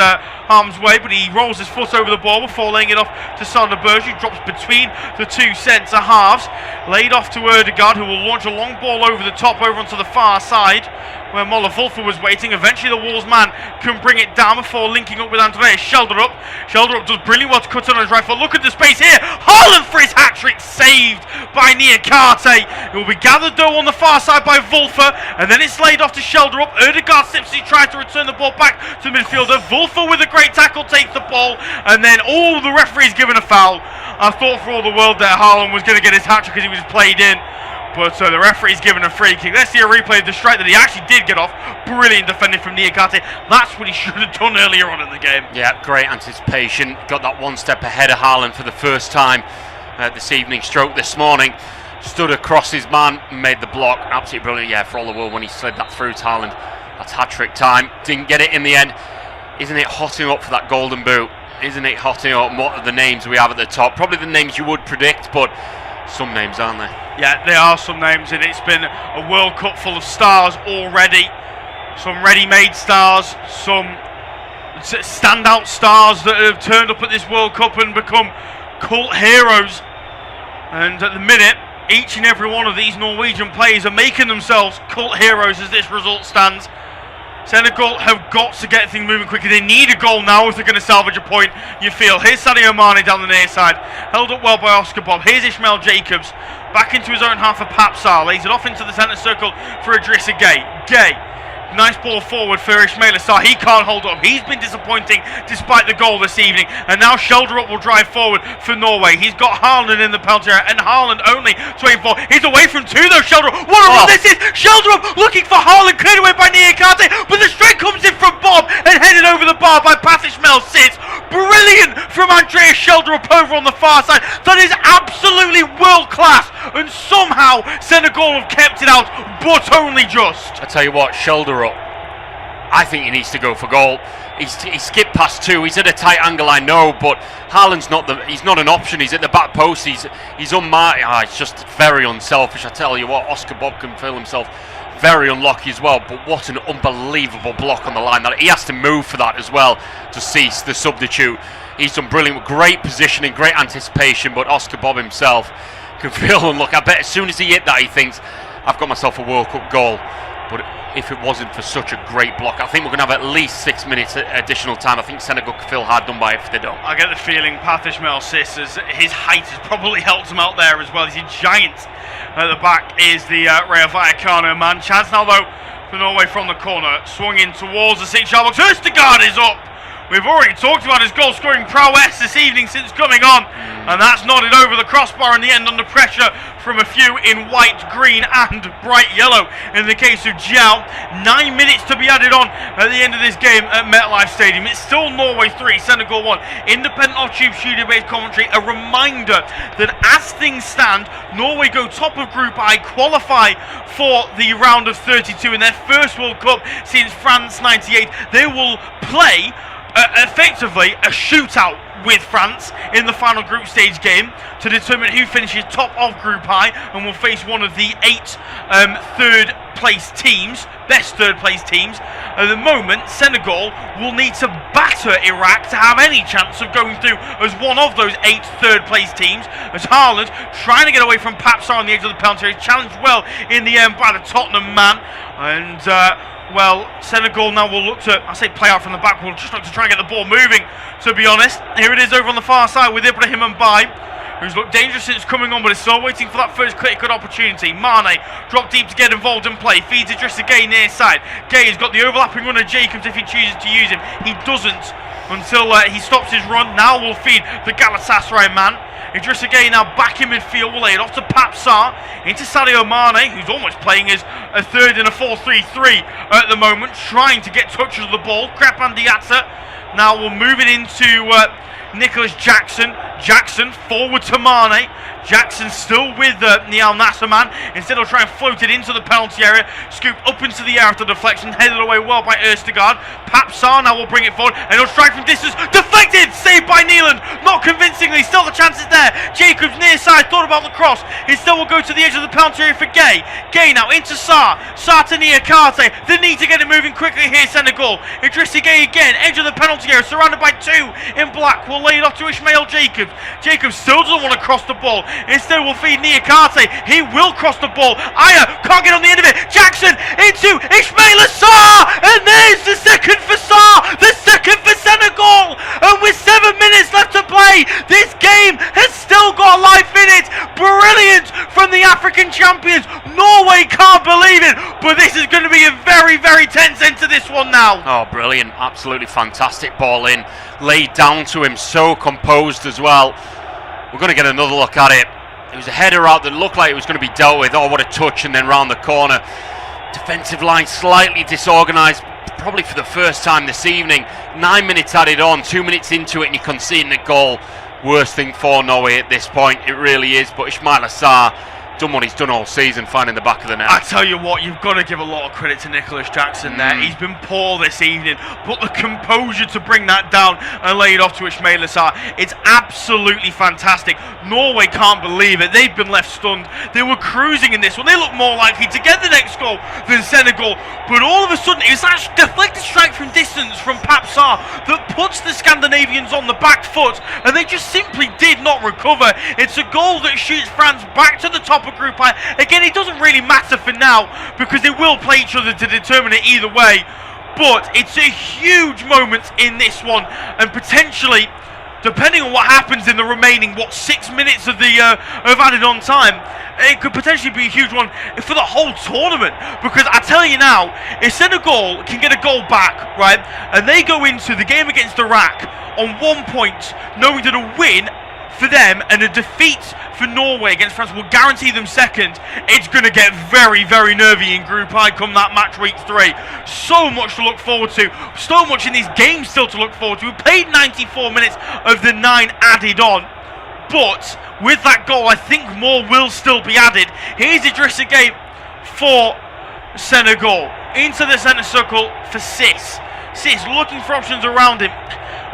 way, but he rolls his foot over the ball before laying it off to Sander Berge, who drops between the two centre halves. Laid off to Ødegaard, who will launch a long ball over the top over onto the far side, where Moller Wolfer was waiting. Eventually the Wolves man can bring it down before linking up with Andreas Schelderup. Schelderup does brilliant well to cut on his right foot. Look at the space here. Haaland for his hat-trick, saved by Niakate. It will be gathered though on the far side by Wolfer, and then it's laid off to Schelderup. Ødegaard slips, he tries to return the ball back to the midfielder. Wolfer with a great tackle takes the ball, and then the referee's given a foul. I thought for all the world that Haaland was going to get his hat-trick because he was played in. But the referee's given a free kick. Let's see a replay of the strike that he actually did get off. Brilliant defending from Niakate. That's what he should have done earlier on in the game. Yeah, great anticipation. Got that one step ahead of Haaland for the first time this evening, stroke this morning. Stood across his man, made the block. Absolutely brilliant, yeah, for all the world when he slid that through to Haaland. That's hat-trick time. Didn't get it in the end. Isn't it hotting up for that golden boot? Isn't it hotting up? What are the names we have at the top? Probably the names you would predict, but some names, aren't they? Yeah, there are some names, and it's been a World Cup full of stars already. Some ready-made stars, some standout stars that have turned up at this World Cup and become cult heroes. And at the minute, Each and every one of these Norwegian players are making themselves cult heroes as this result stands. Senegal have got to get things moving quickly. They need a goal now if they're going to salvage a point, you feel. Here's Sadio Mane down the near side, held up well by Oscar Bob. Here's Ishmael Jacobs, back into his own half of Papsar, lays it off into the centre circle for Idrissa Gueye. Gueye, nice ball forward for Ismail Assar. He can't hold up. He's been disappointing despite the goal this evening. And now Schjelderup will drive forward for Norway. He's got Haaland in the penalty area, and Haaland only to aim for. He's away from two though, Schjelderup. What a run this is! Schjelderup looking for Haaland, cleared away by Niakate, but the strike comes in from Bob and headed over the bar by Ismail Sk. Brilliant from Andreas Schjelderup over on the far side. That is absolutely world class, and somehow Senegal have kept it out, but only just. I tell you what, Schjelderup, I think he needs to go for goal. He skipped past two. He's at a tight angle, I know, but Haaland's he's not an option. He's at the back post. He's unmarked. It's just very unselfish. I tell you what, Oscar Bob can feel himself very unlucky as well. But what an unbelievable block on the line. That he has to move for that as well to cease the substitute. He's done brilliant, great positioning, great anticipation. But Oscar Bob himself can feel unlucky. I bet as soon as he hit that, he thinks, I've got myself a World Cup goal. But if it wasn't for such a great block, I think we're going to have at least 6 minutes additional time. I think Senegal could feel hard done by if they don't. I get the feeling Ismail Sk, his height has probably helped him out there as well. He's a giant. At the back is the Rayo Vallecano man. Chance now though for Norway from the corner. Swung in towards the 6-yard box. Østegård is up. We've already talked about his goal-scoring prowess this evening since coming on, and that's nodded over the crossbar in the end under pressure from a few in white, green and bright yellow in the case of Giao. 9 minutes to be added on at the end of this game at MetLife Stadium. It's still Norway 3, Senegal 1. Independent off-tube studio-based commentary. A reminder that as things stand, Norway go top of Group I, qualify for the round of 32 in their first World Cup since France 98. They will play effectively a shootout with France in the final group stage game to determine who finishes top of Group I, and will face one of the 8 third place teams, best third place teams. At the moment, Senegal will need to batter Iraq to have any chance of going through as one of those 8 third place teams, as Haaland trying to get away from Papsar on the edge of the penalty area, challenged well in the end by the Tottenham man, and well, Senegal now will look to, I say play out from the back, we'll just look to try and get the ball moving, to be honest. Here it is over on the far side with Ibrahim Mbaye, who's looked dangerous since coming on, but is still waiting for that first clear-cut opportunity. Mane, drop deep to get involved in play, feeds Idrissa Gueye near side. Gueye has got the overlapping run of Jacobs if he chooses to use him. He doesn't until he stops his run. Now will feed the Galatasaray man. Idrissa Gueye now back in midfield, will lay it off to Papsar, into Sadio Mane, who's almost playing as a third in a 4-3-3 at the moment, trying to get touches of the ball. Crépin Diatta now will move it into Nicholas Jackson. Jackson forward to Mane. Jackson still with Niall Nasserman. Instead of trying to float it into the penalty area, scooped up into the air after deflection, headed away well by Østegård. Papsar now will bring it forward, and he'll strike from distance. Deflected! Saved by Neeland. Not convincingly. Still the chance is there. Jacobs near side, thought about the cross. He still will go to the edge of the penalty area for Gueye. Gueye now into Sarr. Sarr to Niakate. The need to get it moving quickly here, Senegal. Idrissa Gueye again, edge of the penalty area, surrounded by 2 in black. Will lay it off to Ishmael Jacobs. Jacobs still doesn't want to cross the ball. Instead will feed Niakate. He will cross the ball. Aya can't get on the end of it. Jackson into Ismail Assar, and there's the second for Sarr, the second for Senegal. And with 7 minutes left to play, this game has still got life in it. Brilliant from the African champions. Norway can't believe it, but this is going to be a very, very tense end to this one now. Oh, brilliant. Absolutely fantastic ball in. Laid down to him, so composed as well. We're going to get another look at it. It was a header out that looked like it was going to be dealt with. Oh, what a touch, and then round the corner. Defensive line slightly disorganised, probably for the first time this evening. 9 minutes added on, 2 minutes into it, and you're conceding a goal. Worst thing for Norway at this point, it really is. But Ismail Assar done what he's done all season, finding the back of the net. I tell you what, you've got to give a lot of credit to Nicholas Jackson there. He's been poor this evening, but the composure to bring that down and lay it off to Ismail Assar, it's absolutely fantastic. Norway can't believe it. They've been left stunned. They were cruising in this one. They look more likely to get the next goal than Senegal, but all of a sudden it's that deflected strike from distance from Papsar that puts the Scandinavians on the back foot, and they just simply did not recover. It's a goal that shoots France back to the top of Group I. Again, it doesn't really matter for now because they will play each other to determine it either way. But it's a huge moment in this one, and potentially, depending on what happens in the remaining 6 minutes of the of added on time, it could potentially be a huge one for the whole tournament. Because I tell you now, if Senegal can get a goal back, right, and they go into the game against Iraq on 1 point, knowing that a win for them and a defeat for Norway against France will guarantee them second, it's going to get very, very nervy in Group I come that match week 3. So much to look forward to, so much in these games still to look forward to. We played 94 minutes of the 9 added on, but with that goal I think more will still be added. Here's Idrissa Gueye for Senegal, into the centre circle for Sis. Sis looking for options around him.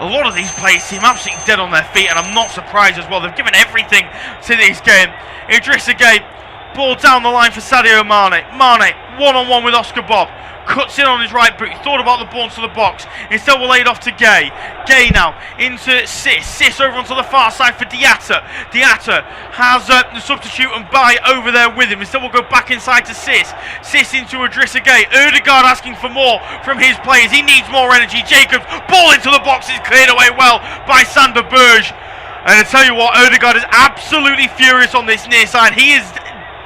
A lot of these players seem absolutely dead on their feet, and I'm not surprised as well. They've given everything to this game. Idrissa Gueye, ball down the line for Sadio Mane. Mane, one-on-one with Oscar Bob. Cuts in on his right boot. He thought about the ball into the box. Instead, we'll lay it off to Gueye. Gueye now into Sis. Sis over onto the far side for Diatta. Diatta has the substitute and Baye over there with him. Instead, we'll go back inside to Sis. Sis into Idrissa Gueye. Ødegaard asking for more from his players. He needs more energy. Jacobs, ball into the box is cleared away well by Sander Berge. And I tell you what, Ødegaard is absolutely furious on this near side. He is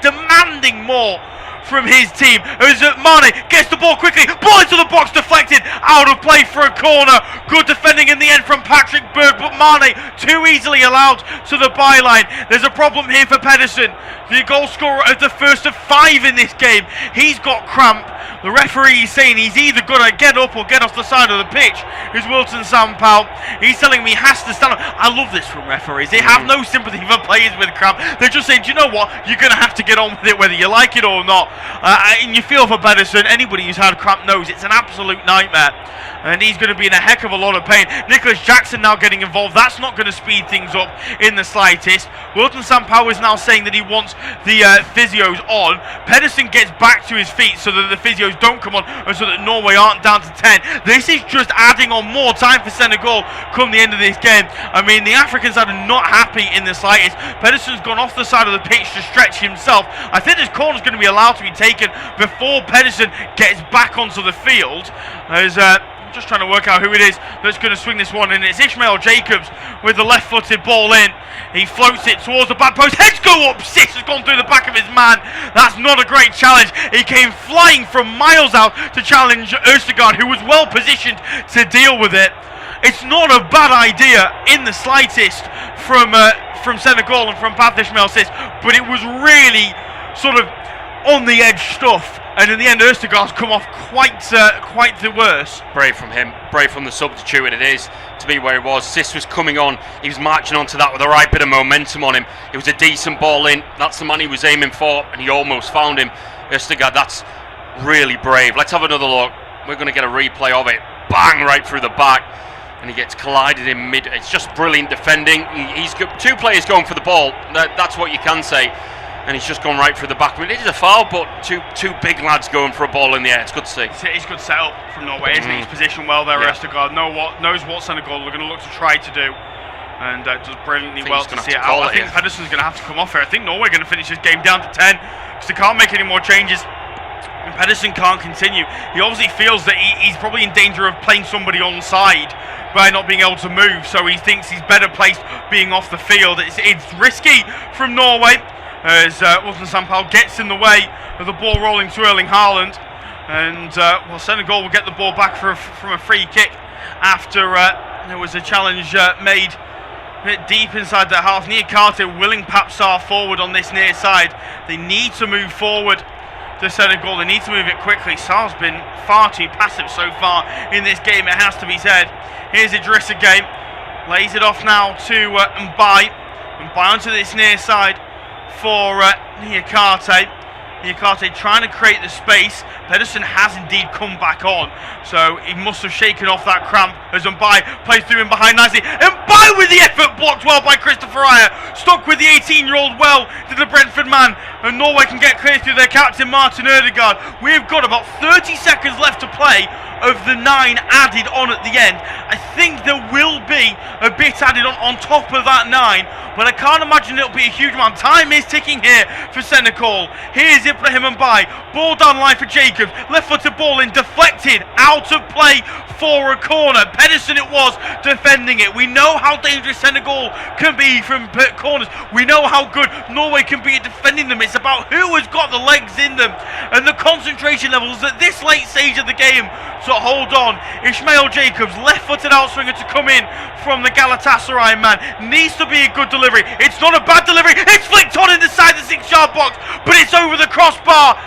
demanding more from his team. As Mane gets the ball quickly, ball into the box, deflected, out of play for a corner. Good defending in the end from Patrick Berg, but Mane too easily allowed to the byline. There's a problem here for Pedersen, the goal scorer of the first of 5 in this game. He's got cramp. The referee is saying he's either got to get up or get off the side of the pitch. It's Wilton Sampaio. He's telling me he has to stand up. I love this from referees. They have no sympathy for players with cramp. They're just saying, do you know what? You're going to have to get on with it whether you like it or not. And you feel for Pedersen. Anybody who's had cramp knows it's an absolute nightmare. And he's going to be in a heck of a lot of pain. Nicholas Jackson now getting involved. That's not going to speed things up in the slightest. Wilton Sampaio is now saying that he wants the physios on. Pedersen gets back to his feet so that the physios don't come on, and so that Norway aren't down to 10. This is just adding on more time for Senegal come the end of this game. I mean, the African side are not happy in the slightest. Pedersen's gone off the side of the pitch to stretch himself. I think this corner's going to be allowed to be taken before Pedersen gets back onto the field. As I'm just trying to work out who it is that's going to swing this one in. It's Ishmael Jacobs with the left-footed ball in. He floats it towards the back post. Heads go up. Sis has gone through the back of his man. That's not a great challenge. He came flying from miles out to challenge Ødegaard, who was well positioned to deal with it. It's not a bad idea in the slightest from Senegal and from Path Ishmael Sis, but it was really sort of on the edge stuff. And in the end, Ødegaard's come off quite the worse. Brave from him, brave from the substitute, and it is to be where he was. Sis was coming on, he was marching onto that with the right bit of momentum on him. It was a decent ball in, that's the man he was aiming for, and he almost found him. Ødegaard, that's really brave. Let's have another look. We're going to get a replay of it. Bang, right through the back, and he gets collided in mid. It's just brilliant defending. He's got 2 players going for the ball, that's what you can say. And he's just gone right through the back. I mean, it is a foul, but two big lads going for a ball in the air. It's good to see. It's good setup from Norway, isn't it? He's positioned well there. Ødegaard knows what Senegal are going to look to try to do, and does brilliantly well to see it out. I think Pedersen's going to have to come off here. I think Norway are going to finish this game down to 10 because they can't make any more changes. And Pedersen can't continue. He obviously feels that he's probably in danger of playing somebody onside by not being able to move, so he thinks he's better placed being off the field. It's risky from Norway, as Wilton Sampaio gets in the way of the ball rolling to Erling Haaland, and Senegal will get the ball back from a free kick after there was a challenge made deep inside their half. Niakate willing Papsar forward on this near side. They need to move forward to Senegal. They need to move it quickly. Sar's been far too passive so far in this game, it has to be said. Here's Idrissa Gueye, lays it off now to Baye onto this near side for Niakate. Niakate trying to create the space. Pedersen has indeed come back on, so he must have shaken off that cramp as Mbai plays through in behind nicely. Mbai with the effort, blocked well by Christopher Ayer. Stuck with the 18-year-old well to the Brentford man, and Norway can get clear through their captain Martin Ødegaard. We've got about 30 seconds left to play of the 9 added on at the end. I think there will be a bit added on top of that 9, but I can't imagine it'll be a huge amount. Time is ticking here for Senegal. Here's Ibrahim Mbai, ball down line for Jacobs, left-footed ball in, deflected, out of play for a corner. Pedersen it was defending it. We know how dangerous Senegal can be from corners. We know how good Norway can be at defending them. It's about who has got the legs in them and the concentration levels at this late stage of the game. So hold on, Ismail Jacobs, left-footed outswinger to come in from the Galatasaray man. Needs to be a good delivery. It's not a bad delivery. It's flicked on inside the 6-yard box, but it's over the crossbar.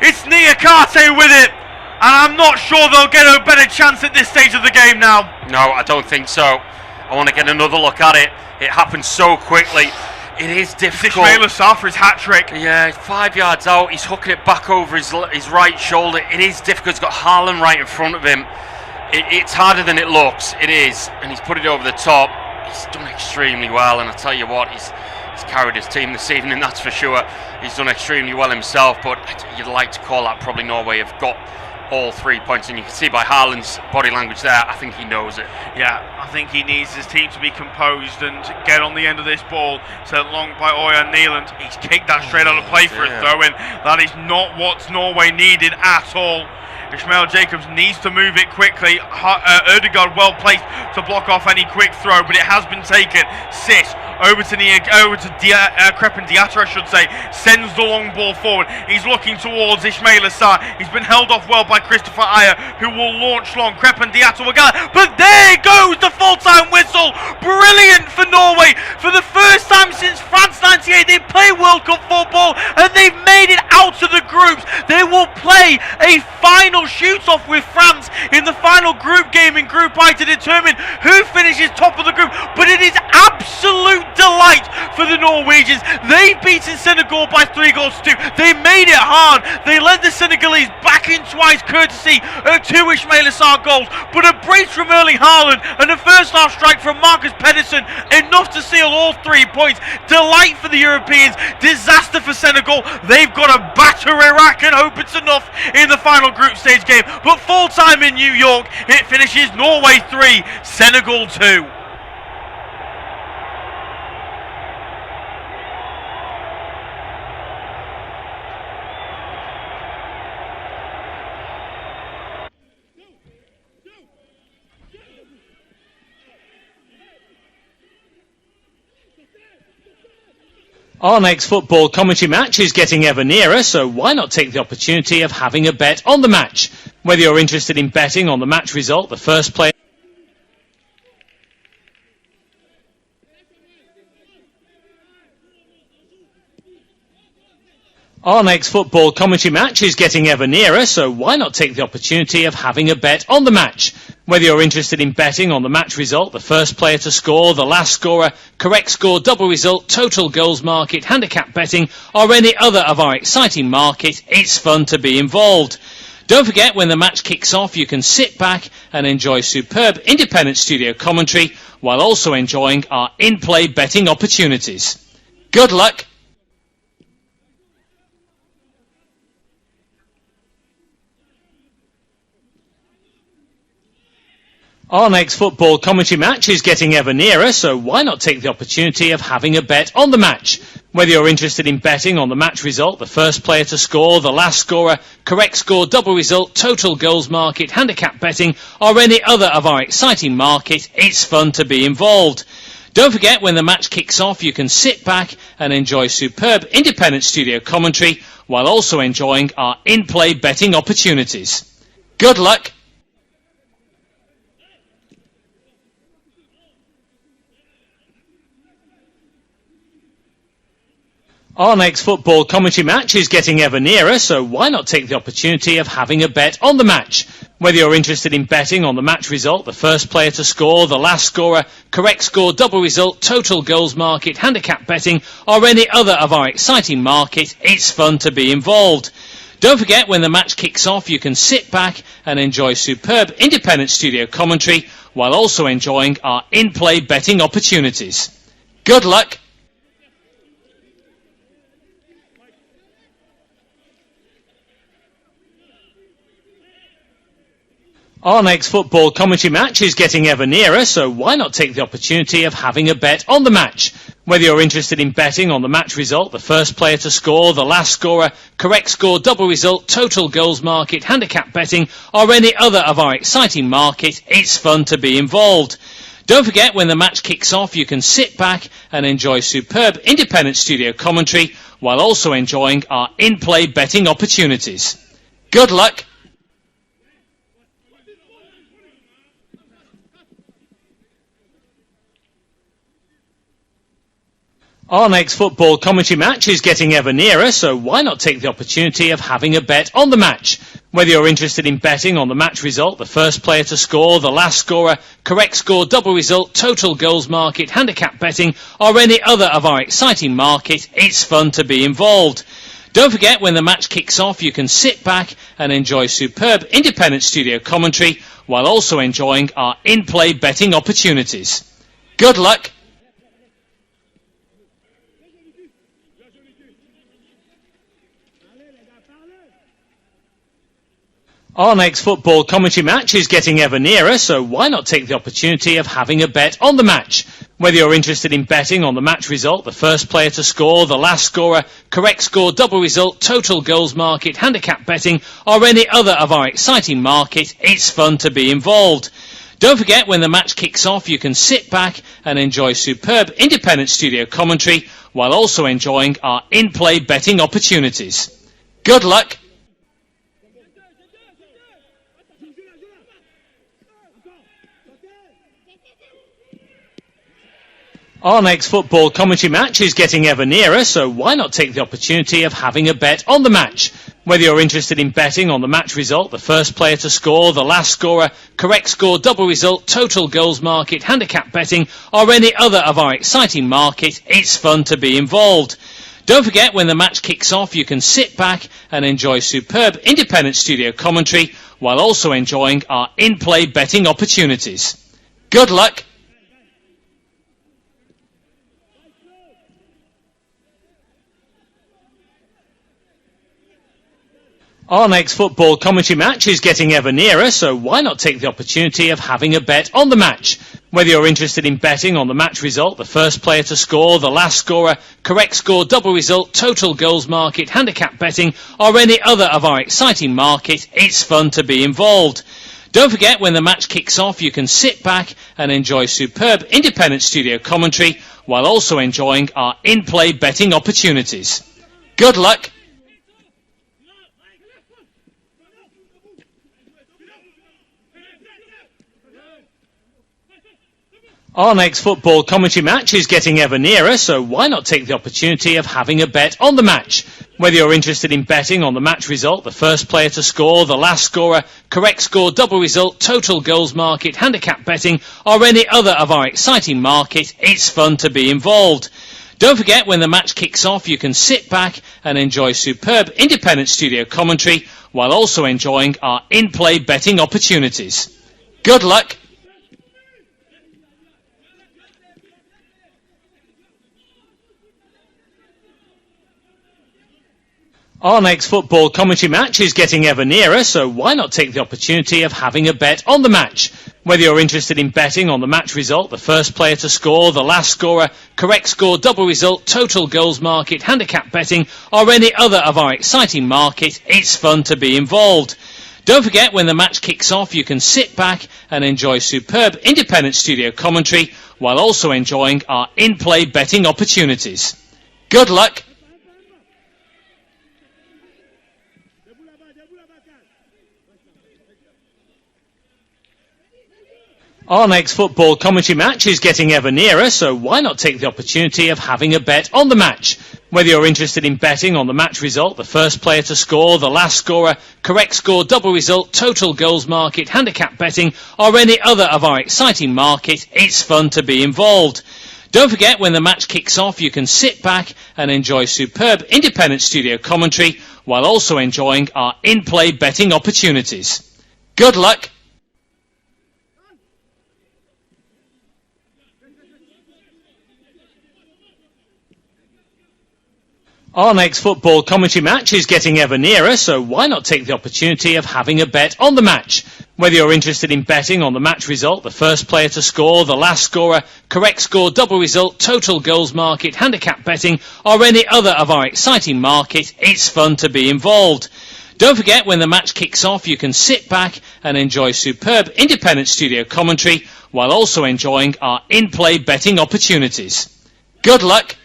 It's Niakate with it, and I'm not sure they'll get a better chance at this stage of the game now. No, I don't think so. I want to get another look at it. It happened so quickly. It is difficult. Ismail Assar for his hat-trick. Yeah, 5 yards out. He's hooking it back over his right shoulder. It is difficult. He's got Haaland right in front of him. It's harder than it looks. It is. And he's put it over the top. He's done extremely well. And I tell you what, he's carried his team this evening, that's for sure. He's done extremely well himself. But you'd like to call that probably Norway have got all 3 points, and you can see by Haaland's body language there, I think he knows it. Yeah, I think he needs his team to be composed and get on the end of this ball. Sent long by Oyan Neeland. He's kicked that straight out of play for a throw-in. That is not what Norway needed at all. Ismail Jacobs needs to move it quickly. Ødegaard well placed to block off any quick throw, but it has been taken. Sis over to Crepin Diatta, I should say, sends the long ball forward. He's looking towards Ismail Assar. He's been held off well by Christopher Ayer, who will launch long. Crepin Diatta will go, but there goes the full-time whistle. Brilliant for Norway. For the first time since France 98, they play World Cup football, and they've made it out of the groups. They will play a final shoot-off with France in the final group game in Group I to determine who finishes top of the group. But it is absolute delight for the Norwegians. They've beaten Senegal by 3-2. They made it hard. They led the Senegalese back in twice, courtesy of 2 Ismail Assar goals. But a brace from Erling Haaland and a first-half strike from Marcus Pedersen, enough to seal all 3 points. Delight for the Europeans. Disaster for Senegal. They've got to batter Iraq and hope it's enough in the final group stage game. But full time in New York, it finishes Norway 3, Senegal 2. Our next football commentary match is getting ever nearer, so why not take the opportunity of having a bet on the match? Whether you're interested in betting on the match result, the first player... Our next football commentary match is getting ever nearer, so why not take the opportunity of having a bet on the match? Whether you're interested in betting on the match result, the first player to score, the last scorer, correct score, double result, total goals market, handicap betting, or any other of our exciting market, it's fun to be involved. Don't forget, when the match kicks off, you can sit back and enjoy superb independent studio commentary while also enjoying our in-play betting opportunities. Good luck. Our next football commentary match is getting ever nearer, so why not take the opportunity of having a bet on the match? Whether you're interested in betting on the match result, the first player to score, the last scorer, correct score, double result, total goals market, handicap betting, or any other of our exciting market, it's fun to be involved. Don't forget, when the match kicks off, you can sit back and enjoy superb independent studio commentary while also enjoying our in-play betting opportunities. Good luck. Our next football commentary match is getting ever nearer, so why not take the opportunity of having a bet on the match? Whether you're interested in betting on the match result, the first player to score, the last scorer, correct score, double result, total goals market, handicap betting, or any other of our exciting markets, it's fun to be involved. Don't forget, when the match kicks off, you can sit back and enjoy superb independent studio commentary while also enjoying our in-play betting opportunities. Good luck! Our next football commentary match is getting ever nearer, so why not take the opportunity of having a bet on the match? Whether you're interested in betting on the match result, the first player to score, the last scorer, correct score, double result, total goals market, handicap betting, or any other of our exciting markets, it's fun to be involved. Don't forget, when the match kicks off, you can sit back and enjoy superb independent studio commentary while also enjoying our in-play betting opportunities. Good luck! Our next football commentary match is getting ever nearer, so why not take the opportunity of having a bet on the match? Whether you're interested in betting on the match result, the first player to score, the last scorer, correct score, double result, total goals market, handicap betting, or any other of our exciting markets, it's fun to be involved. Don't forget, when the match kicks off, you can sit back and enjoy superb independent studio commentary while also enjoying our in-play betting opportunities. Good luck! Our next football commentary match is getting ever nearer, so why not take the opportunity of having a bet on the match? Whether you're interested in betting on the match result, the first player to score, the last scorer, correct score, double result, total goals market, handicap betting, or any other of our exciting markets, it's fun to be involved. Don't forget, when the match kicks off, you can sit back and enjoy superb independent studio commentary while also enjoying our in-play betting opportunities. Good luck! Our next football commentary match is getting ever nearer, so why not take the opportunity of having a bet on the match? Whether you're interested in betting on the match result, the first player to score, the last scorer, correct score, double result, total goals market, handicap betting, or any other of our exciting markets, it's fun to be involved. Don't forget, when the match kicks off, you can sit back and enjoy superb independent studio commentary while also enjoying our in-play betting opportunities. Good luck! Our next football commentary match is getting ever nearer, so why not take the opportunity of having a bet on the match? Whether you're interested in betting on the match result, the first player to score, the last scorer, correct score, double result, total goals market, handicap betting, or any other of our exciting markets, it's fun to be involved. Don't forget, when the match kicks off, you can sit back and enjoy superb independent studio commentary while also enjoying our in-play betting opportunities. Good luck! Our next football commentary match is getting ever nearer, so why not take the opportunity of having a bet on the match? Whether you're interested in betting on the match result, the first player to score, the last scorer, correct score, double result, total goals market, handicap betting, or any other of our exciting markets, it's fun to be involved. Don't forget, when the match kicks off, you can sit back and enjoy superb independent studio commentary while also enjoying our in-play betting opportunities. Good luck! Our next football commentary match is getting ever nearer, so why not take the opportunity of having a bet on the match? Whether you're interested in betting on the match result, the first player to score, the last scorer, correct score, double result, total goals market, handicap betting, or any other of our exciting markets, it's fun to be involved. Don't forget, when the match kicks off, you can sit back and enjoy superb independent studio commentary while also enjoying our in-play betting opportunities. Good luck! Our next football commentary match is getting ever nearer, so why not take the opportunity of having a bet on the match? Whether you're interested in betting on the match result, the first player to score, the last scorer, correct score, double result, total goals market, handicap betting, or any other of our exciting market, it's fun to be involved. Don't forget, when the match kicks off, you can sit back and enjoy superb independent studio commentary while also enjoying our in-play betting opportunities. Good luck! Our next football commentary match is getting ever nearer, so why not take the opportunity of having a bet on the match? Whether you're interested in betting on the match result, the first player to score, the last scorer, correct score, double result, total goals market, handicap betting, or any other of our exciting market, it's fun to be involved. Don't forget, when the match kicks off, you can sit back and enjoy superb independent studio commentary while also enjoying our in-play betting opportunities. Good luck!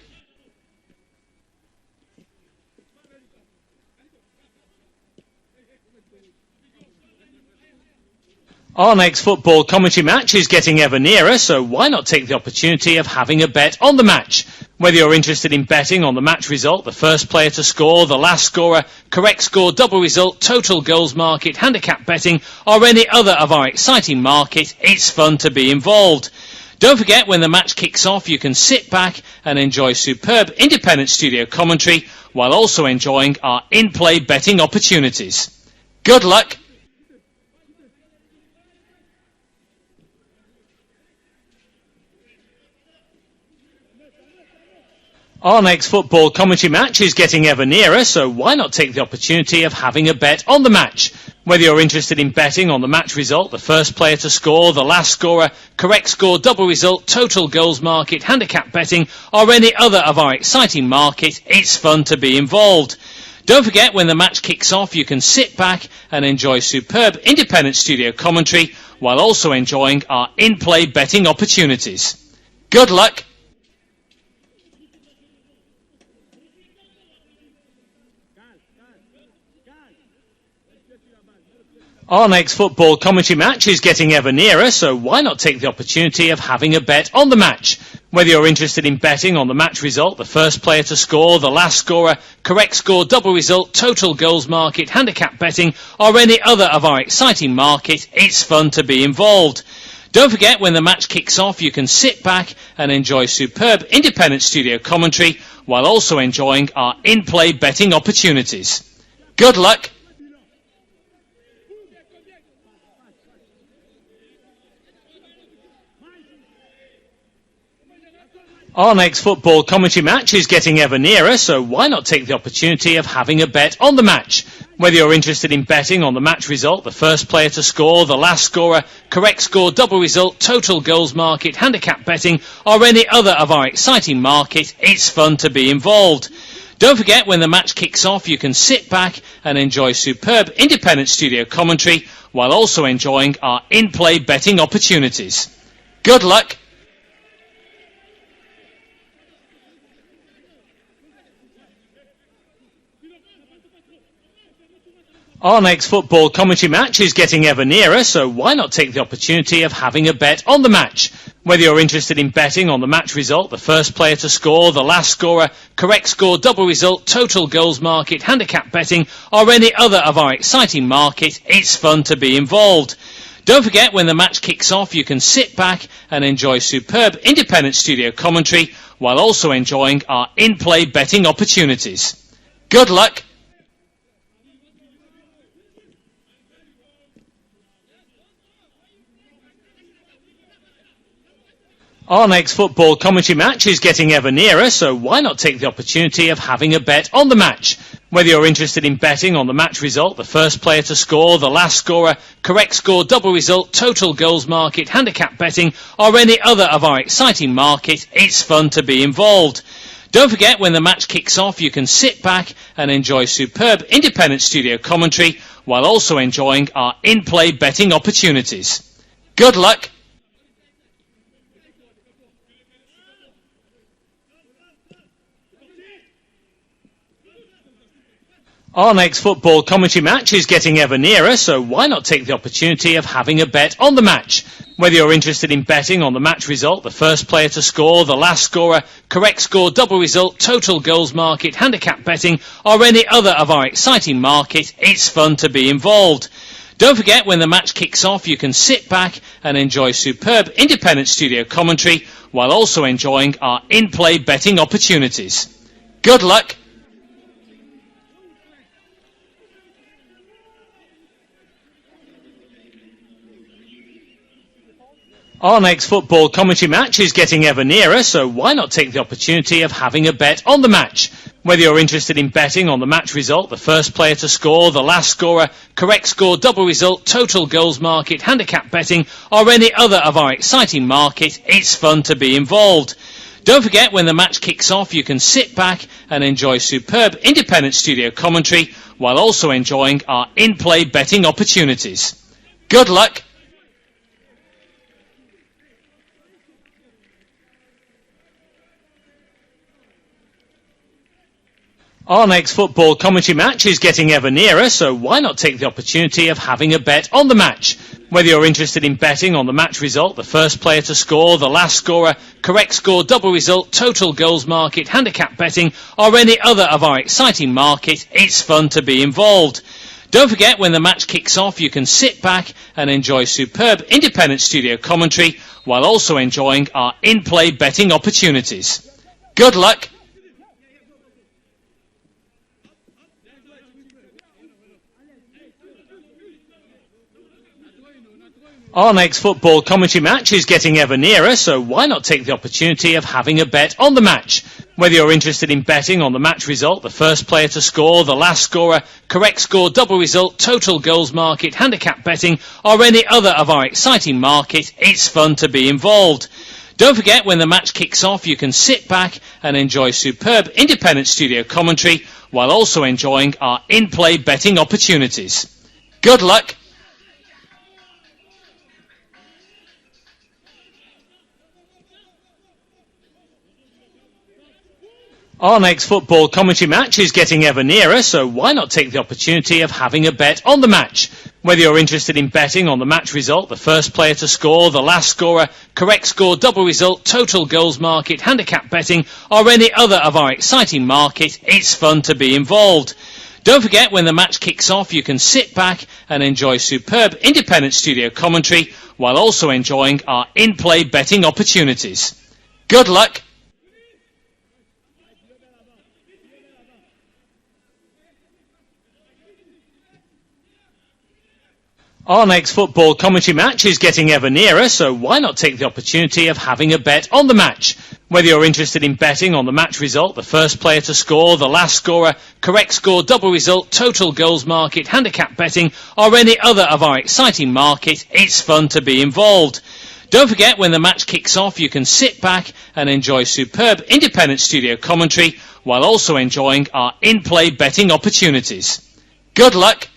Our next football commentary match is getting ever nearer, so why not take the opportunity of having a bet on the match? Whether you're interested in betting on the match result, the first player to score, the last scorer, correct score, double result, total goals market, handicap betting, or any other of our exciting market, it's fun to be involved. Don't forget, when the match kicks off, you can sit back and enjoy superb independent studio commentary while also enjoying our in-play betting opportunities. Good luck! Our next football commentary match is getting ever nearer, so why not take the opportunity of having a bet on the match? Whether you're interested in betting on the match result, the first player to score, the last scorer, correct score, double result, total goals market, handicap betting, or any other of our exciting market, it's fun to be involved. Don't forget, when the match kicks off, you can sit back and enjoy superb independent studio commentary while also enjoying our in-play betting opportunities. Good luck! Our next football commentary match is getting ever nearer, so why not take the opportunity of having a bet on the match? Whether you're interested in betting on the match result, the first player to score, the last scorer, correct score, double result, total goals market, handicap betting, or any other of our exciting market, it's fun to be involved. Don't forget, when the match kicks off, you can sit back and enjoy superb independent studio commentary while also enjoying our in-play betting opportunities. Good luck! Our next football commentary match is getting ever nearer, so why not take the opportunity of having a bet on the match? Whether you're interested in betting on the match result, the first player to score, the last scorer, correct score, double result, total goals market, handicap betting, or any other of our exciting market, it's fun to be involved. Don't forget, when the match kicks off, you can sit back and enjoy superb independent studio commentary while also enjoying our in-play betting opportunities. Good luck! Our next football commentary match is getting ever nearer, so why not take the opportunity of having a bet on the match? Whether you're interested in betting on the match result, the first player to score, the last scorer, correct score, double result, total goals market, handicap betting, or any other of our exciting market, it's fun to be involved. Don't forget, when the match kicks off, you can sit back and enjoy superb independent studio commentary while also enjoying our in-play betting opportunities. Good luck! Our next football commentary match is getting ever nearer, so why not take the opportunity of having a bet on the match? Whether you're interested in betting on the match result, the first player to score, the last scorer, correct score, double result, total goals market, handicap betting, or any other of our exciting market, it's fun to be involved. Don't forget, when the match kicks off, you can sit back and enjoy superb independent studio commentary while also enjoying our in-play betting opportunities. Good luck! Our next football commentary match is getting ever nearer, so why not take the opportunity of having a bet on the match? Whether you're interested in betting on the match result, the first player to score, the last scorer, correct score, double result, total goals market, handicap betting, or any other of our exciting market, it's fun to be involved. Don't forget, when the match kicks off, you can sit back and enjoy superb independent studio commentary while also enjoying our in-play betting opportunities. Good luck! Our next football commentary match is getting ever nearer, so why not take the opportunity of having a bet on the match? Whether you're interested in betting on the match result, the first player to score, the last scorer, correct score, double result, total goals market, handicap betting, or any other of our exciting market, it's fun to be involved. Don't forget, when the match kicks off, you can sit back and enjoy superb independent studio commentary while also enjoying our in-play betting opportunities. Good luck! Our next football commentary match is getting ever nearer, so why not take the opportunity of having a bet on the match? Whether you're interested in betting on the match result, the first player to score, the last scorer, correct score, double result, total goals market, handicap betting, or any other of our exciting market, it's fun to be involved. Don't forget, when the match kicks off, you can sit back and enjoy superb independent studio commentary while also enjoying our in-play betting opportunities. Good luck! Our next football commentary match is getting ever nearer, so why not take the opportunity of having a bet on the match? Whether you're interested in betting on the match result, the first player to score, the last scorer, correct score, double result, total goals market, handicap betting, or any other of our exciting market, it's fun to be involved. Don't forget, when the match kicks off, you can sit back and enjoy superb independent studio commentary while also enjoying our in-play betting opportunities. Good luck! Our next football commentary match is getting ever nearer, so why not take the opportunity of having a bet on the match? Whether you're interested in betting on the match result, the first player to score, the last scorer, correct score, double result, total goals market, handicap betting, or any other of our exciting market, it's fun to be involved. Don't forget, when the match kicks off, you can sit back and enjoy superb independent studio commentary while also enjoying our in-play betting opportunities. Good luck! Our next football commentary match is getting ever nearer, so why not take the opportunity of having a bet on the match? Whether you're interested in betting on the match result, the first player to score, the last scorer, correct score, double result, total goals market, handicap betting, or any other of our exciting market, it's fun to be involved. Don't forget, when the match kicks off, you can sit back and enjoy superb independent studio commentary while also enjoying our in-play betting opportunities. Good luck!